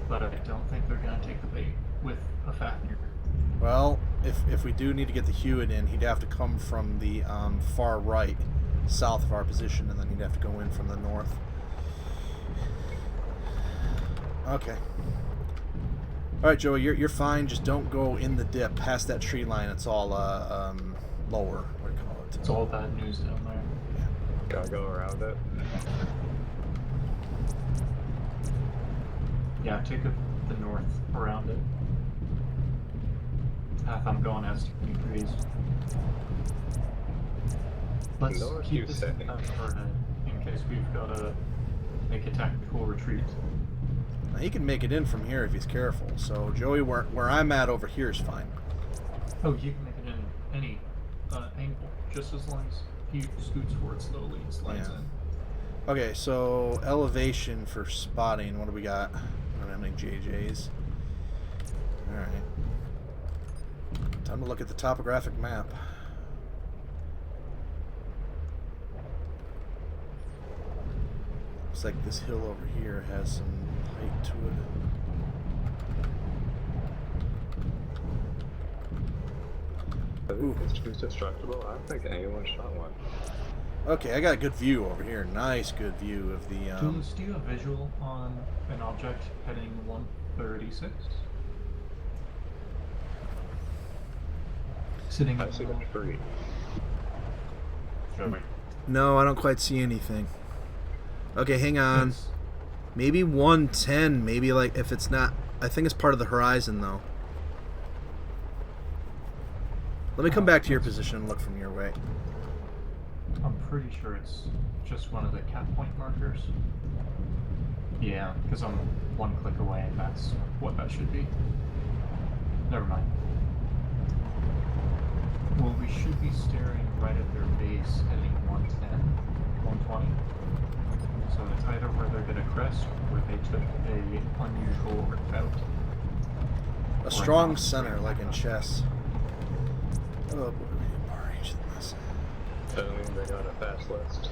But I don't think they're going to take the bait with a Fafnir. Well, if we do need to get the Hewitt in, he'd have to come from the far right, south of our position, and then he'd have to go in from the north. Okay. Alright, Joey, you're fine. Just don't go in the dip past that tree line. It's all lower. What do you call it? It's all bad news down there. Yeah. Gotta go around it. Yeah, take the north around it. Path I'm going has too many trees. Let's North, keep you this say. in ahead in case we've got to make a tactical retreat. Now, he can make it in from here if he's careful. So, Joey, where I'm at over here is fine. Oh, you can make it in any angle, just as long as he scoots forward slowly and slides Yeah. in. Okay, so elevation for spotting. What do we got? I don't have any JJs. Alright. Time to look at the topographic map. Looks like this hill over here has some height to it. I think this tree's destructible. I don't think anyone shot one. Okay, I got a good view over here. Nice, good view of the. Julius, do you have visual on an object heading 136? Sitting I see the tree. Show me. No, I don't quite see anything. Okay, hang on. It's- Maybe 110. Maybe like if it's not. I think it's part of the horizon though. Let me come back to your position and look from your way. I'm pretty sure it's just one of the cap point markers. Yeah, because I'm one click away and that's what that should be. Never mind. Well, we should be staring right at their base heading 110, 120. So it's either where they're going to crest or they took a unusual route. A strong center, like in chess. Oh boy, we need more range than this. Doesn't mean they got a fast list.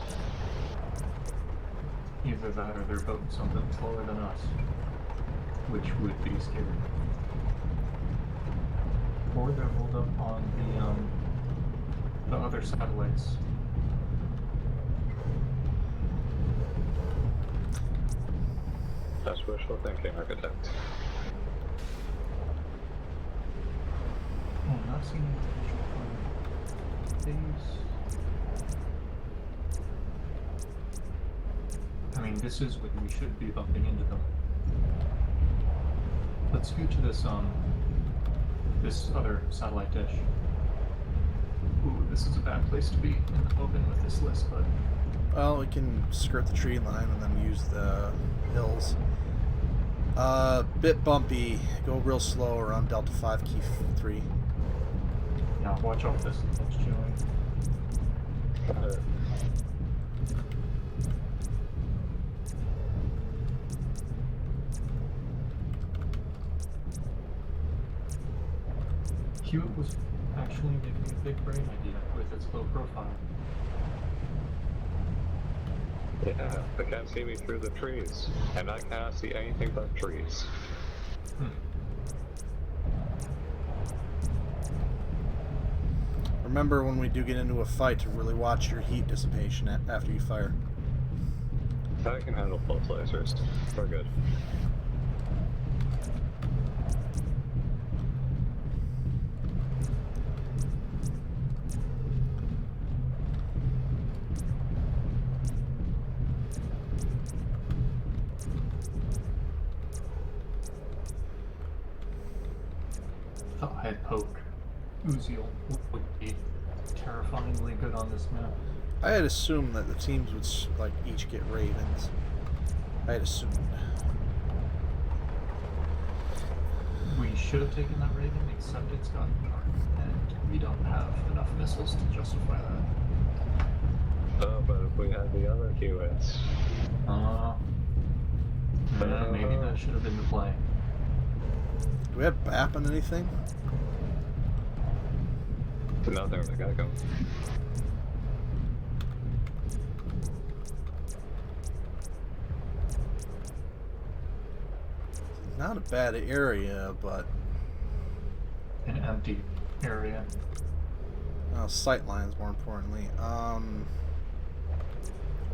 Either that or they're boating something slower than us, which would be scary. Or they're rolled up on the other satellites. That's wishful thinking, architect. Oh, I'm not seeing any visual from things. I mean, this is when we should be bumping into them. Let's scoot to this this other satellite dish. Ooh, this is a bad place to be in the open with this list, but Well, we can skirt the tree line and then use the hills. Bit bumpy. Go real slow around Delta 5 key 3. yeah, watch out this ledge, Joey. Hewitt was actually making a big brain idea with its low profile. Yeah, they can't see me through the trees, and I cannot see anything but trees. Remember when we do get into a fight to really watch your heat dissipation after you fire. I can handle pulse lasers. We're good. the eye poke Uziel would be terrifyingly good on this map. I had assumed that the teams would like each get Ravens. I had assumed. We should have taken that Raven, except it's gotten dark, and we don't have enough missiles to justify that. Oh, but if we had the other QS. Maybe that should have been the play. Do we have BAP on anything? Nothing, we gotta go. Not a bad area, but An empty area. sight lines more importantly.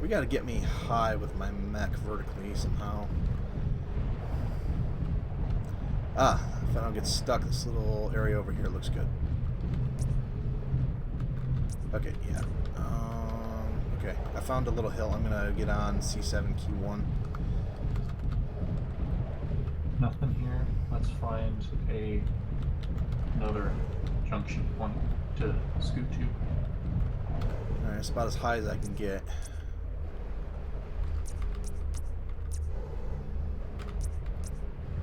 We gotta get me high with my mech vertically somehow. If I don't get stuck, this little area over here looks good. Okay, yeah. Okay, I found a little hill. I'm gonna get on C7 Q1. Nothing here. Let's find another junction point to scoot to. Alright, it's about as high as I can get.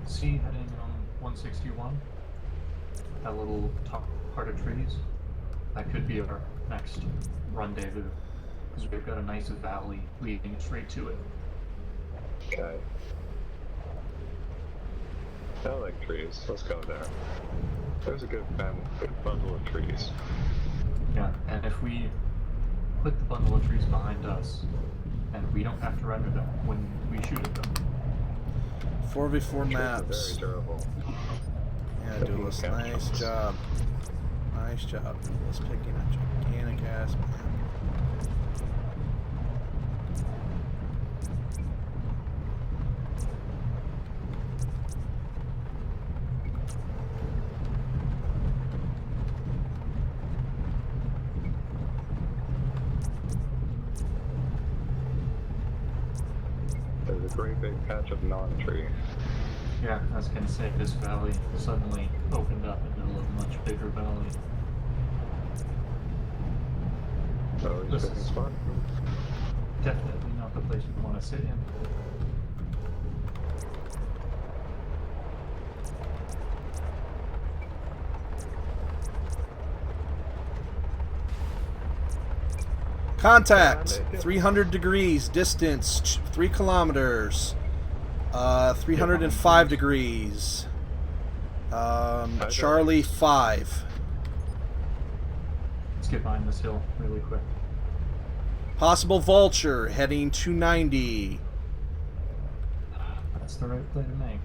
See, heading on 161. That little top part of trees. That could be our next rendezvous. Because we've got a nice valley leading straight to it. Okay. I like trees. Let's go there. There's a good bundle of trees. Yeah, and if we put the bundle of trees behind us, and we don't have to render them when we shoot at them. 4v4 maps. Very durable. Yeah, Duelist, nice job. Nice job, Duelist, picking a gigantic ass map. There's a great big patch of non-tree. Yeah, I was gonna say, this valley suddenly opened up in the middle of a much bigger valley. So This it's a is spot. definitely not the place we want to sit in. Contact! 300 degrees, distance 3 kilometers. 305 degrees. Charlie 5. Let's get behind this hill really quick. Possible vulture heading 290. That's the right play to make.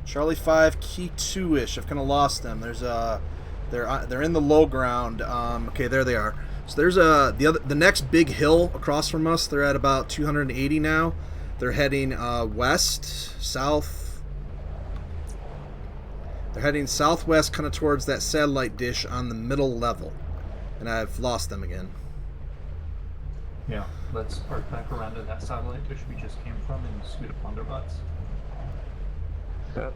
Charlie 5, key 2-ish. I've kind of lost them. There's a they're in the low ground. Okay, there they are. So there's the next big hill across from us. They're at about 280 now. They're heading west, south. They're heading southwest, kind of towards that satellite dish on the middle level. And I've lost them again. Yeah, let's arc back around to that satellite dish we just came from and scoot upon their butts. Yep.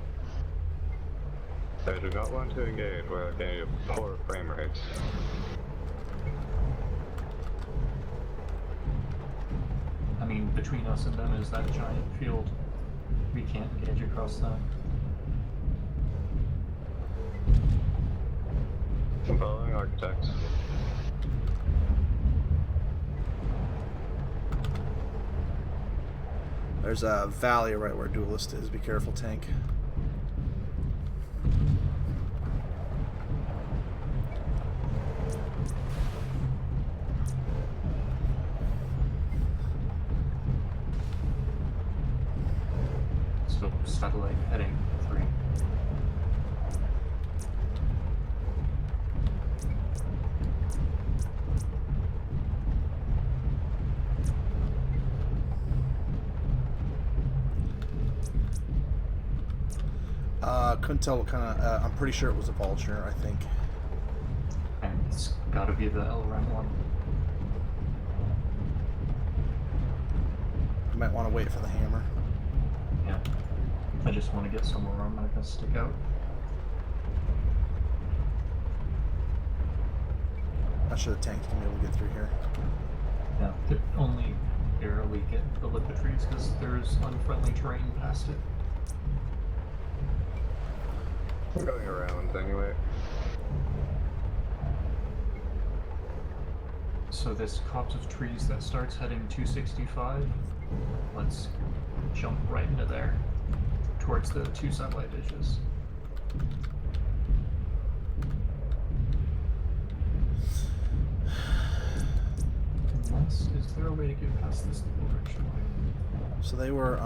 I do not want to engage where getting a poor frame rates. I mean, between us and them is that giant field. We can't engage across that. I'm following architects. There's a valley right where Duelist is. Be careful, tank. So, satellite heading 3. Couldn't tell what kind of. I'm pretty sure it was a vulture. I think. And it's gotta be the LRM one. You might want to wait for the hammer. Yeah. I just want to get somewhere where I'm not going to stick out. Not sure the tank's gonna be able to get through here. Yeah, it only barely get the lip of trees because there's unfriendly terrain past it. I'm going around anyway. So this copse of trees that starts heading 265, let's jump right into there, towards the 2 satellite dishes. Unless, is there a way to get past this direction line? So they were,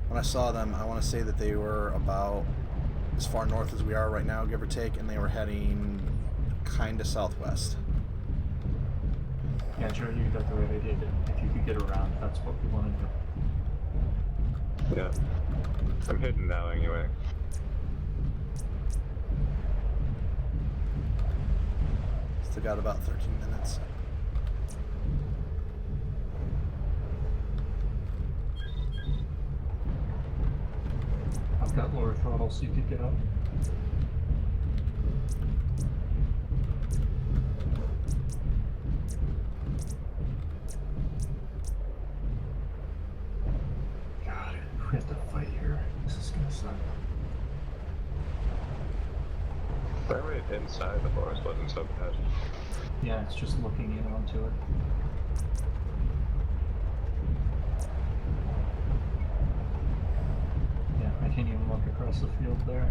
when I saw them, I want to say that they were about as far north as we are right now, give or take, and they were heading kind of southwest. Yeah, Joe, you got the right idea. If you could get around, that's what we want to do. Yeah. I'm hidden now anyway. Still got about 13 minutes. I've got lower throttle so you could get up. God, if we have to fight here, this is gonna suck. That rate inside the forest wasn't so bad. Yeah, it's just looking in onto it. Yeah, I can't even look across the field there.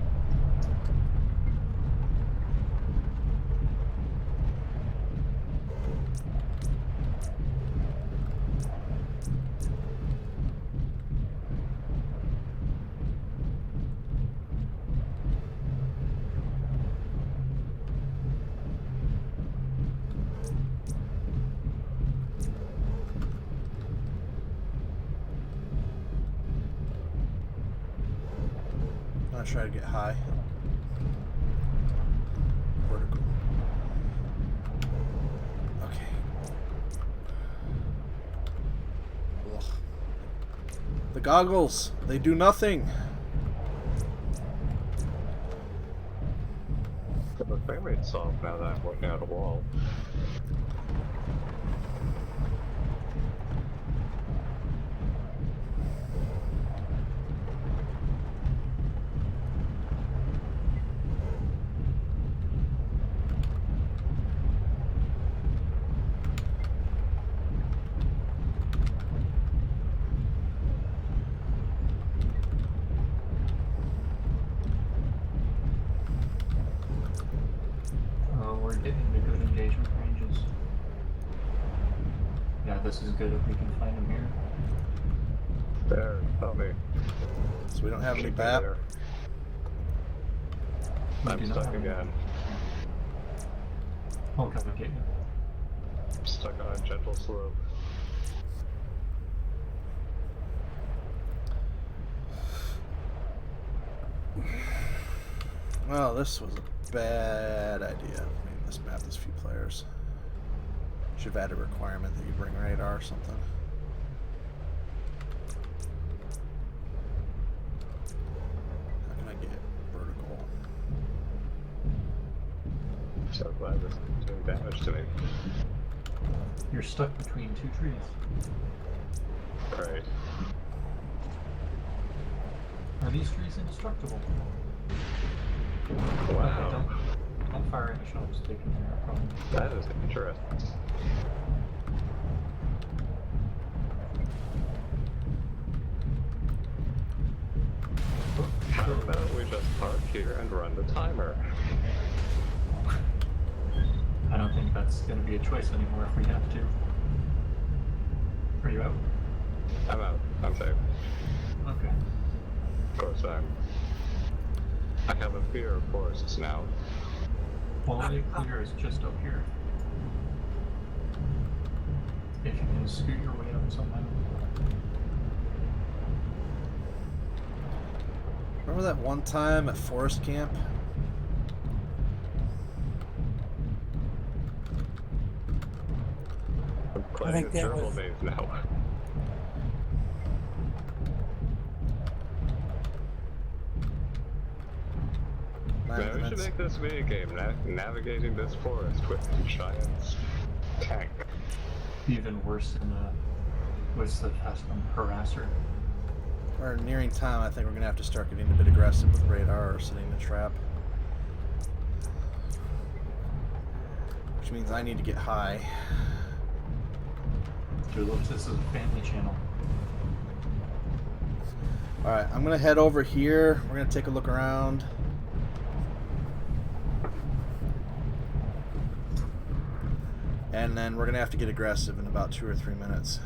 I'm gonna try to get high. Vertical. Okay. Ugh. The goggles, they do nothing. But the frame rate's off now that I'm looking at a wall. We're getting into good engagement ranges. Yeah, this is good if we can find them here. There, help me. So we don't have any Keep me BAP. there. We I'm do not stuck have any- again. Oh, come and get you. I'm stuck on a gentle slope. Well, this was a bad idea. I mean, this map has few players. Should have had a requirement that you bring radar or something. How can I get vertical? I'm so glad this is doing damage to me. You're stuck between 2 trees. Right. Are these trees indestructible? Wow. Don't fire any shots taken there, probably. That is interesting. How about we just park here and run the timer? I don't think that's going to be a choice anymore if we have to. Are you out? I'm out. I'm safe. Okay. Of course I have a fear of forests now. Quality clear is just up here. If you can scoot your way up somehow. Remember that one time at Forest Camp? I'm I playing think a that turtle was- maze now. Man, we should minutes. make this video game, navigating this forest with a giant tank. Even worse than what's the fast one? Harasser. We're nearing time. I think we're gonna have to start getting a bit aggressive with radar or setting the trap. Which means I need to get high. Look, this is a family channel. Alright, I'm gonna head over here. We're gonna take a look around. And then we're gonna have to get aggressive in about 2 or 3 minutes.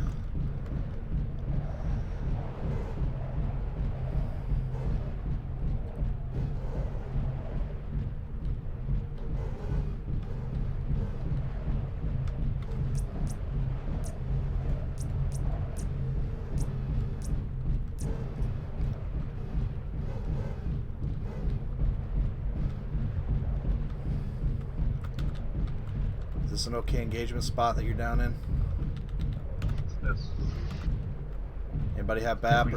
Is this an okay engagement spot that you're down in? Yes. Anybody have BAP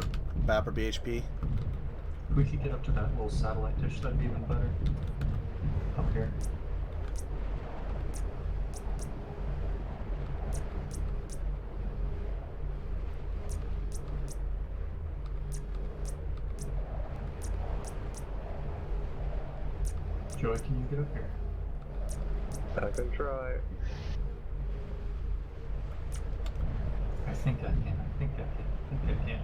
or BHP? If we could get up to that little satellite dish, that'd be even better. Up here. Joey, can you get up here? I can try. I think I can. I think I can.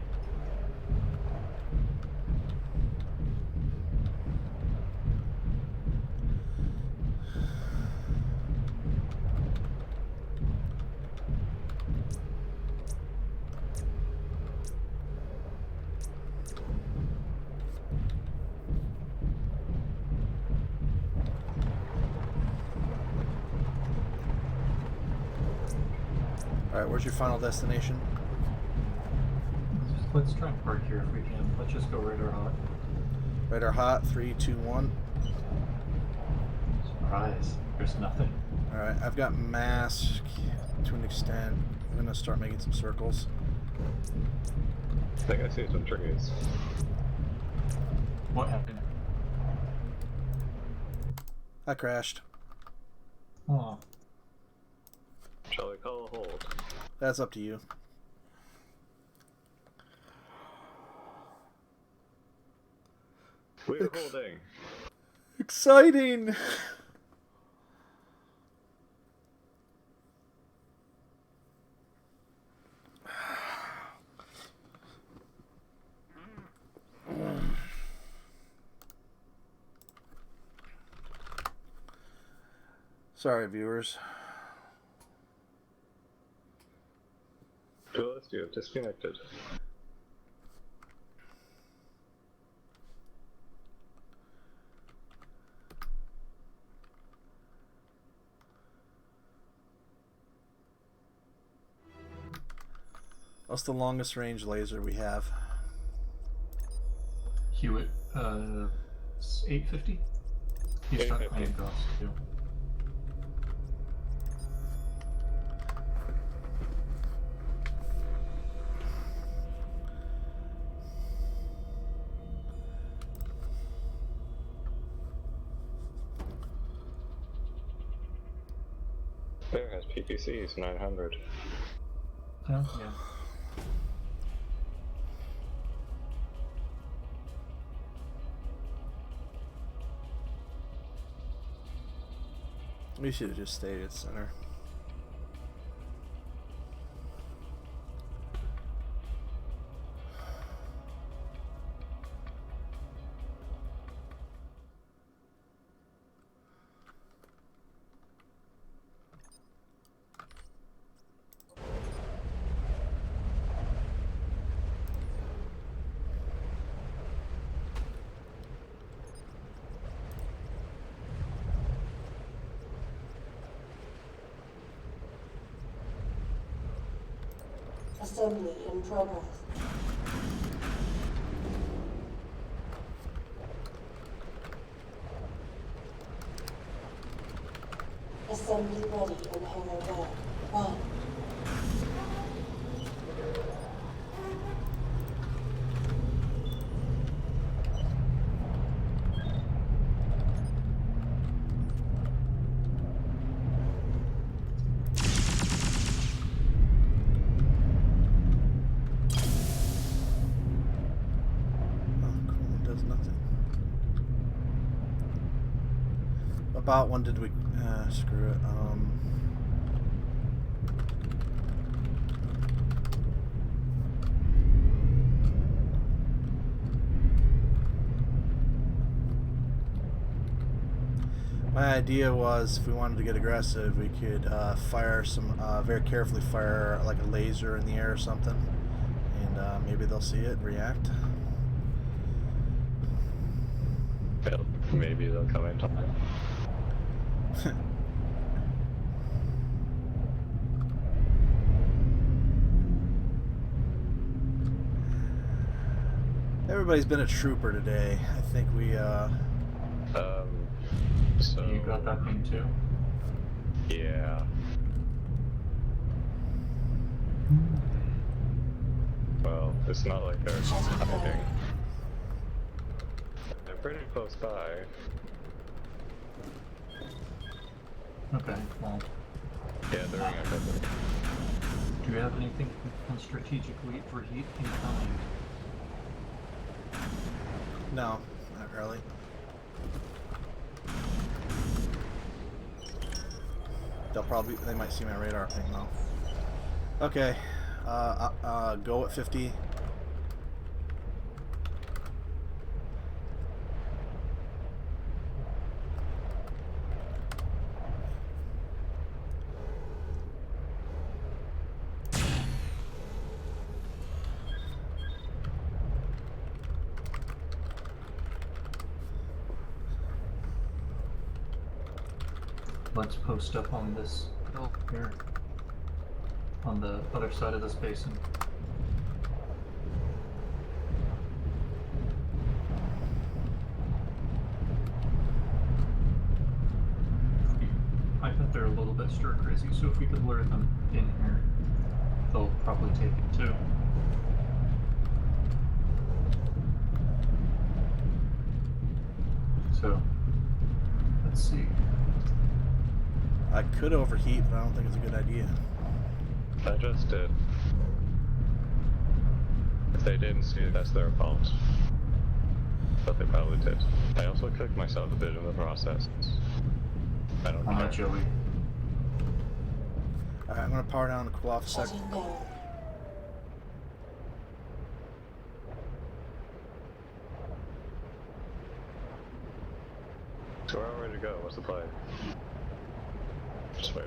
Alright, where's your final destination? Let's try and park here if we can. Let's just go radar hot. Radar hot, 3, 2, 1. Surprise. There's nothing. Alright, I've got mask to an extent. I'm gonna start making some circles. I think I see some trees. What happened? I crashed. Oh. Shall we call a hold? That's up to you. We're holding. Exciting! Sorry, viewers. Phyllis, you have disconnected. What's the longest range laser we have? Hewitt, it's 850? He's got 850. iron cross too. Bear has PPCs 900. Oh, yeah. We should have just stayed at center. Assembly in progress. Assembly ready in hangar bay. 1. About when did we... screw it. My idea was if we wanted to get aggressive, we could fire some, very carefully fire like a laser in the air or something. And maybe they'll see it and react. Well, maybe they'll come in time. Everybody's been a trooper today. I think we, So... You got that thing too? Yeah. Well, it's not like they're hiding. They're pretty close by. Okay, well, Yeah, they're in a couple. do you have anything that can strategically overheat incoming? no, not really. They might see my radar ping though. Okay, go at 50. Let's post up on this hill here. On the other side of this basin. I bet they're a little bit stir crazy, so if we could lure them in here, they'll probably take it too. So, let's see. I could overheat, but I don't think it's a good idea. I just did. If they didn't see it, that's their fault. But they probably did. I also kicked myself a bit in the process. I don't care. Joey. Alright, I'm gonna power down and cool off a second. Shutting down. So we're all ready to go. What's the play? Just wait.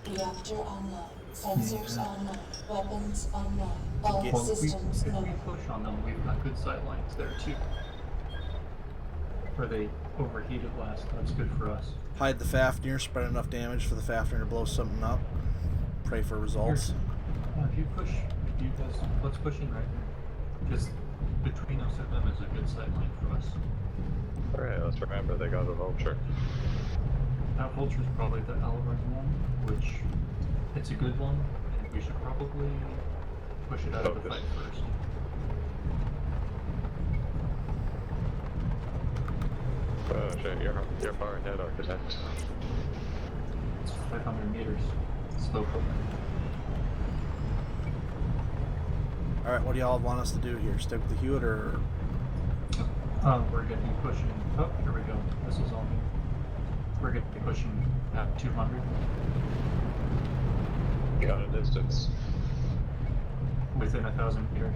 Reactor online. Sensors online. Weapons online. All Yes. Well, systems if we known. push on them, we've got good sight lines there too. Where they overheated last, that's good for us. Hide the Fafnir, spread enough damage for the Fafnir to blow something up. Pray for results. Yeah, if you push, you guys, let's push in right here. Just between us and them is a good sight line for us. Alright, let's remember they got a vulture. That vulture's probably the Elrond one, which it's a good one, and we should probably push it out of the Focus. fight first. Oh shit, you're far ahead, Architect. It's 500 meters. Slow poke. Alright, what do y'all want us to do here? Stick with the Hewitt or... We're gonna be pushing. Oh, here we go. This is all me. We're gonna be pushing at 200 You got a distance. within 1,000 meters.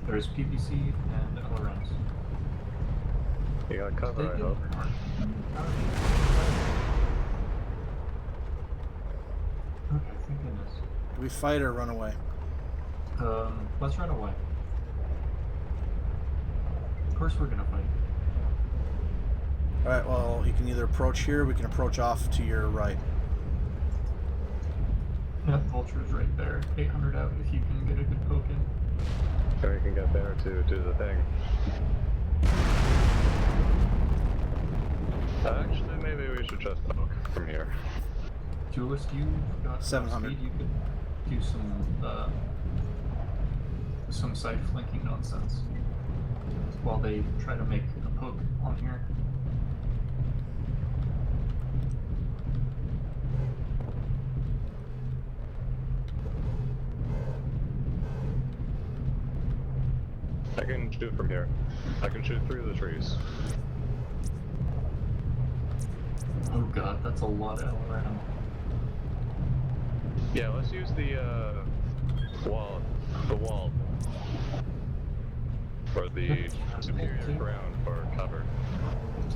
There's PPC and LRMs. You got cover, I Stay hope. good. Okay, thank goodness. Do we fight or run away? Let's run away. Of course we're gonna fight. Alright, well, you can either approach here, or we can approach off to your right. That vulture's right there. 800 out if you can get a good poke in. Or you can get there to do the thing. Actually, maybe we should just poke from here. Duelist, you've got 700. speed. You could do some side flanking nonsense while they try to make a poke on here. I can shoot from here. I can shoot through the trees. Oh god, that's a lot of LRM. Yeah, let's use the wall. The wall. Or the superior ground for cover.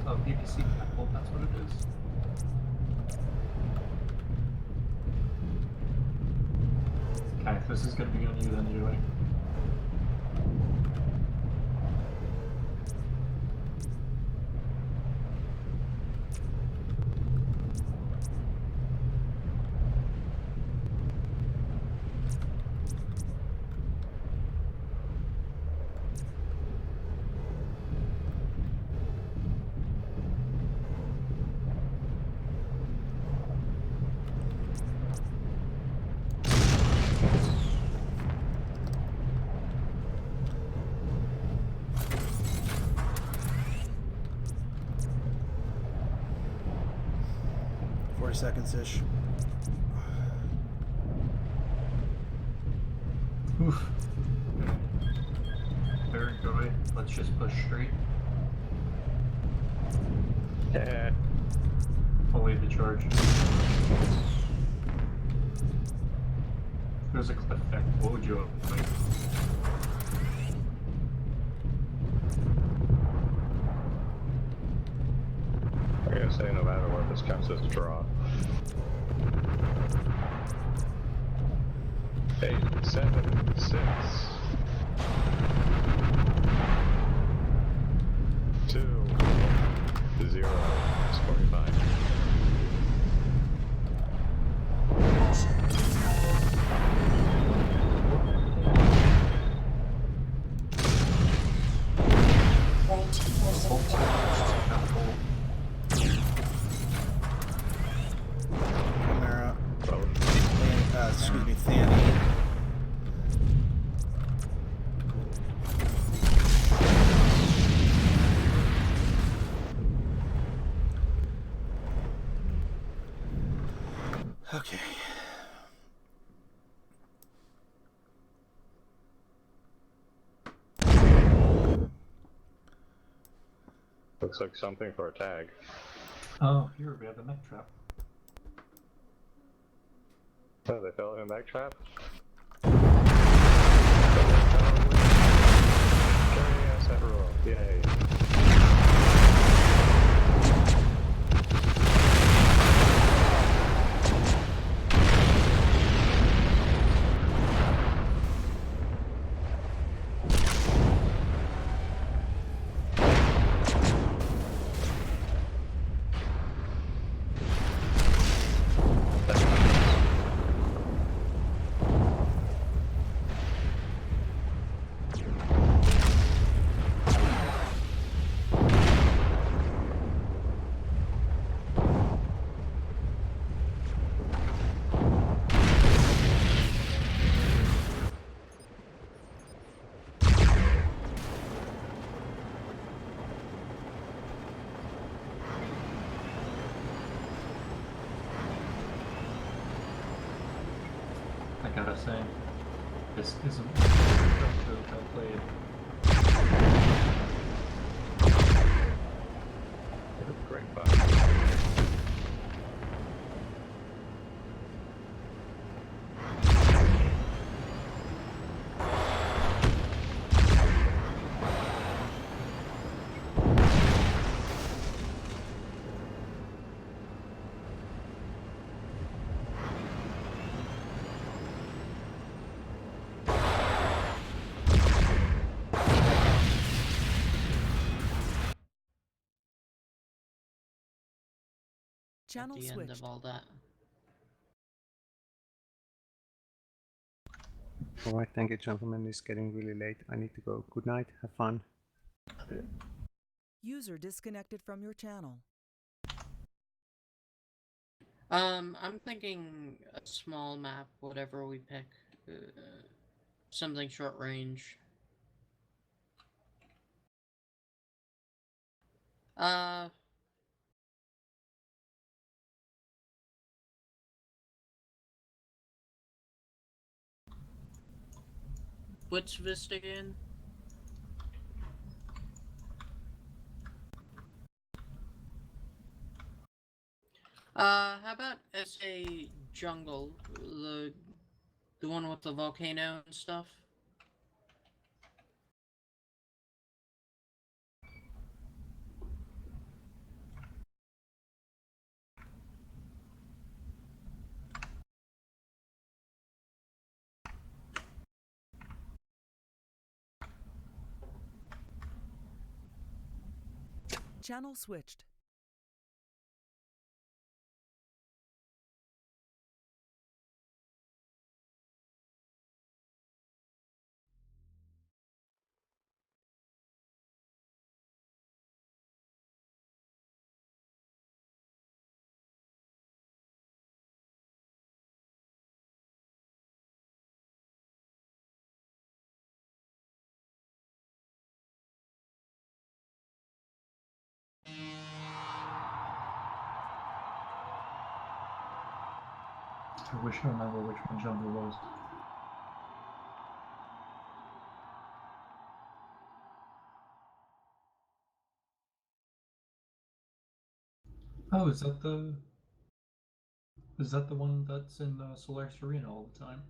BBC Catapult, that's what it is. Okay, this is gonna be on you then, Joey. Seconds-ish. Oof. Very good. Let's just push straight. Yeah. I'll lead the charge. There's a cliff effect. What would you like? I'm gonna say no matter what, this counts as a draw. 8, 7, 6, 2, 0. It's 45. Right person Chimera. Excuse me, Thanny. Okay. Looks like something for a tag. Oh, here we have a mech trap. Oh, they fell in a back trap? Carry us at roll. Yay. I gotta say, this isn't well played. Great fun. Channel At the end switched. of all that. Alright, thank you gentlemen, it's getting really late. I need to go. Good night, have fun. User disconnected from your channel. I'm thinking a small map, whatever we pick. Something short range. What's Vista again? How about SA Jungle, the one with the volcano and stuff? Channel switched. I wish I remember which one jungle was. Oh, is that the one that's in Solaris Arena all the time?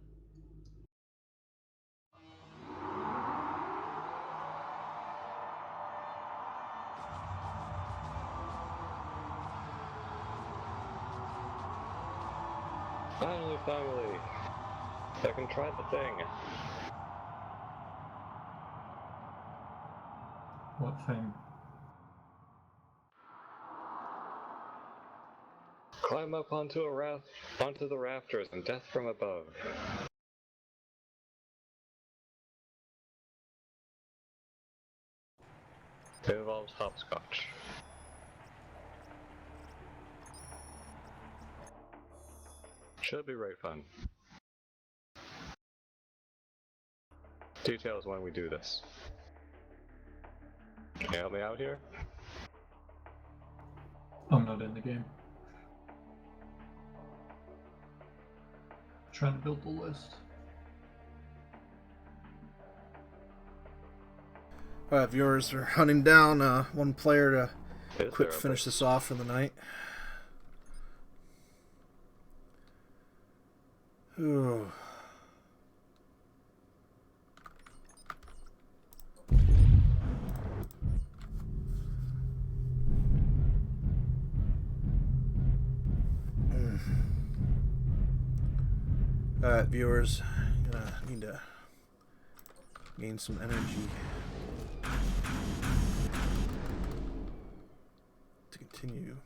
Finally! I can try the thing. What thing? Climb up onto the rafters and death from above. It involves hopscotch. Should be right fun. Details when we do this. Can you help me out here? I'm not in the game. Trying to build the list. Viewers are hunting down one player to Is quick there a finish this off for the night. Ooh. Alright, viewers, gonna need to gain some energy to continue.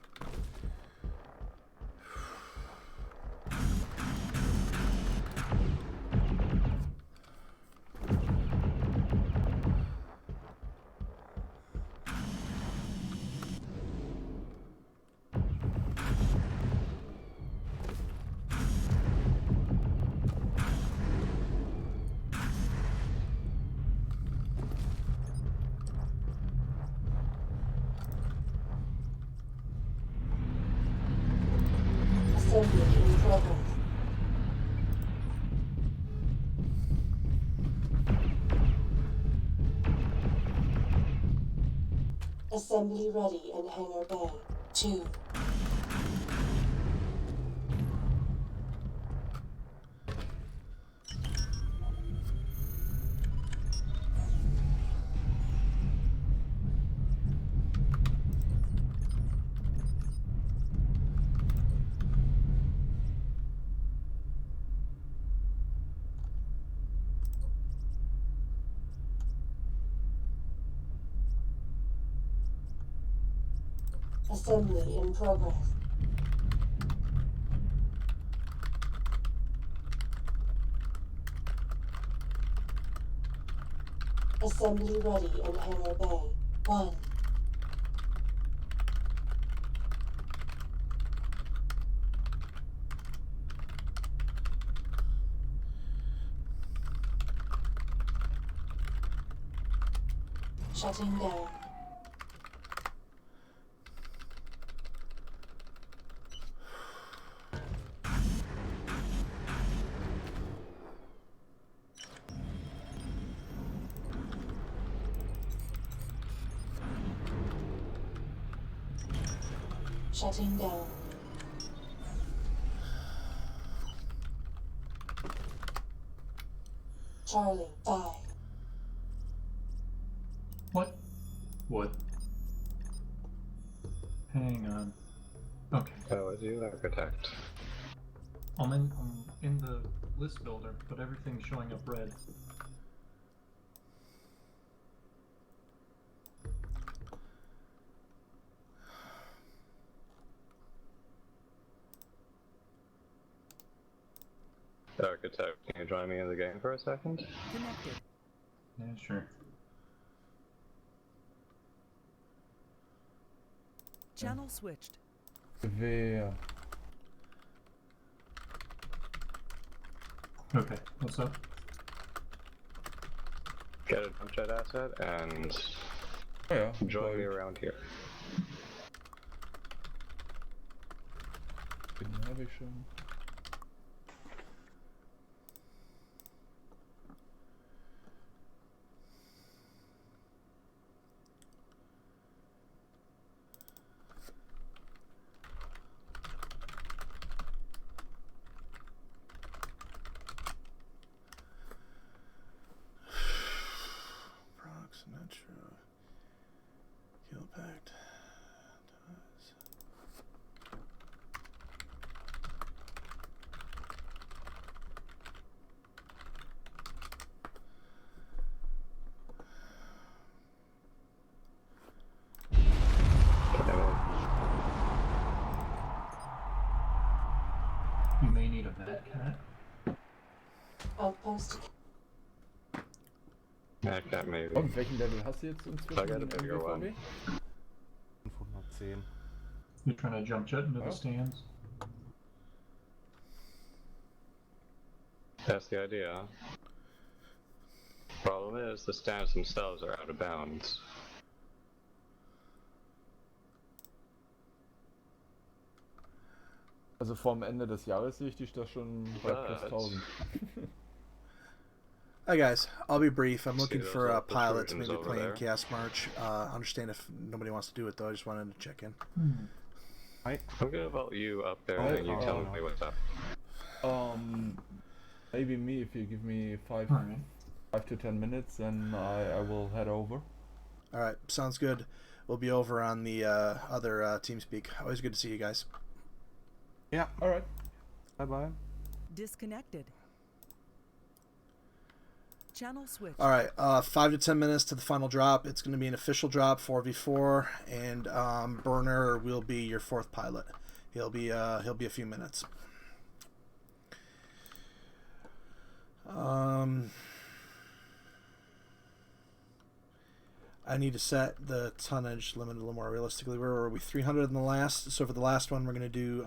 Assembly in progress. Assembly ready in Hangar Bay 2. Assembly in progress. Assembly ready in Hangar Bay 1. Shutting down. Shutting down. Charlie 5. What? What? Hang on. Okay. That was you, architect. I'm in the list builder, but everything's showing up red. Architect, can you join me in the game for a second? Connected. Yeah, sure. Channel switched. Wer? Okay, what's up? Get a jump jet asset and Oh ja. join me around here. Den habe ich schon. Sinatra, Kill Pact, You may need a mad cat. Outpost. Mad cat maybe. Und welchen Level hast du jetzt inzwischen? I got a bigger im one. BVB? 510. You're trying to jump jet into Oh. the stands? That's the idea. Problem is, the stands themselves are out of bounds. Also vorm Ende des Jahres sehe ich dich da schon bei plus 1000. Hi guys, I'll be brief. I'm looking those for a little pilot to protrusions maybe over play in there? Cast March. Understand if nobody wants to do it though. I just wanted to check in. I'm gonna vote you up there, Oh, and you tell oh. me what's up. Maybe me if you give me 5 Alright. 5 to 10 minutes, then I will head over. All right, sounds good. We'll be over on the other TeamSpeak. Always good to see you guys. Yeah. All right. Bye bye. Disconnected. Channel switched. All right, 5 to 10 minutes to the final drop. It's going to be an official drop, 4v4, and Burner will be your fourth pilot. He'll be a few minutes. I need to set the tonnage limit a little more realistically. Where were we? 300 in the last. So for the last one, we're going to do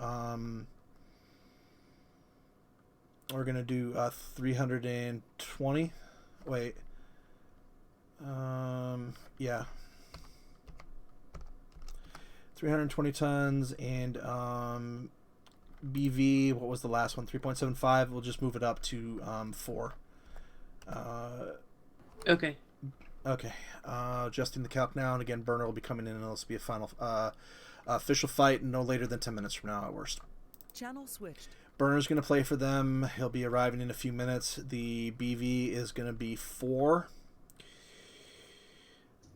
320. Wait. Yeah. 320 tons and BV, what was the last one? 3.75. We'll just move it up to 4. Okay. Okay. Adjusting the calc now, and again, Burner will be coming in, and this will be a final official fight no later than 10 minutes from now at worst. Channel switched. Burner's going to play for them. He'll be arriving in a few minutes. The BV is going to be 4.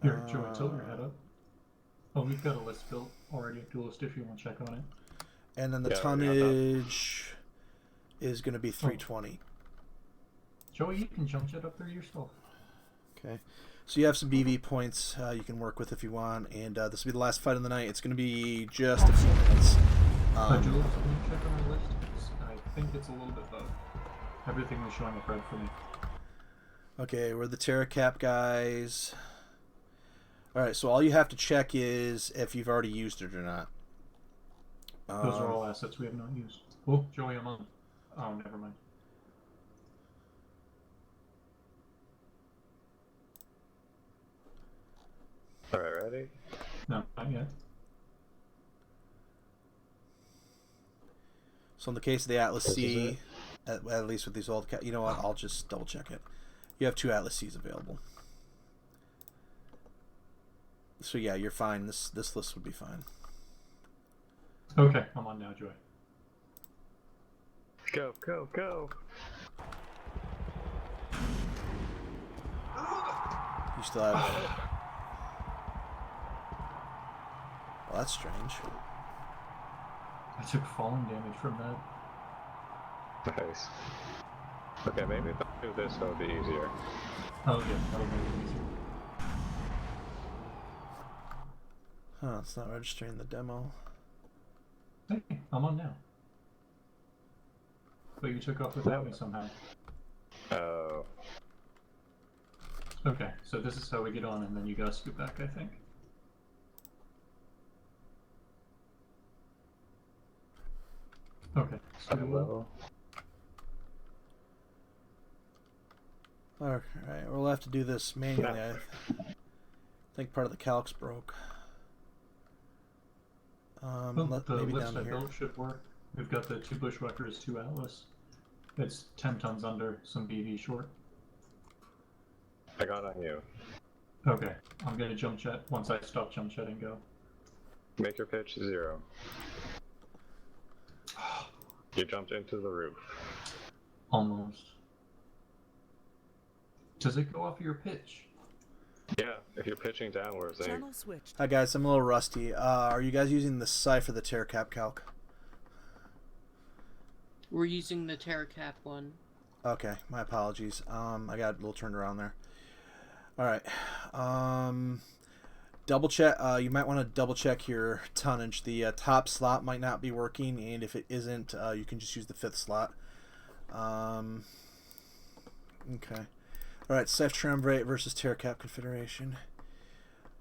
Here, Joey, tilt your head up. Oh, we've got a list built already. Duelist if you want to check on it. And then the Yeah, we got that. tonnage is going to be 320. Joey, you can jump jet up there yourself. Okay. So you have some BV points you can work with if you want, and this will be the last fight of the night. It's going to be just a few minutes. Duelist, can you check on our list? 'Cause I think it's a little bit low. Everything was showing up red for me. Okay, we're the Terra Cap guys. Alright, so all you have to check is if you've already used it or not. Those are all assets we have not used. Oh, Joey, I'm on. Oh, never mind. Alright, ready? No, not yet. So in the case of the Atlas This is C, at least with these old... You know what? I'll just double check it. You have 2 Atlas Cs available. So yeah, you're fine. This list would be fine. Okay, I'm on now, Joey. Go, go, go! You still have... Well, that's strange. I took falling damage from that. Nice. Okay, maybe if I do this, it'll be easier. Oh yeah, that'll make it easier. Huh, it's not registering the demo. Hey, I'm on now. But you took off without me somehow. Oh. Okay, so this is how we get on, and then you gotta scoot back, I think. Okay, so level. Alright, we'll have to do this manually. I think part of the calcs broke. the Maybe list down I here. built should work. We've got the 2 bushwhackers, 2 atlas. It's 10 tons under, some BV short. I got on you. Okay, I'm gonna jump jet. Once I stop jump jetting, go. Make your pitch 0. You jumped into the roof. Almost. Does it go off your pitch? Yeah, if you're pitching downwards, then Channel switched. Hi guys, I'm a little rusty. Are you guys using the Sci for the TerraCap calc? We're using the TerraCap one. Okay, my apologies. I got a little turned around there. Alright. Double check. You might want to double check your tonnage. The top slot might not be working, and if it isn't, you can just use the 5th slot. Okay. Alright, Ceph Triumvirate versus TerraCap Confederation.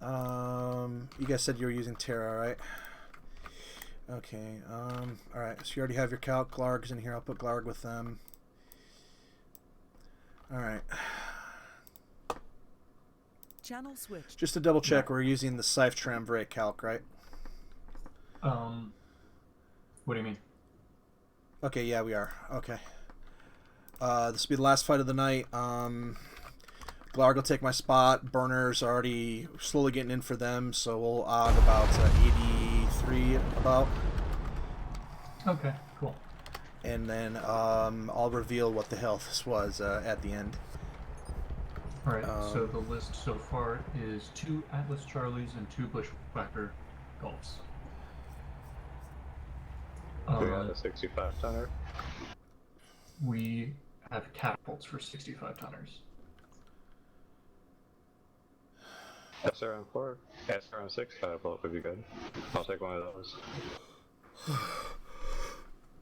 You guys said you were using Terra, right? Okay. Alright, so you already have your calc. Glarg's in here. I'll put Glarg with them. Alright. Channel switched. Just to double check, we're using the Ceph Triumvirate calc, right? What do you mean? Okay, yeah, we are. Okay. This will be the last fight of the night. Glarg will take my spot. Burner's already slowly getting in for them, so we'll og about 83 about. Okay, cool. And then I'll reveal what the health was at the end. Alright, so the list so far is 2 Atlas Charlies and 2 Bushwhacker Golfs. we got a 65 tonner. We have catapults for 65 tonners. SRM4, SRM6 catapult would be good. I'll take one of those.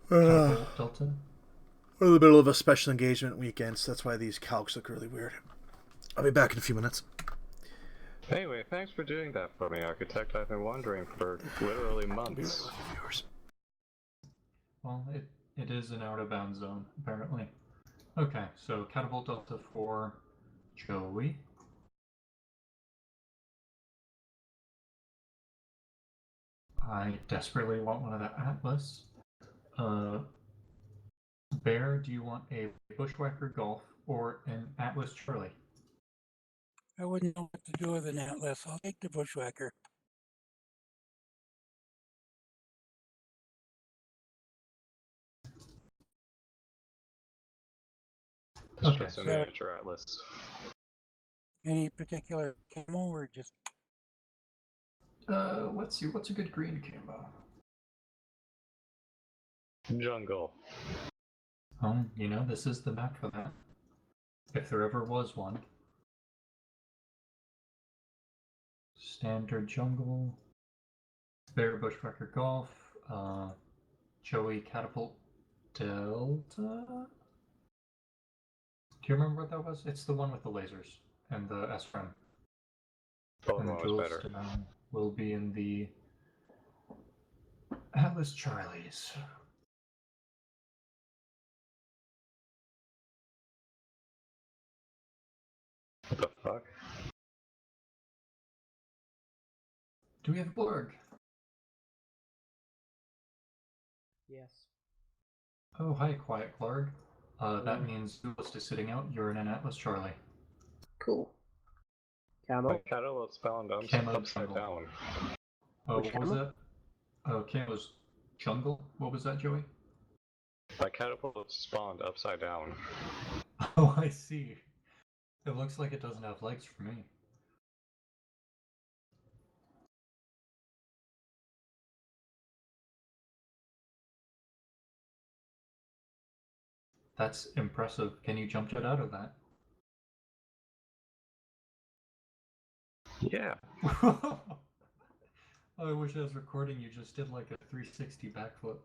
Catapult Delta? We're in the middle of a special engagement weekend, so that's why these calcs look really weird. I'll be back in a few minutes. Anyway, thanks for doing that for me, Architect. I've been wondering for literally months. Well, it is an out-of-bounds zone, apparently. Okay, so Catapult Delta for Joey. I desperately want one of the Atlas. Bear, do you want a Bushwhacker Golf or an Atlas Charlie? I wouldn't know what to do with an Atlas. I'll take the Bushwhacker. It's just a miniature Atlas. Any particular camo or just... Let's see, what's a good green camo? Jungle. You know, this is the map for that. If there ever was one. Standard jungle. Bear Bushwhacker Golf. Joey Catapult Delta? Do you remember what that was? It's the one with the lasers and the SRM. Oh, And no, the it's dual better. stem will be in the Atlas Charlies. What the fuck? Do we have a blurg? Yes. Oh, hi, Quiet Clark. That means the list is sitting out. You're in an Atlas Charlie. Cool. My Camo. catapult's found Camo upside jungle. down. Oh, Which what was camo? that? Oh, Camo's jungle? What was that, Joey? My catapult spawned upside down. Oh, I see. It looks like it doesn't have legs for me. That's impressive. Can you jump jet out of that? Yeah. I wish I was recording you just did like a 360 backflip.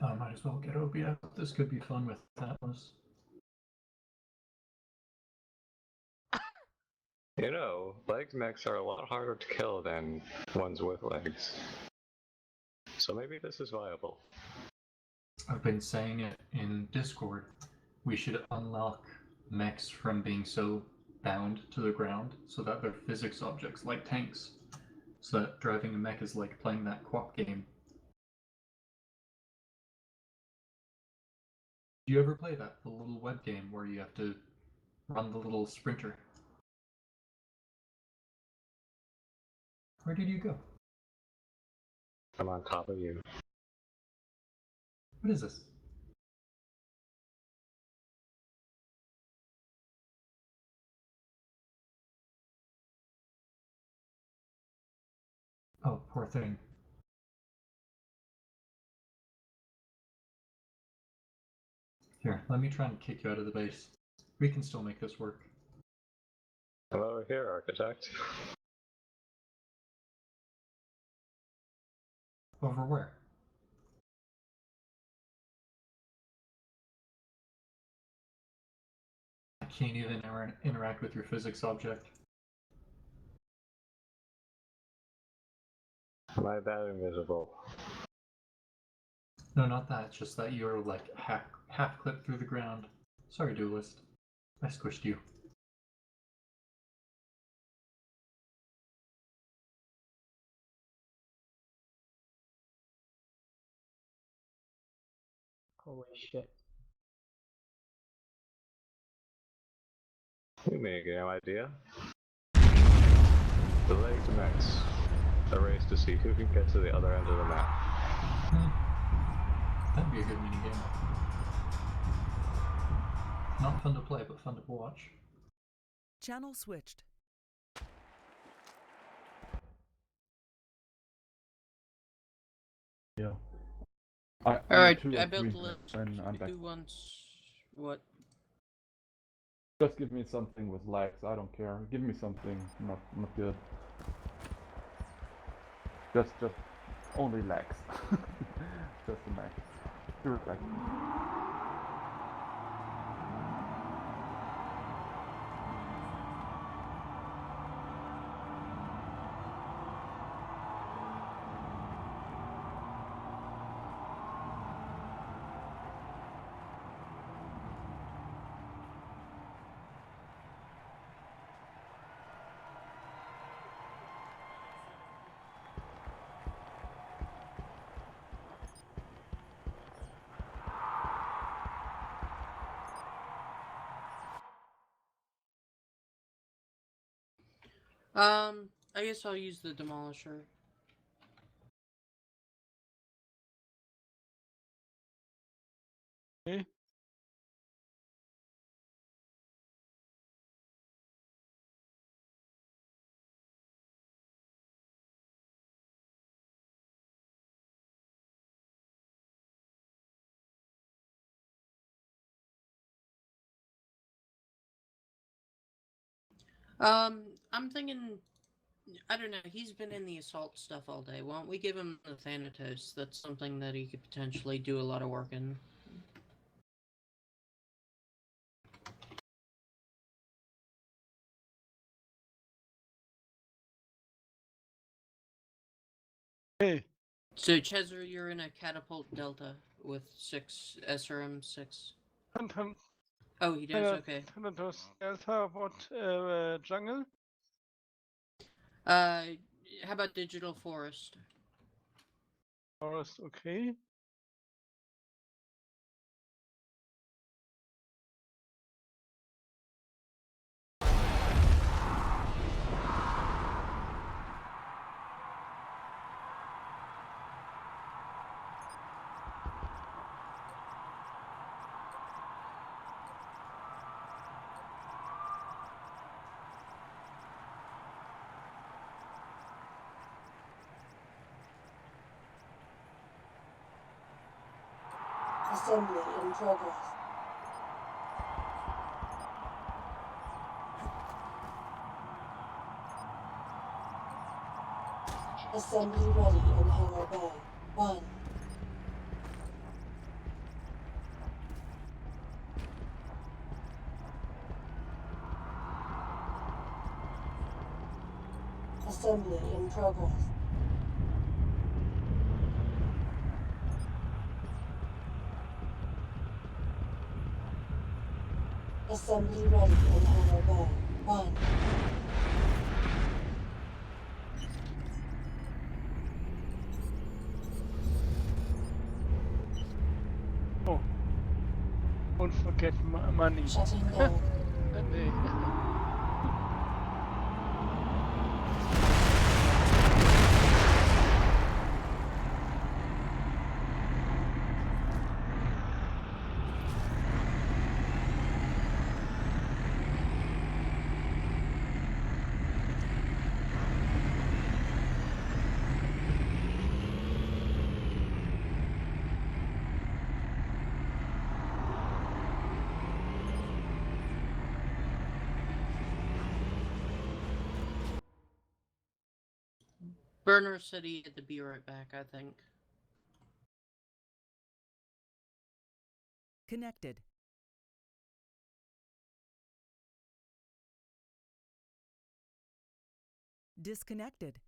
I might as well get OBS. This could be fun with Atlas. You know, legs mechs are a lot harder to kill than ones with legs. So maybe this is viable. I've been saying it in Discord. We should unlock mechs from being so bound to the ground so that they're physics objects like tanks. So that driving a mech is like playing that co-op game. Do you ever play that, the little web game where you have to run the little sprinter? Where did you go? I'm on top of you. What is this? Oh, poor thing. Here, let me try and kick you out of the base. We can still make this work. I'm over here, Architect. Over where? I can't even interact with your physics object. Am I that invisible? No, not that. It's just that you're like half clipped through the ground. Sorry, Duelist. I squished you. Holy shit. You may get an idea. The legs mechs. A race to see who can get to the other end of the map. That'd be a good minigame. Not fun to play, but fun to watch. Channel switched. Yeah. Alright, two I or built three, the list. and I'm back. Do once. What? Just give me something with legs. I don't care. Give me something not good. Just only legs. Just the max. Do it back. I guess I'll use the Demolisher. Okay. I'm thinking, I don't know, he's been in the assault stuff all day. Why don't we give him the Thanatos? That's something that he could potentially do a lot of work in. Hey. So, Chezzer, you're in a catapult delta with 6 SRM 6. Oh, he does? Okay. How about jungle? How about Digital Forest? Forest, okay. Assembly in progress. Assembly ready in Hangar Bay. 1. Assembly in progress. Assembly ready in Hangar Bay. 1. Oh, don't forget money. Shutting down. Nee. Burner said he had to be right back, I think. Connected. Disconnected.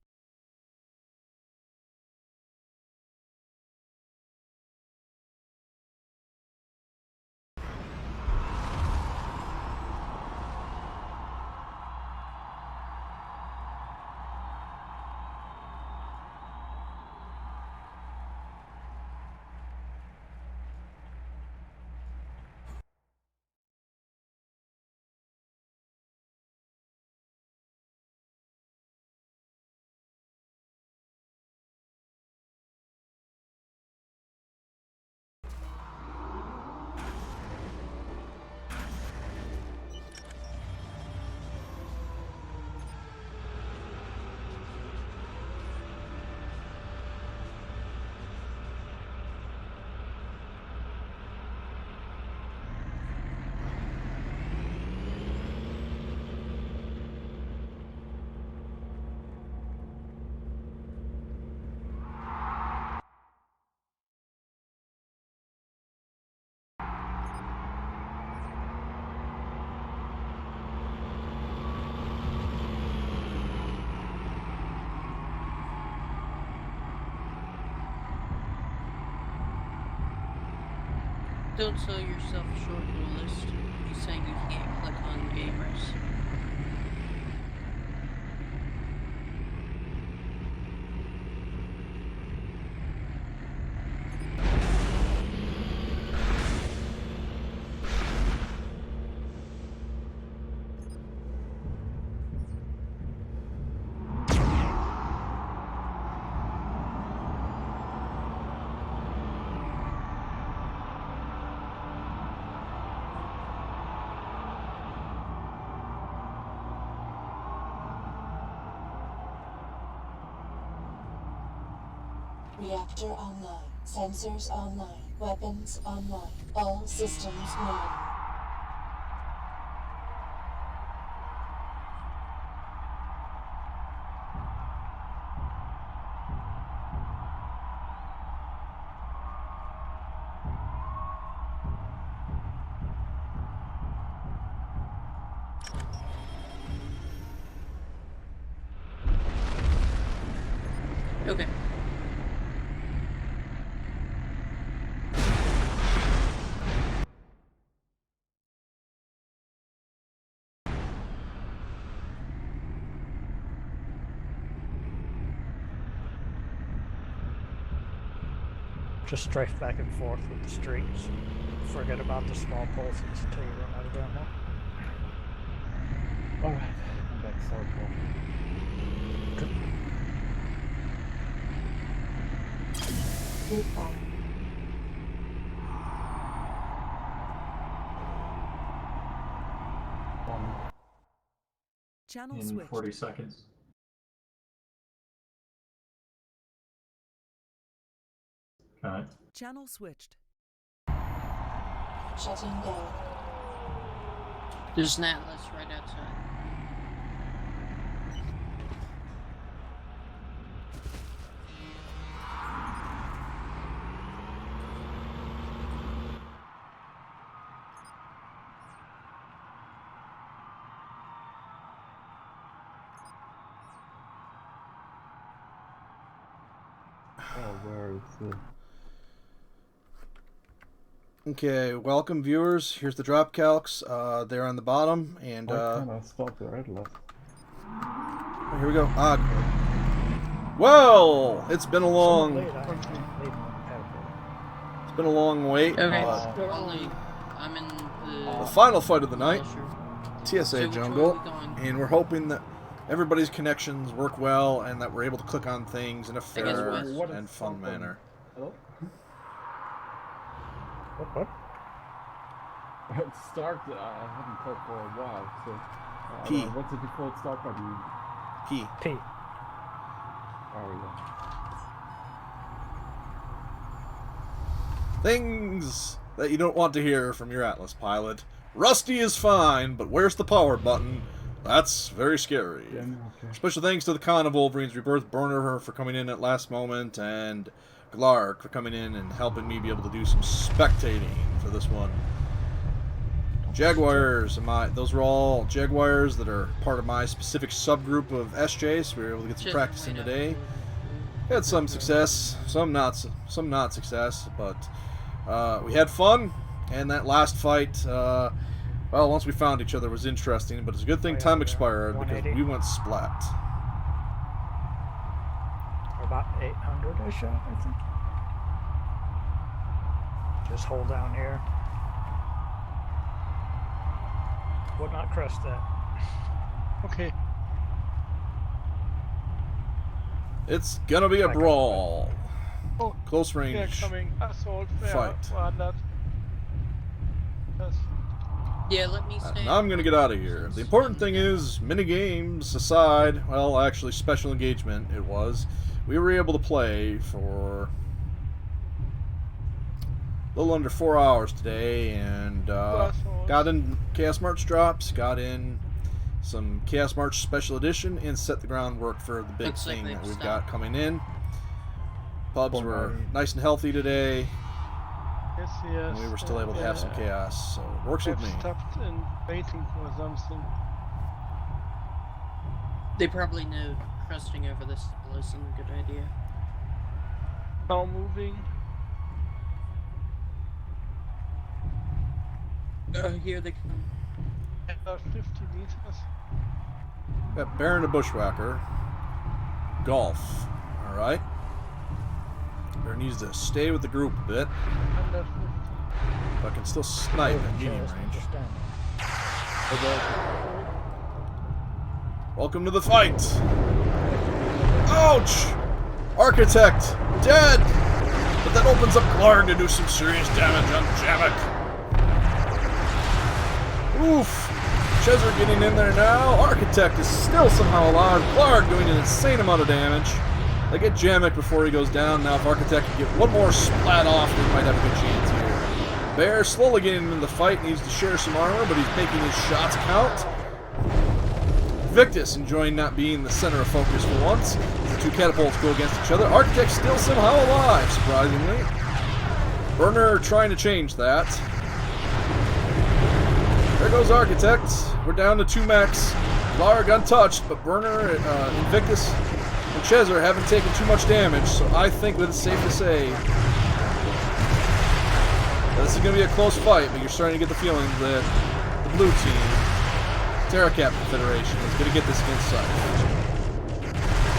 Don't sell yourself short, duelist. He's saying you can't click on gamers. Reactor online. Sensors online. Weapons online. All systems nominal. Okay. Just strafe back and forth with the streets. Forget about the small pulses until you run out of ammo. Alright, I'm back southbound. Goodbye. Channel In switched. 40 seconds. Channel switched. shutting down. There's an Atlas right outside. Oh, where is the... Okay, welcome viewers. Here's the drop calcs. They're on the bottom, and Why can't I stop the Atlas? here we go. Well, it's been a long. It's been a long wait. Okay, but I'm in the final fight of the night, TSA So which way Jungle, are we going? and we're hoping that everybody's connections work well and that we're able to click on things in a fair and fun manner. Hello? What? It started, I haven't talked for a while, so... P. What's it before it starts? Maybe... P. P. Oh, yeah. Things that you don't want to hear from your Atlas pilot. Rusty is fine, but where's the power button? That's very scary. Yeah, okay. Special thanks to the Con of Wolverine's Rebirth Burner for coming in at last moment, and Glark for coming in and helping me be able to do some spectating for this one. Jaguars, those were all Jaguars that are part of my specific subgroup of SJ, so we were able to get some practice in today. Had some success, some not success, but we had fun, and that last fight, well, once we found each other, was interesting, but it's a good thing time expired because we went splat. About 800-ish, I think. Just hold down here. Would not crest that. Okay. It's gonna be a brawl. Oh, Close range they're coming. Assault. fight. Yes. Yeah, let me stay. Now I'm gonna get out of here. The important thing is, mini games aside, well, actually, special engagement it was. We were able to play for a little under 4 hours today, and got in Chaos March drops, got in some Chaos March Special Edition, and set the groundwork for the big thing that we've got coming in. Pubs were nice and healthy today. Yes. And we were still able to have some chaos, so it works with me. Stopped and waiting for something. They probably know cresting over this isn't a good idea. Now moving. Here they come. About 50 meters. Got Baron the Bushwhacker. Golf. Alright. Baron needs to stay with the group a bit. 150. But can still snipe at medium range. Welcome to the fight! Ouch! Architect! Dead! But that opens up Glarg to do some serious damage on Jamek. Oof! Chezzer getting in there now. Architect is still somehow alive. Glarg doing an insane amount of damage. They get Jamek before he goes down. Now if Architect can get one more splat off, they might have a good chance here. Bear slowly getting into the fight, needs to share some armor, but he's making his shots count. Victus enjoying not being the center of focus for once. The two catapults go against each other. Architect still somehow alive, surprisingly. Burner trying to change that. There goes Architect. We're down to 2 mechs. Glarg untouched, but Burner, Invictus, and Chezzer haven't taken too much damage, so I think that it's safe to say that this is going to be a close fight, but you're starting to get the feeling that the blue team, Terracap Confederation, is going to get this against Scythe.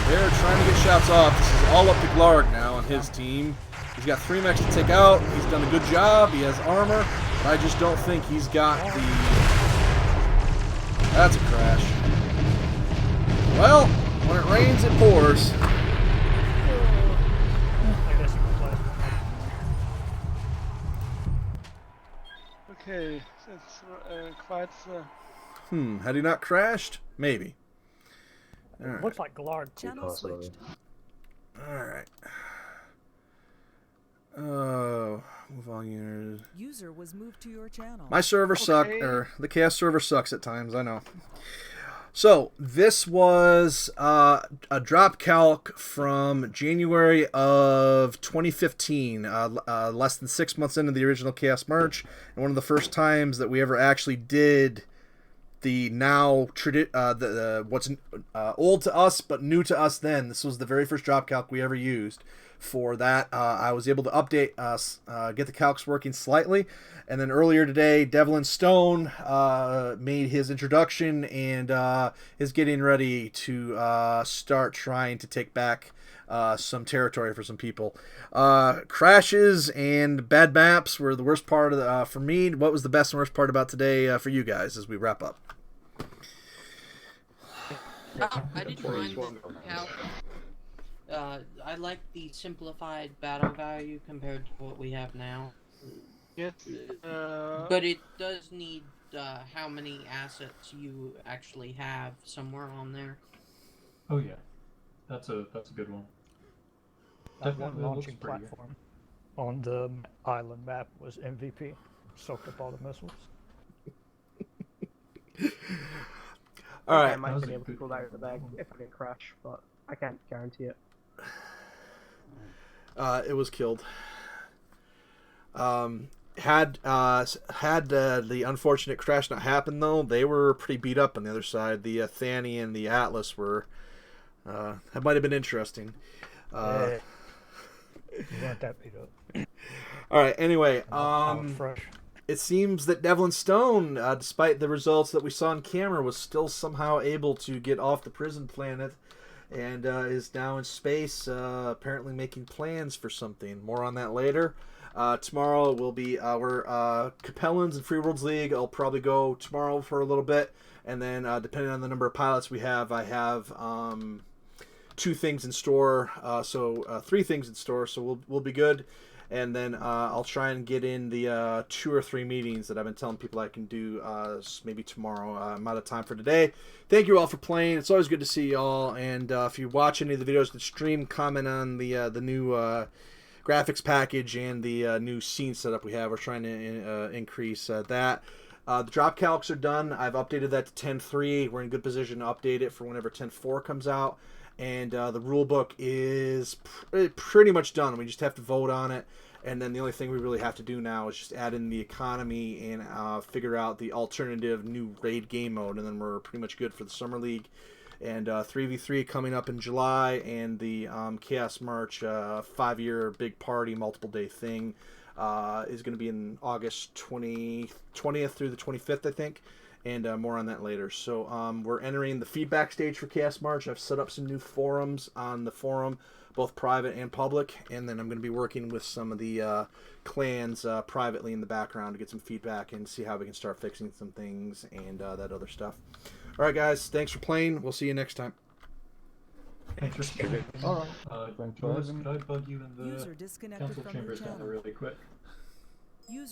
They're trying to get shots off. This is all up to Glarg now and his team. He's got 3 mechs to take out. He's done a good job. He has armor. But I just don't think he's got the... That's a crash. Well, when it rains, it pours. Okay, that's quite Had he not crashed? Maybe. All right. Looks like Glarg channel Possibly. switched. Alright. Move on units. User was moved to your channel. My server or the Chaos server sucks at times, I know. So, this was a drop calc from January of 2015, less than 6 months into the original Chaos March, and one of the first times that we ever actually did the now what's old to us but new to us then. This was the very first drop calc we ever used. For that, I was able to update get the calcs working slightly, and then earlier today, Devlin Stone made his introduction and is getting ready to start trying to take back some territory for some people. Crashes and bad maps were the worst part of for me. What was the best and worst part about today for you guys as we wrap up? I didn't mind the calc. I like the simplified battle value compared to what we have now. Yes. But it does need how many assets you actually have somewhere on there. Oh yeah, that's a good one. That one Definitely looks launching pretty good. platform on the island map was MVP. Soaked up all the missiles. All right. I might be able to pull that out of the bag if I didn't crash, but I can't guarantee it. It was killed. Had the unfortunate crash not happened, though, they were pretty beat up on the other side. The Thani and the Atlas were. That might have been interesting. You weren't that beat up. All right. Anyway, fresh. it seems that Devlin Stone, despite the results that we saw on camera, was still somehow able to get off the prison planet. And is now in space, apparently making plans for something. More on that later. Tomorrow will be our Capellans and Free Worlds League. I'll probably go tomorrow for a little bit. And then, depending on the number of pilots we have, I have 2 things in store. So 3 things in store, so we'll be good. And then I'll try and get in the 2 or 3 meetings that I've been telling people I can do maybe tomorrow. I'm out of time for today. Thank you all for playing. It's always good to see y'all. And if you watch any of the videos that stream, comment on the new graphics package and the new scene setup we have. We're trying to increase that. The drop calcs are done. I've updated that to 10.3. We're in good position to update it for whenever 10.4 comes out. And the rule book is pretty much done. We just have to vote on it. And then the only thing we really have to do now is just add in the economy and figure out the alternative new raid game mode. And then we're pretty much good for the Summer League. And 3v3 coming up in July. And the Chaos March 5-year big party, multiple day thing is going to be in August 20th through the 25th, I think. And more on that later. So we're entering the feedback stage for Chaos March. I've set up some new forums on the forum, both private and public. And then I'm going to be working with some of the clans privately in the background to get some feedback and see how we can start fixing some things and that other stuff. All right, guys. Thanks for playing. We'll see you next time. Thanks for speaking. All right. Thanks for Louis, having me. could I bug you in the User disconnected council from your chambers down channel. there really quick? User